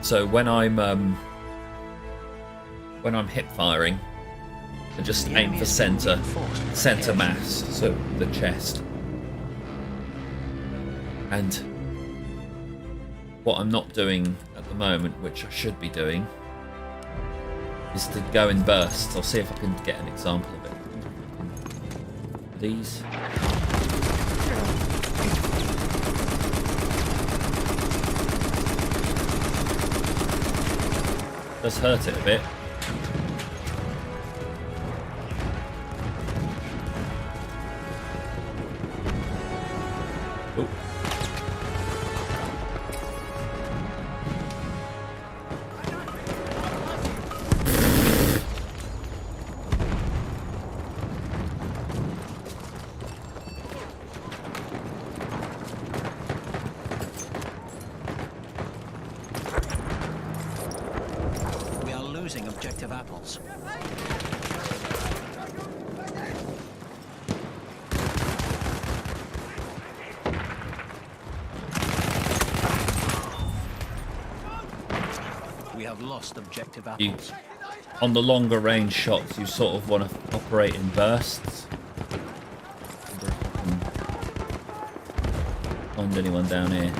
So when I'm hip firing, I just aim for center mass, so the chest. And what I'm not doing at the moment, which I should be doing, is to go in bursts. I'll see if I can get an example of it. These. Does hurt it a bit. Ooh. We are losing objective apples. We have lost objective You, apples. on the longer range shots, you sort of want to operate in bursts. Find anyone down here?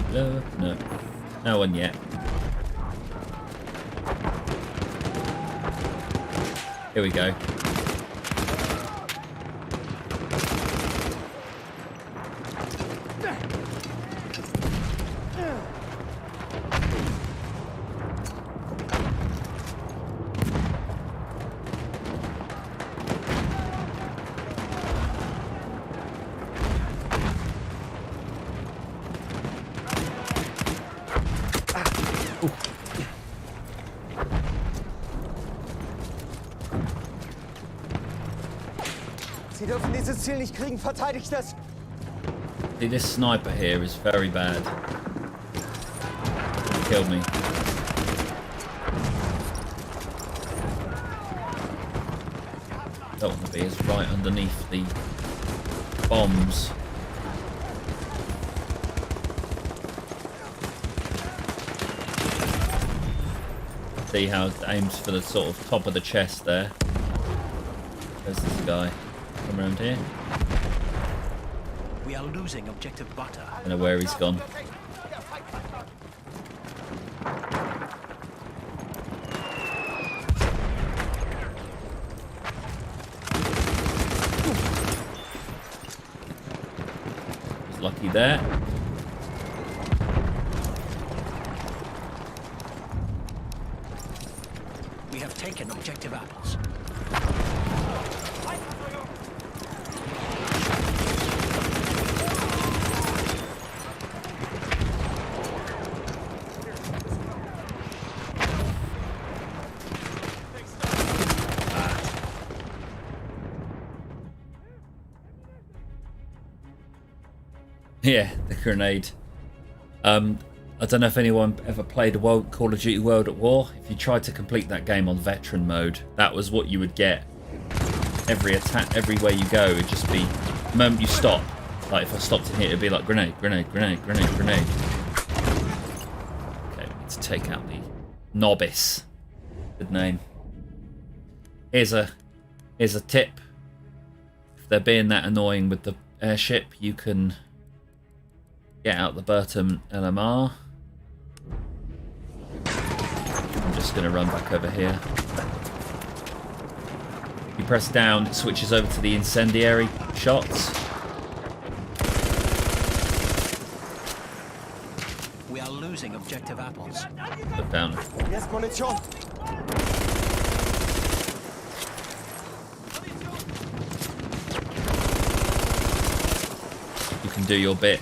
Hello? No. No one yet. Here we go. Sie dürfen dieses Ziel nicht kriegen. Verteidigt es. See, this sniper here is very bad. Killed me. Don't want to be as right underneath the bombs. See how it aims for the sort of top of the chest there. There's this guy. Come around here. We are losing objective butter. I don't know where he's gone. He's lucky there. We have taken objective apples. Yeah, the grenade. I don't know if anyone ever played Call of Duty World at War. If you tried to complete that game on veteran mode, that was what you would get. Every attack, everywhere you go, it'd just be the moment you stop. Like if I stopped in here, it'd be like grenade, grenade, grenade, grenade, grenade. Okay, we need to take out the novice. Good name. Here's a tip. If they're being that annoying with the airship, you can get out the Burton LMR. I'm just going to run back over here. You press down, it switches over to the incendiary shots. We are losing objective apples. Put down. Jetzt Munition. You can do your bit.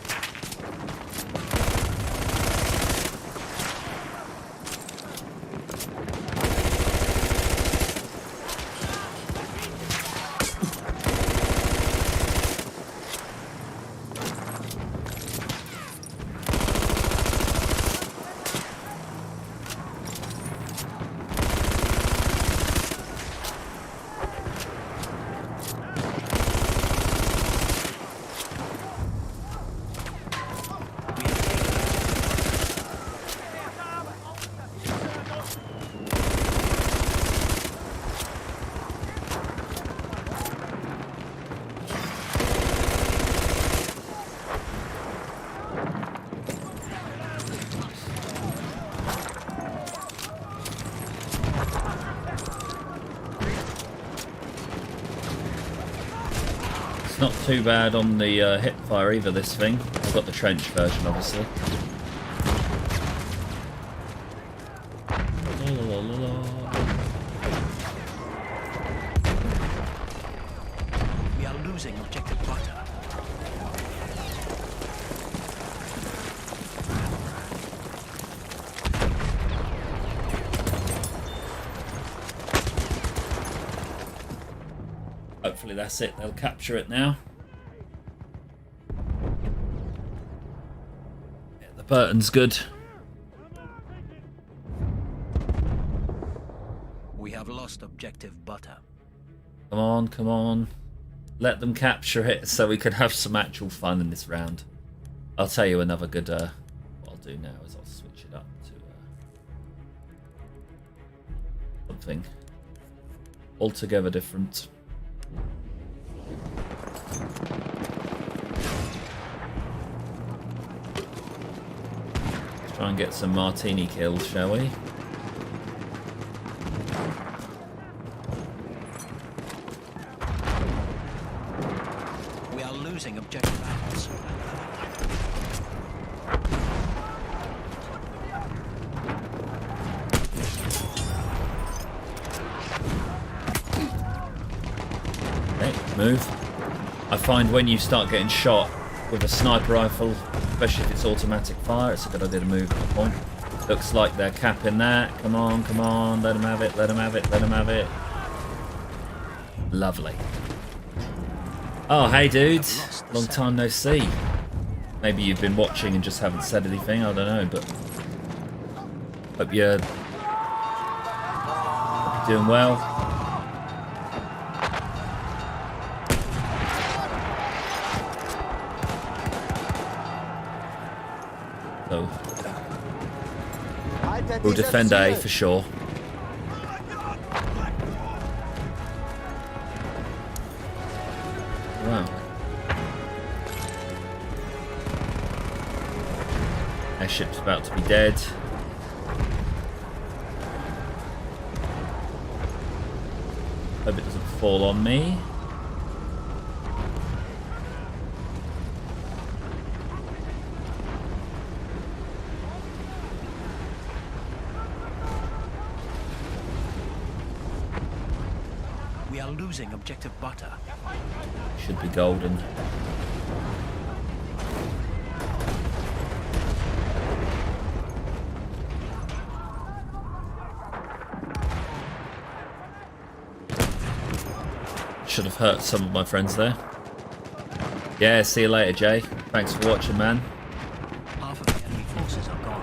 Not too bad on the hip fire either, this thing. I've got the trench version, obviously. We are losing objective butter. Hopefully that's it. They'll capture it now. Yeah, the Burton's good. We have lost objective butter. Come on, come on. Let them capture it so we can have some actual fun in this round. I'll tell you another good... what do now is I'll switch it up to something altogether different. Let's try and get some martini kills, shall we? We are losing objective apples. Move. I find when you start getting shot with a sniper rifle, especially if it's automatic fire, it's a good idea to move at the point. Looks like they're capping that. Come on, come on. Let them have it, let them have it, let them have it. Lovely. Oh, hey dudes. Long time no see. Maybe you've been watching and just haven't said anything, I don't know, but hope you're doing well. So we'll defend A for sure. Wow. Airship's about to be dead. Hope it doesn't fall on me. We are losing objective butter. Should be golden. Should have hurt some of my friends there. Yeah, see you later, Jay. Thanks for watching, man. Half of the enemy forces are gone.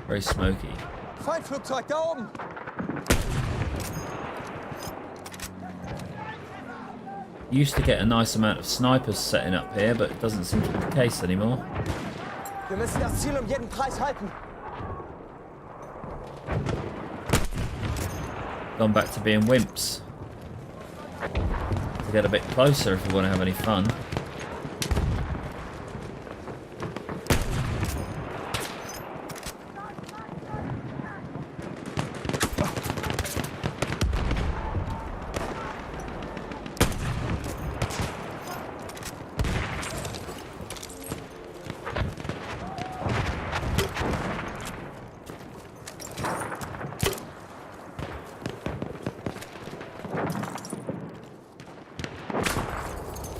Very smoky. Feindflugzeug da oben! Used to get a nice amount of snipers setting up here, but it doesn't seem to be the case anymore. Wir müssen das Ziel jeden Preis halten. Gone back to being wimps. To get a bit closer if we want to have any fun.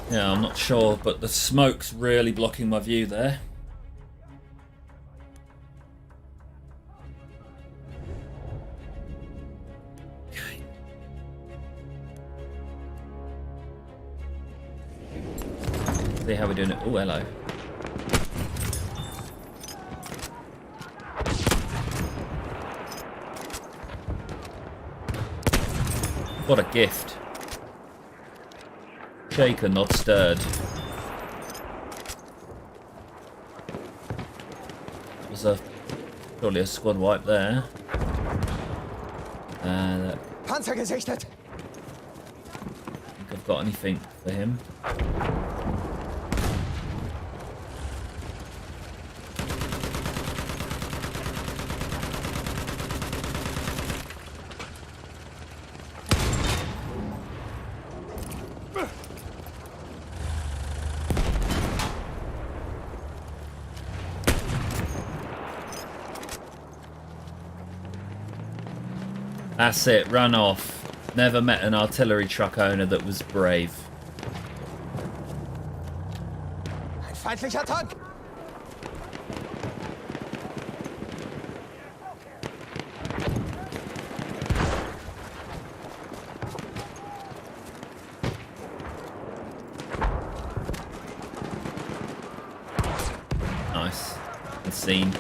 Yeah, I'm not sure, but the smoke's really blocking my view there. Okay. See how we're doing it. Oh, hello. What a gift. Shaken, not stirred. There's probably a squad wipe there. Panzer gesichtet! Think I've got anything for him. That's it, run off. Never met an artillery truck owner that was brave. Ein feindlicher Tank! Nice. Good scene.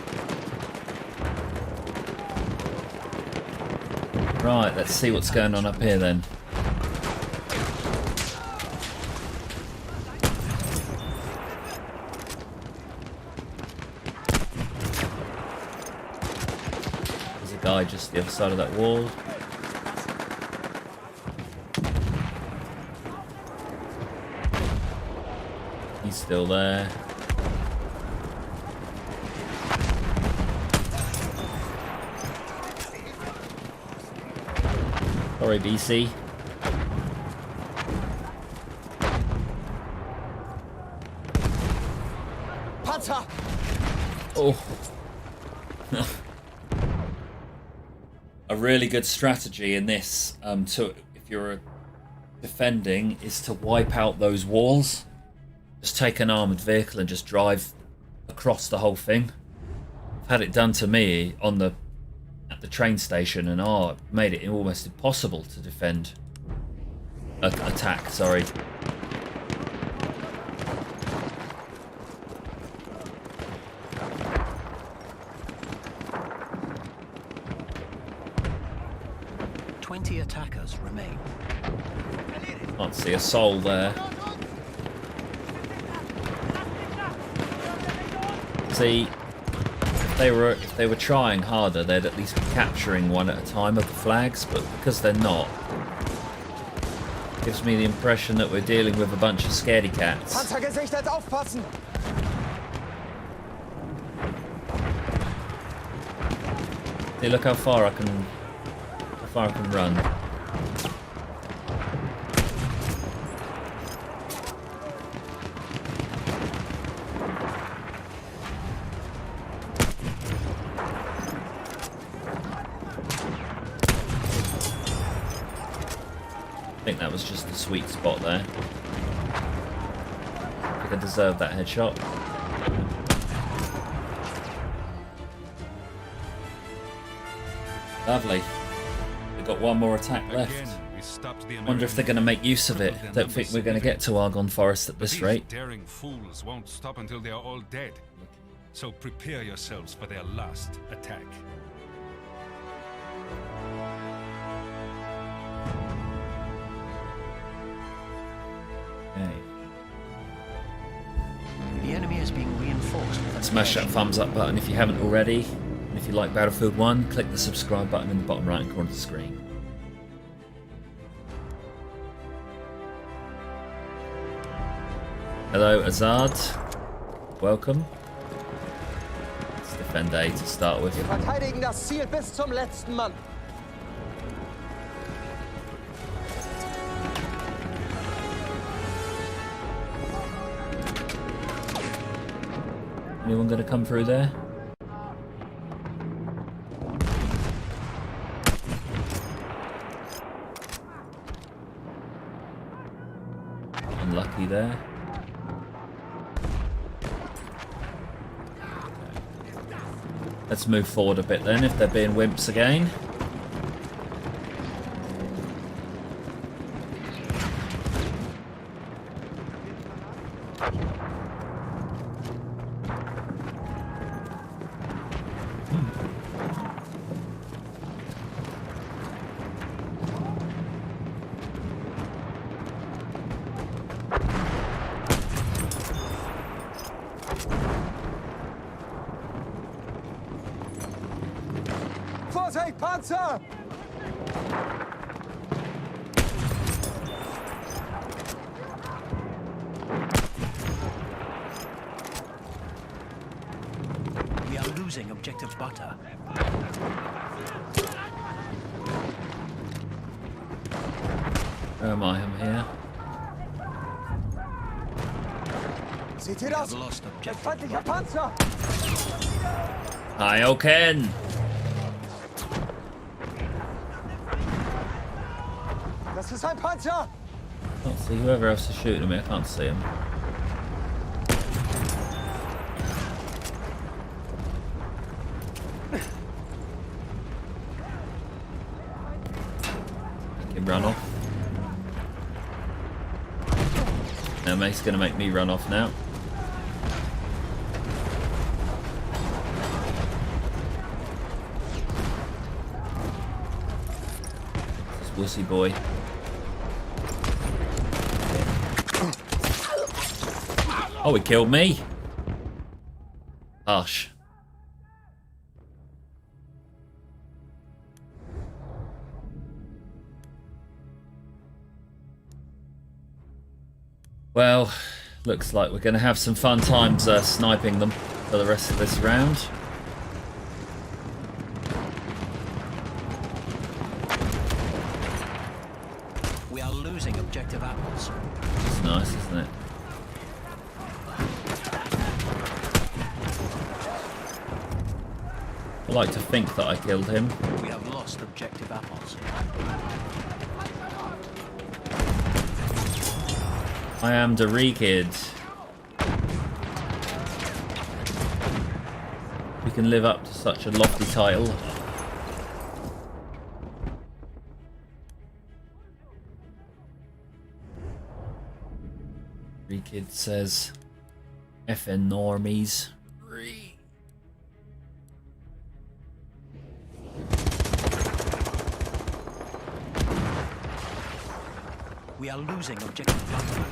Right, let's see what's going on up here then. guy just the other side of that wall. He's still there. Sorry, BC. Panzer! Oh. A really good strategy in this, if you're defending, is to wipe out those walls. Just take an armoured vehicle and just drive across the whole thing. I've had it done to me at the train station, and it made it almost impossible to defend. Attack, sorry. Attackers remain. Can't see a soul there. See, if they were trying harder, they'd at least be capturing one at a time of the flags, but because they're not, it gives me the impression that we're dealing with a bunch of scaredy cats. Panzer gesichtet, aufpassen! See, look how far I can run. I think that was just the sweet spot there. I think I deserved that headshot. Lovely. We've got one more attack left. Wonder if they're going to make use of it. Don't think we're going to get to Argonne Forest at this rate. Daring fools won't stop until they are all dead. So prepare yourselves for their last attack. Okay. The enemy is being reinforced. Smash that thumbs up button if you haven't already. And if you like Battlefield 1, click the subscribe button in the bottom right corner of the screen. Hello, Azad. Welcome. Let's defend A to start with. Wir verteidigen das Ziel bis zum letzten Mann. Anyone going to come through there? Unlucky there. Let's move forward a bit then, if they're being wimps again. Vorsicht, Panzer! We are losing objective butter. Where am I? I'm here. Seht ihr We das? have lost Ein objective feindlicher Panzer! Hi, Ken. Das ist ein Panzer! Can't see whoever else is shooting at me. I can't see him. Make him run off. Now mate's gonna make me run off now. This wussy boy. Oh, he killed me. Hush. Well, looks like we're going to have some fun times sniping them for the rest of this round. We are losing objective apples. It's nice, isn't it? I like to think that I killed him. We have lost objective apples. I am the Re-Kid. We can live up to such a lofty title. Re-Kid says, "FN normies." We are losing objective butter.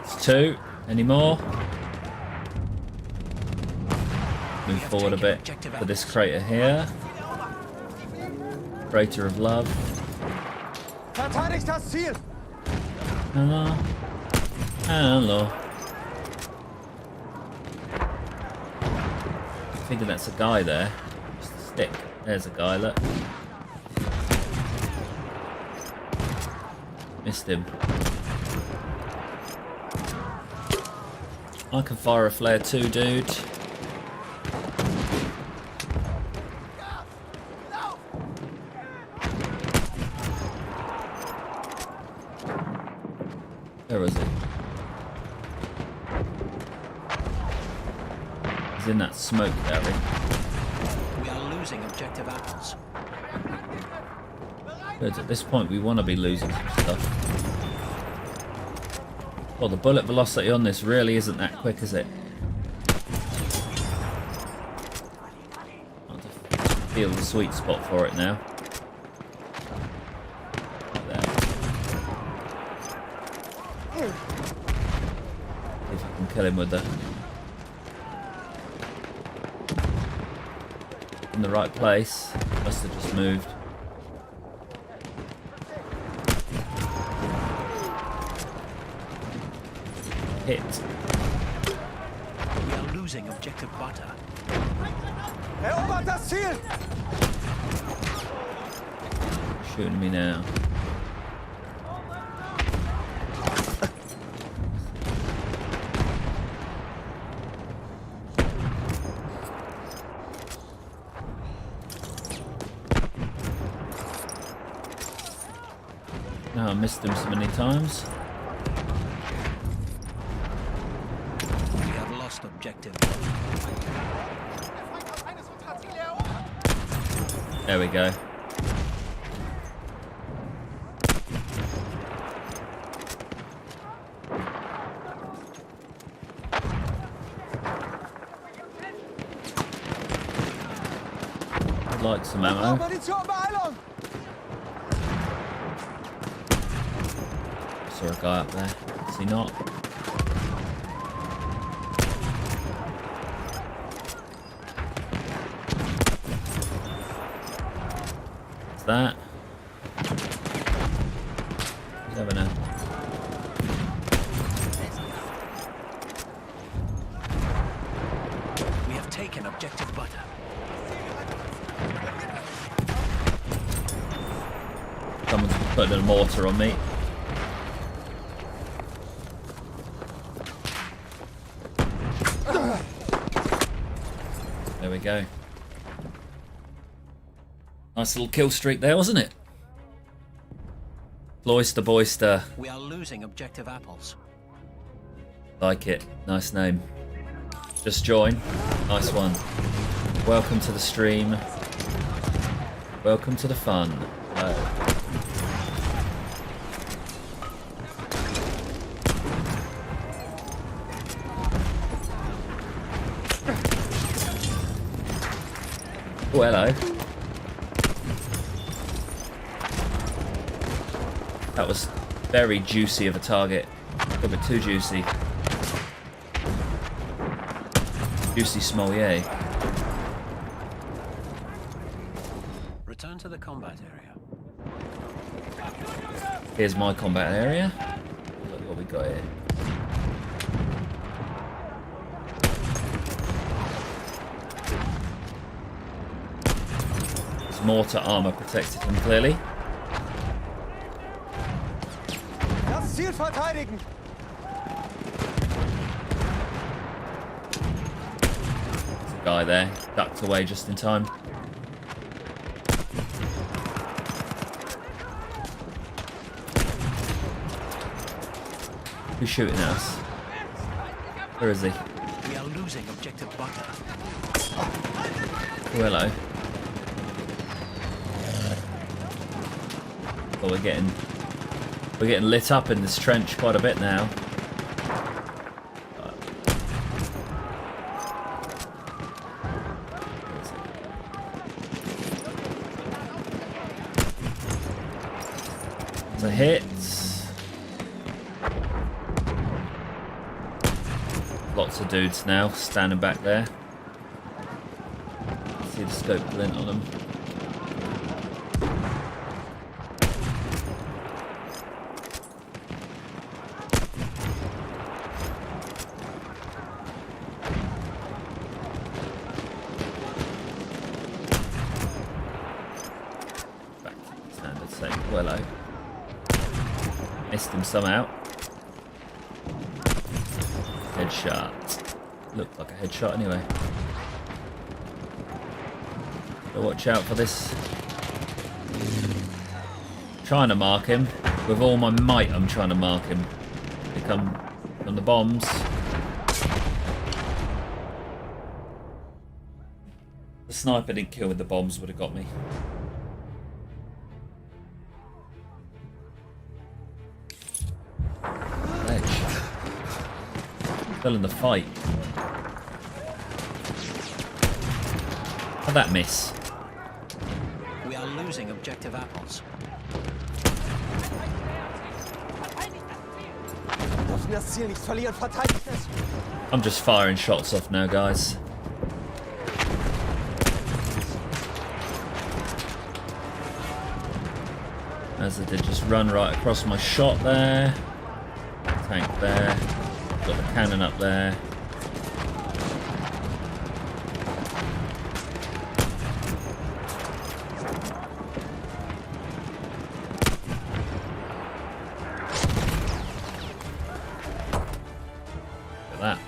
It's 2. Any more? Move forward a bit for this crater here. Crater of love. Verteidigt das Ziel! Hello. Hello. I'm thinking that's a guy there. Just a stick. There's a guy, look. Missed him. I can fire a flare too, dude. Where is he? He's in that smoke area. We are losing objective apples. Good. At this point, we want to be losing some stuff. Well, the bullet velocity on this really isn't that quick, is it? I'll just feel the sweet spot for it now. Like that. See if I can kill him with the... in the right place. Must have just moved. Hit. We are losing objective butter. Erobert das Ziel! Shooting me now. No, I missed him so many times. We have lost objective. There we go. I'd like some ammo. Munition, Beeilung! Saw a guy up there. Is he not? What's that? He's having a... We have taken objective butter. Someone's putting a mortar on me. There we go. Nice little kill streak there, wasn't it? Cloister Boyster. We are losing objective apples. Like it. Nice name. Just join. Nice one. Welcome to the stream. Welcome to the fun. Oh, hello. That was very juicy of a target. A little bit too juicy. Juicy Smolier. Return to the combat area. Here's my combat area. Look what we got here. His mortar armor protected him clearly. Das Ziel verteidigen! There's a guy there, ducked away just in time. Who's shooting at us? Where is he? We are losing objective butter. Oh, hello. Oh, we're getting lit up in this trench quite a bit now. It's a hit. Lots of dudes now standing back there. See the scope glint on them. Back to the standard sake. Hello. Missed him somehow. Headshot. Looked like a headshot anyway. So watch out for this. Trying to mark him. With all my might I'm trying to mark him. They come from the bombs. The sniper didn't kill with the bombs, would have got me. Still in the fight. How'd that miss? We are losing objective apples. Wir dürfen das Ziel nicht verlieren. Verteidigt es! I'm just firing shots off now, guys. As I did just run right across my shot there. Tank there. Got the cannon up there. Look at that.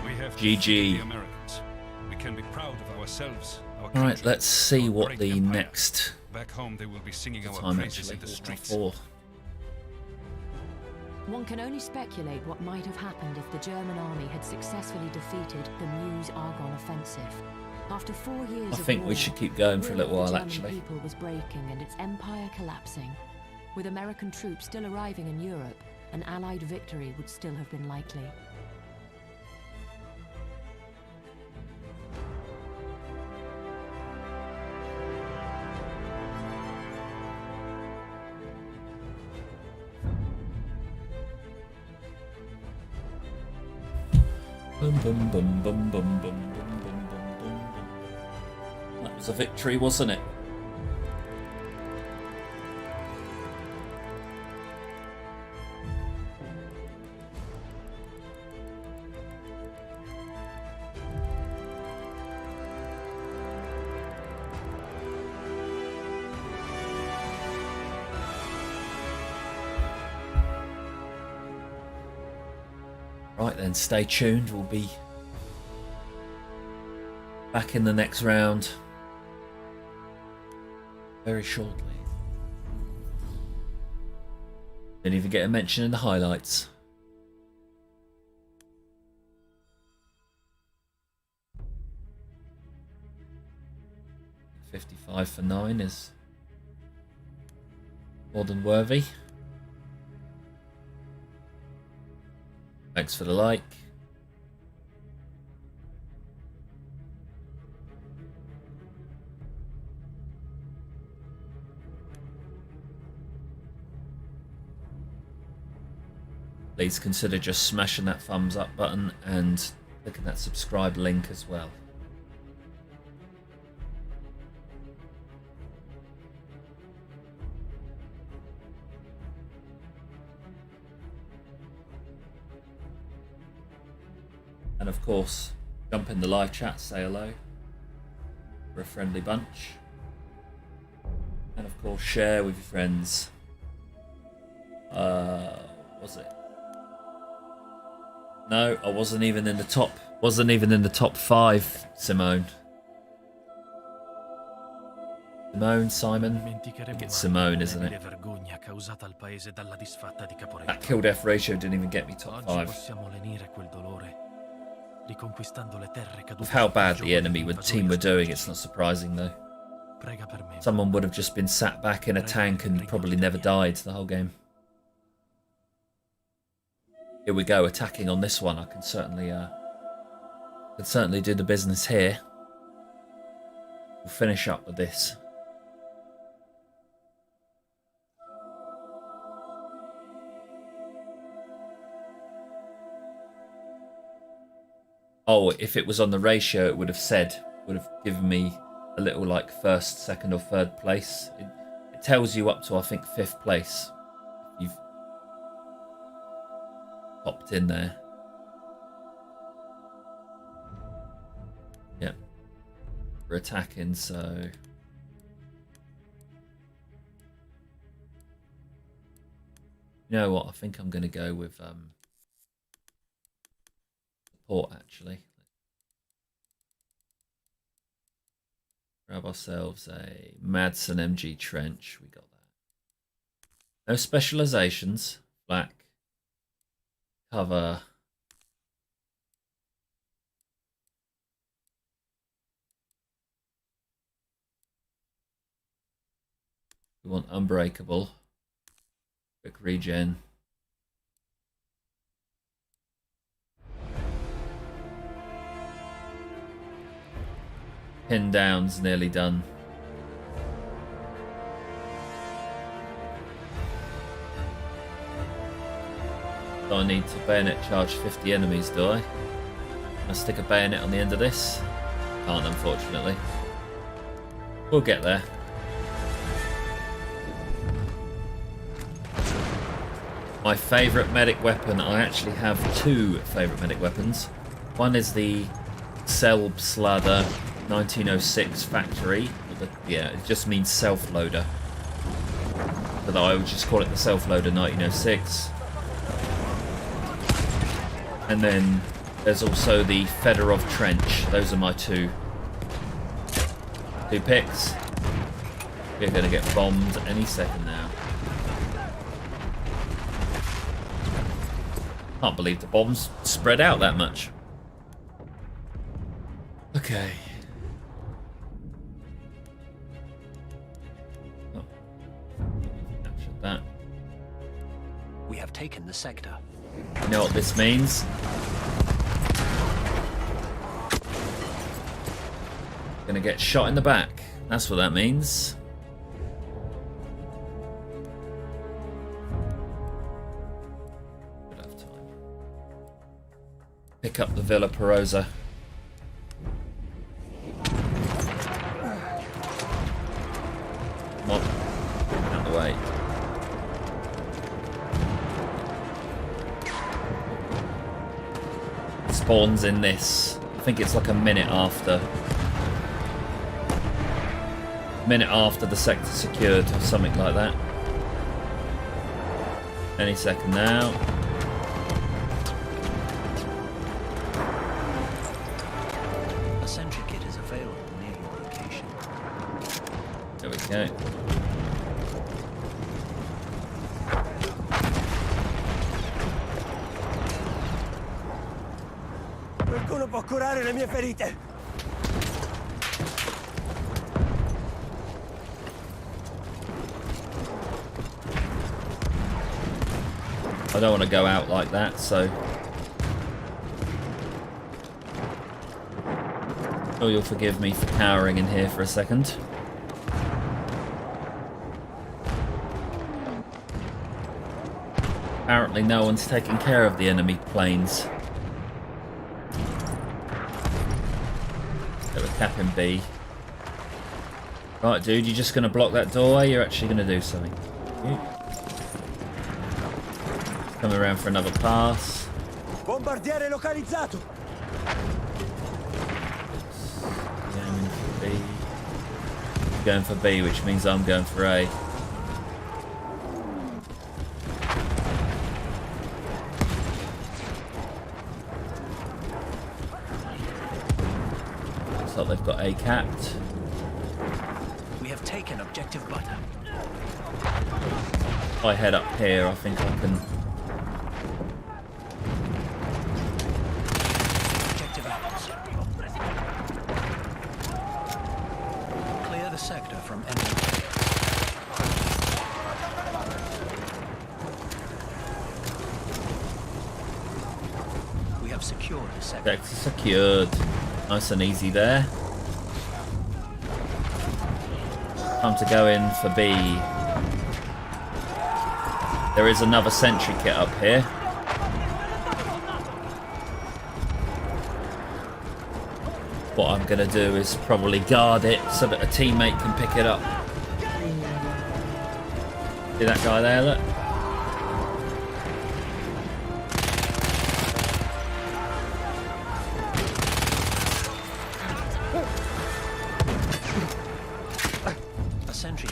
We have GG. the Americans. We can be proud of ourselves. Our All right, country, let's see our what great the empire. next Back home, they will be singing our time praises actually in the will be streets. for. One can only speculate what might have happened if the German army had successfully defeated the Meuse-Argonne offensive. After 4 years I of think war, we should keep going for a will little of the while, German actually. people was breaking and its empire collapsing. With American troops still arriving in Europe, an Allied victory would still have been likely. Bum, bum, bum, bum, bum, bum, bum, bum, bum, bum, bum. That was a victory, wasn't it? Right then, stay tuned. We'll be back in the next round very shortly. Didn't even get a mention in the highlights. $55 for 9 is more than worthy. Thanks for the like. please consider just smashing that thumbs up button and clicking that subscribe link as well. And of course, jump in the live chat, say hello. We're a friendly bunch. And of course, share with your friends. Was it? No, I wasn't even in the top. Wasn't even in the top 5, Simone. Simon? I think it's Simone, isn't it? That kill death ratio didn't even get me top 5. With how bad the enemy team were doing, it's not surprising though. Someone would have just been sat back in a tank and probably never died the whole game. Here we go, attacking on this one. I can certainly do the business here. We'll finish up with this. Oh, if it was on the ratio, it would have given me a little like first, second, or third place. It tells you up to, I think, 5th place. You've popped in there. Yeah, we're attacking, so you know what? I think I'm going to go with support actually. Grab ourselves a Madsen MG trench. We got that. No specializations. Black. Cover. We want unbreakable. Quick regen. Pin down's nearly done. Do I need to bayonet charge 50 enemies, do I? Can I stick a bayonet on the end of this? Can't, unfortunately. We'll get there. My favourite medic weapon, I actually have 2 favourite medic weapons. One is the Selbstlader 1906 factory. Yeah, it just means self-loader. But I would just call it the self-loader 1906. And then there's also the Fedorov trench. Those are my two picks. We're going to get bombed any second now. Can't believe the bombs spread out that much. Okay. Oh. Captured that. We have taken the sector. You know what this means? Gonna get shot in the back. That's what that means. Could have time. Pick up the Villa Perosa. Come on. Out of the way. Spawns in this. I think it's like a minute after the sector's secured or something like that. Any second now. A sentry kit is available near your location. There we go. Qualcuno può curare le mie ferite. I don't want to go out like that, so oh, you'll forgive me for cowering in here for a second. Apparently no one's taking care of the enemy planes. So we're capping B. Right, dude, you're just going to block that doorway? You're actually going to do something. Coming around for another pass. Bombardiere localizzato. Going for B, which means I'm going for A. Looks like they've got A capped. We have taken objective butter. If I head up here, I think I can. Objective apples. Clear the sector from enemy. We have secured the sector. Sector secured. Nice and easy there. Time to go in for B. There is another sentry kit up here. What I'm going to do is probably guard it so that a teammate can pick it up. See that guy there, look? A sentry.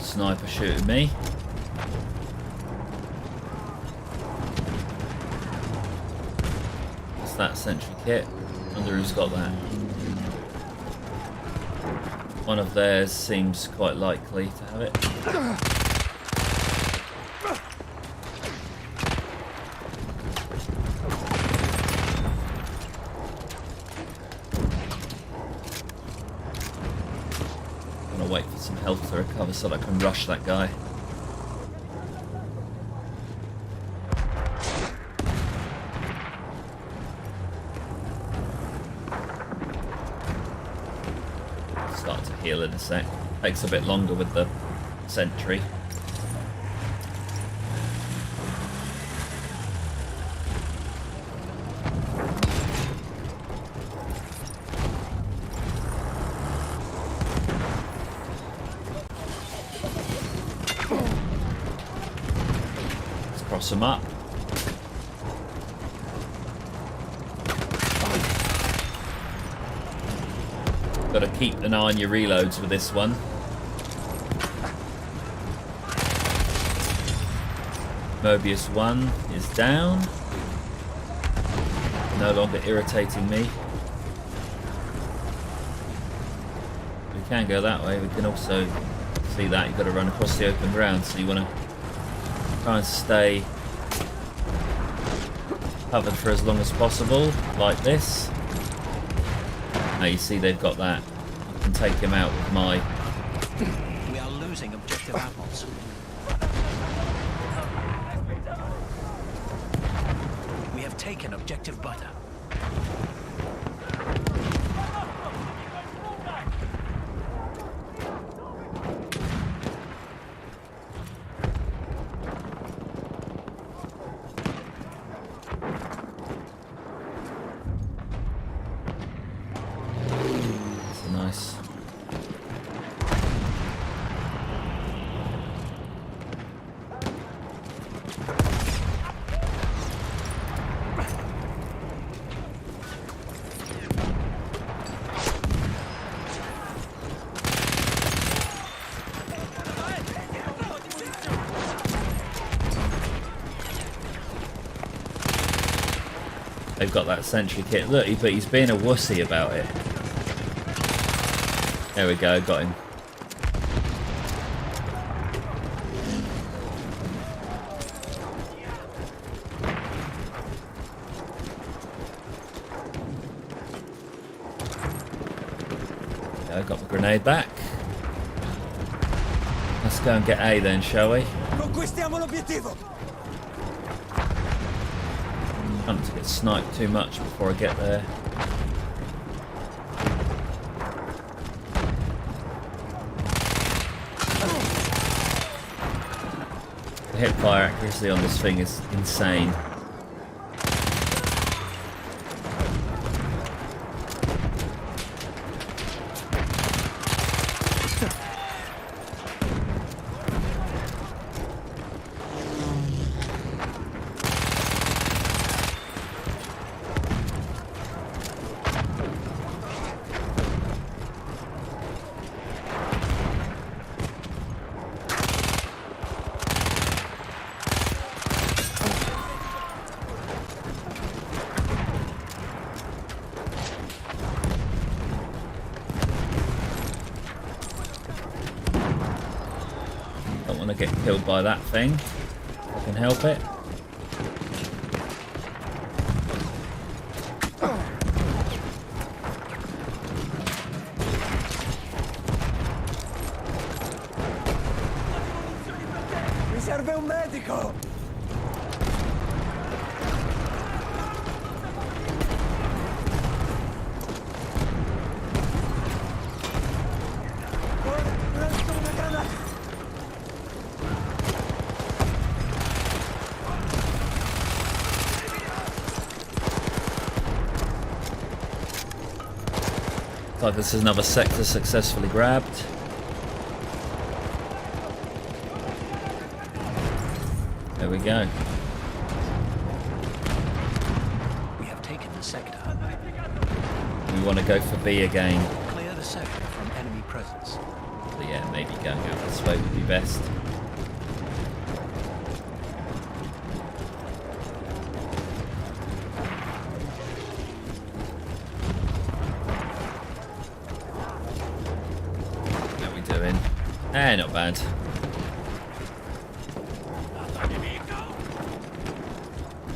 Sniper shooting me. What's that sentry kit? I wonder who's got that. One of theirs seems quite likely to have it. I'm gonna wait for some health to recover so that I can rush that guy. Start to heal in a sec. Takes a bit longer with the sentry. Let's cross them up. Got to keep an eye on your reloads with this one. Mobius 1 is down. No longer irritating me. We can go that way. We can also see that you've got to run across the open ground, so you want to try and stay covered for as long as possible, like this. Now you see they've got that. I can take him out with my... We are losing objective apples. We have taken objective butter. Nice. They've got that sentry kit. Look, but he's being a wussy about it. There we go, got him. I got the grenade back. Let's go and get A then, shall we? Conquistiamo l'obiettivo. I don't want to get sniped too much before I get there. The hip fire accuracy on this thing is insane. Don't want to get killed by that thing. If I can help it. Mi serve un medico! Presto una granata! Looks like this is another sector successfully grabbed. There we go. We have taken the sector. We want to go for B again. Clear the sector from enemy presence. So yeah, maybe going out this way would be best. How we doing? Not bad.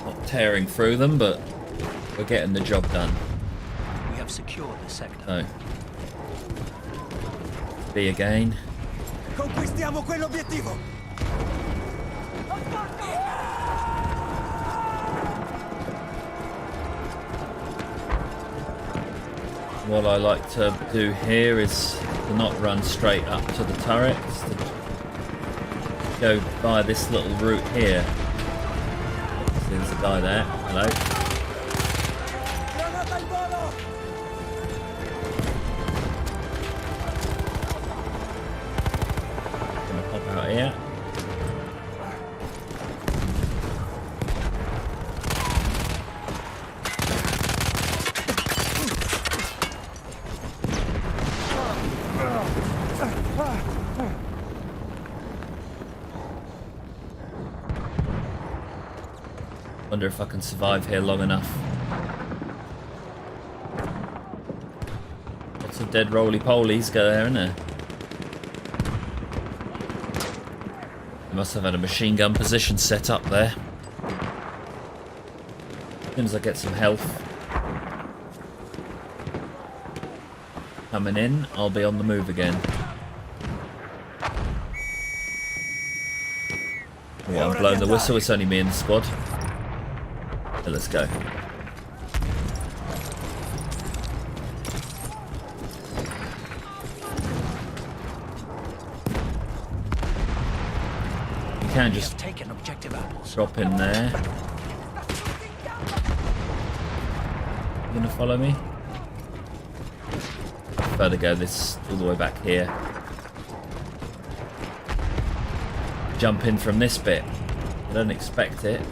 Not tearing through them, but we're getting the job done. We have secured the sector. So, B again. Conquistiamo quell'obiettivo! What I like to do here is to not run straight up to the turrets, to go by this little route here. See, there's a guy there. Hello. Granata al volo! Gonna pop out here. Wonder if I can survive here long enough. Lots of dead roly-polies go there, isn't there? They must have had a machine gun position set up there. As soon as I get some health coming in, I'll be on the move again. Oh, I'm blowing the whistle, it's only me in the squad. So let's go. You can just Taken objective apples. drop in there. You gonna follow me? Further go this all the way back here. Jump in from this bit. I don't expect it.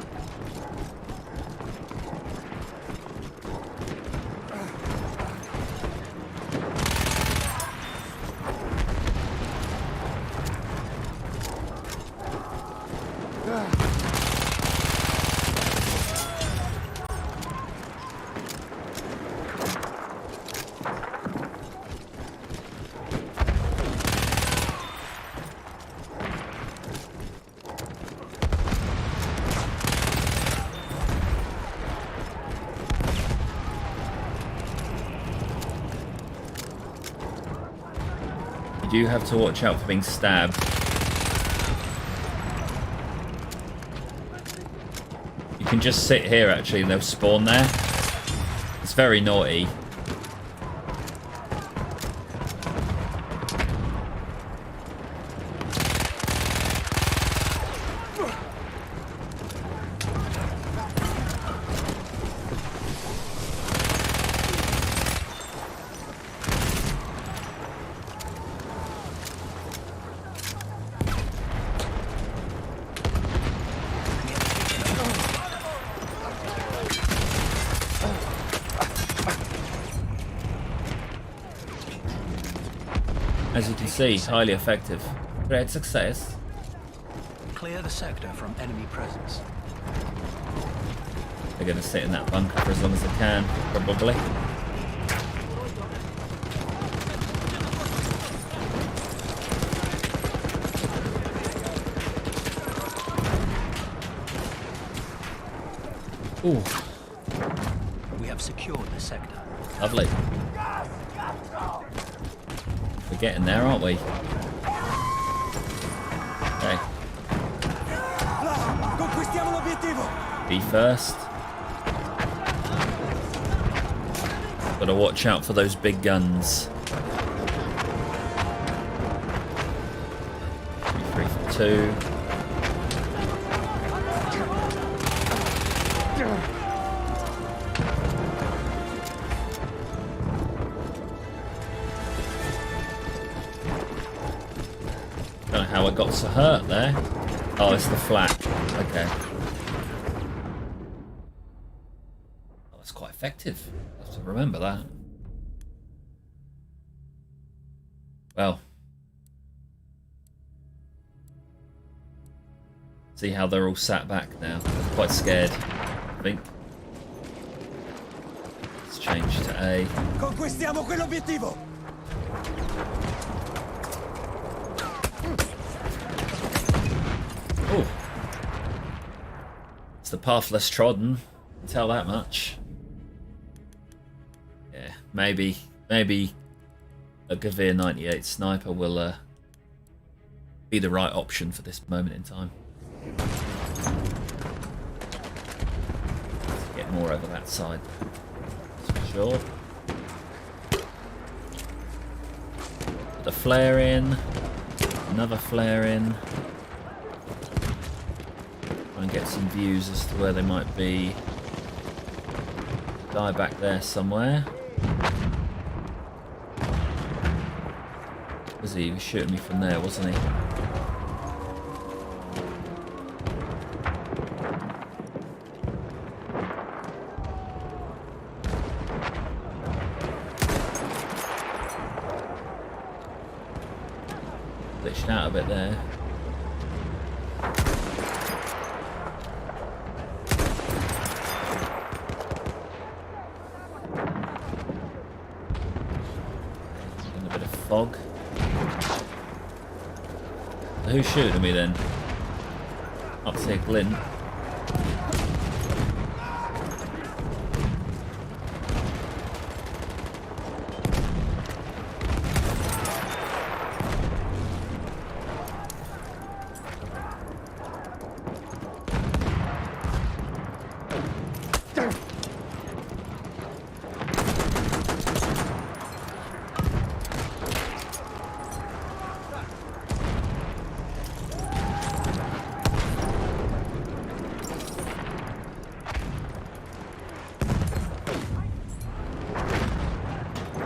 You do have to watch out for being stabbed. You can just sit here actually and they'll spawn there. It's very naughty. As you can see, highly effective. Great success. Clear the sector from enemy presence. They're going to sit in that bunker for as long as they can, probably. Ooh. We have secured the sector. Lovely. We're getting there, aren't we? Okay. Conquistiamo l'obiettivo! Be first. Gotta watch out for those big guns. 3 for 2. Don't know how I got so hurt there. Oh, it's the flak. Okay. Oh, that's quite effective. I have to remember that. Well. See how they're all sat back now. They're quite scared, I think. Let's change to A. Conquistiamo quell'obiettivo! Oh. It's the path less trodden. I can tell that much. Yeah, maybe a Gavir 98 sniper will be the right option for this moment in time. Let's get more over that side. That's for sure. Put a flare in. Another flare in. Try and get some views as to where they might be. Guy back there somewhere. Was he? He was shooting me from there, wasn't he? Glitched out a bit there. And a bit of fog. So who's shooting me then? Up to see a glint.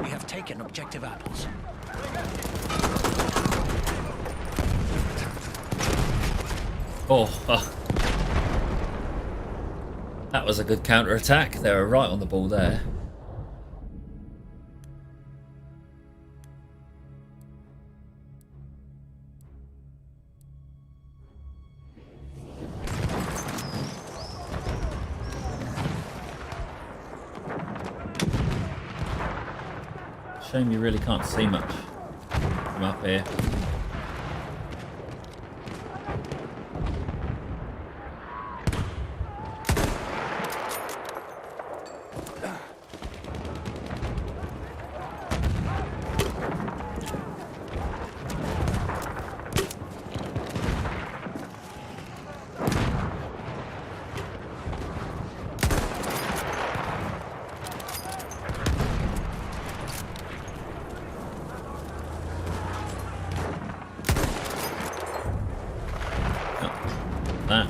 We have taken objective apples. Oh, that was a good counter-attack. They were right on the ball there. Shame you really can't see much from up here.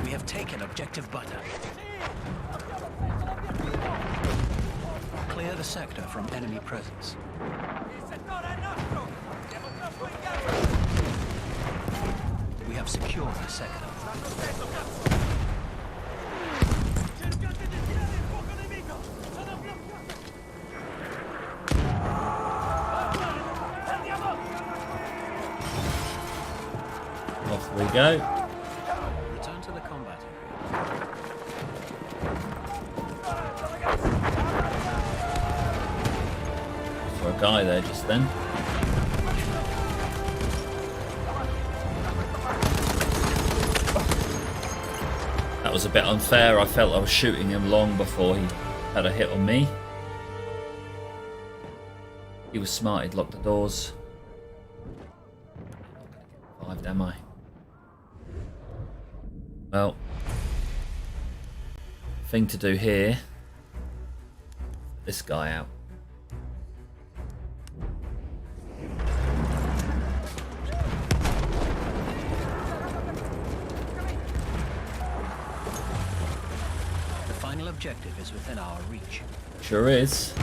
We have taken objective butter. Clear the sector from enemy presence. We have secured the sector. go. Return to the combat area. For a guy there just then. That was a bit unfair. I felt I was shooting him long before he had a hit on me. He was smart, he'd locked the doors. Survived, am I? Well, thing to do here. This guy out. The final objective is within our reach. Sure is.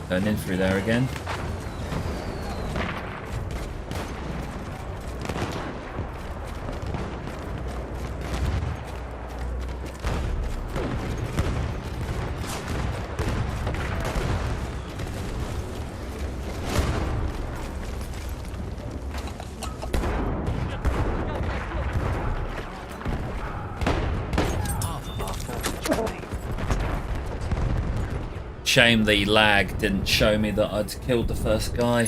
Going in through there again. Shame the lag didn't show me that I'd killed the first guy.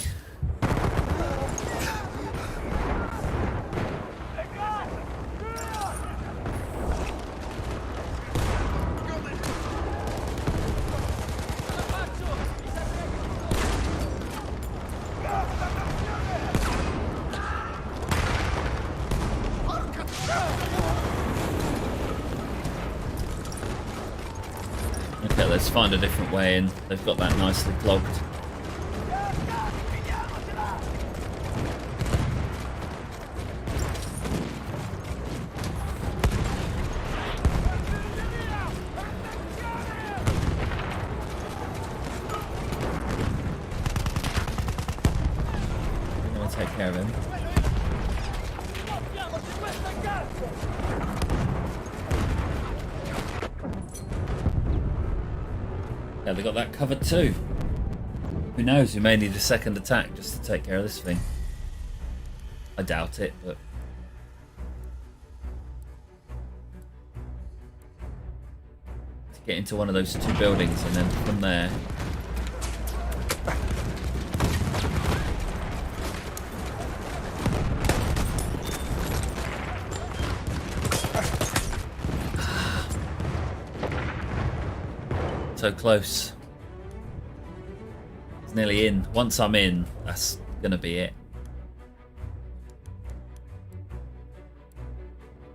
Okay, let's find a different way in. They've got that nicely clogged. I'm gonna take care of him. Yeah, they got that covered too. Who knows, we may need a second attack just to take care of this thing. I doubt it, but... to get into one of those two buildings and then from there... So close. It's nearly in. Once I'm in, that's gonna be it.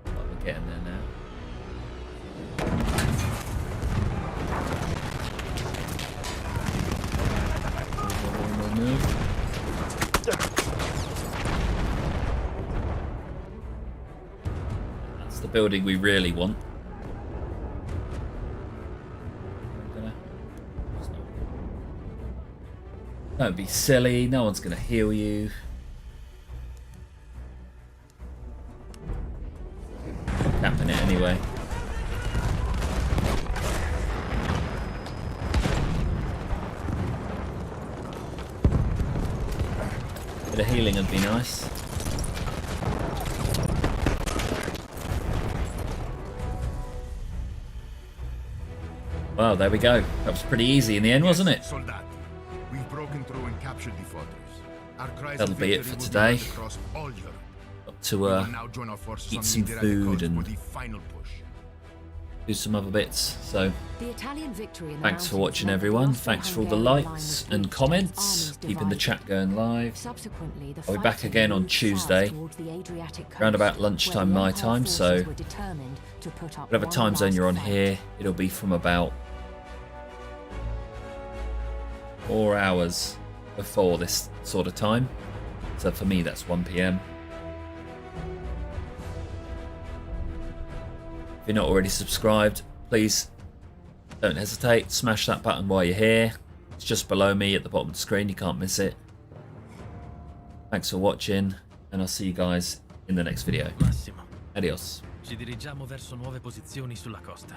Oh, we're getting there now. Move. That's the building we really want. Don't be silly, no one's gonna heal you. Capping it anyway. Bit of healing would be nice. Wow, there we go. That was pretty easy in the end, wasn't it? We've broken through and captured the fortress. Our cries That'll of be it victory for will be today. heard across all Europe. Got to We will now join our forces eat on some the Adriatic food coast and for the final push. do some other bits. So The Italian victory in the thanks for mountains watching, led the everyone. Austro-Hungarian Thanks for all the line likes with and breached comments. armies Keeping the divided. chat going live. Subsequently, the I'll be back fighting again on moved Tuesday, south towards the Adriatic coast, around about where lunchtime the my Empire time, so forces were determined to put up whatever one time zone last you're on fight. here, it'll be from about 4 hours before this sort of time. So for me, that's 1 PM. If you're not already subscribed, please don't hesitate. Smash that button while you're here. It's just below me at the bottom of the screen. You can't miss it. Thanks for watching, and I'll see you guys in the next video. Massimo, Adios. ci dirigiamo verso nuove posizioni sulla costa.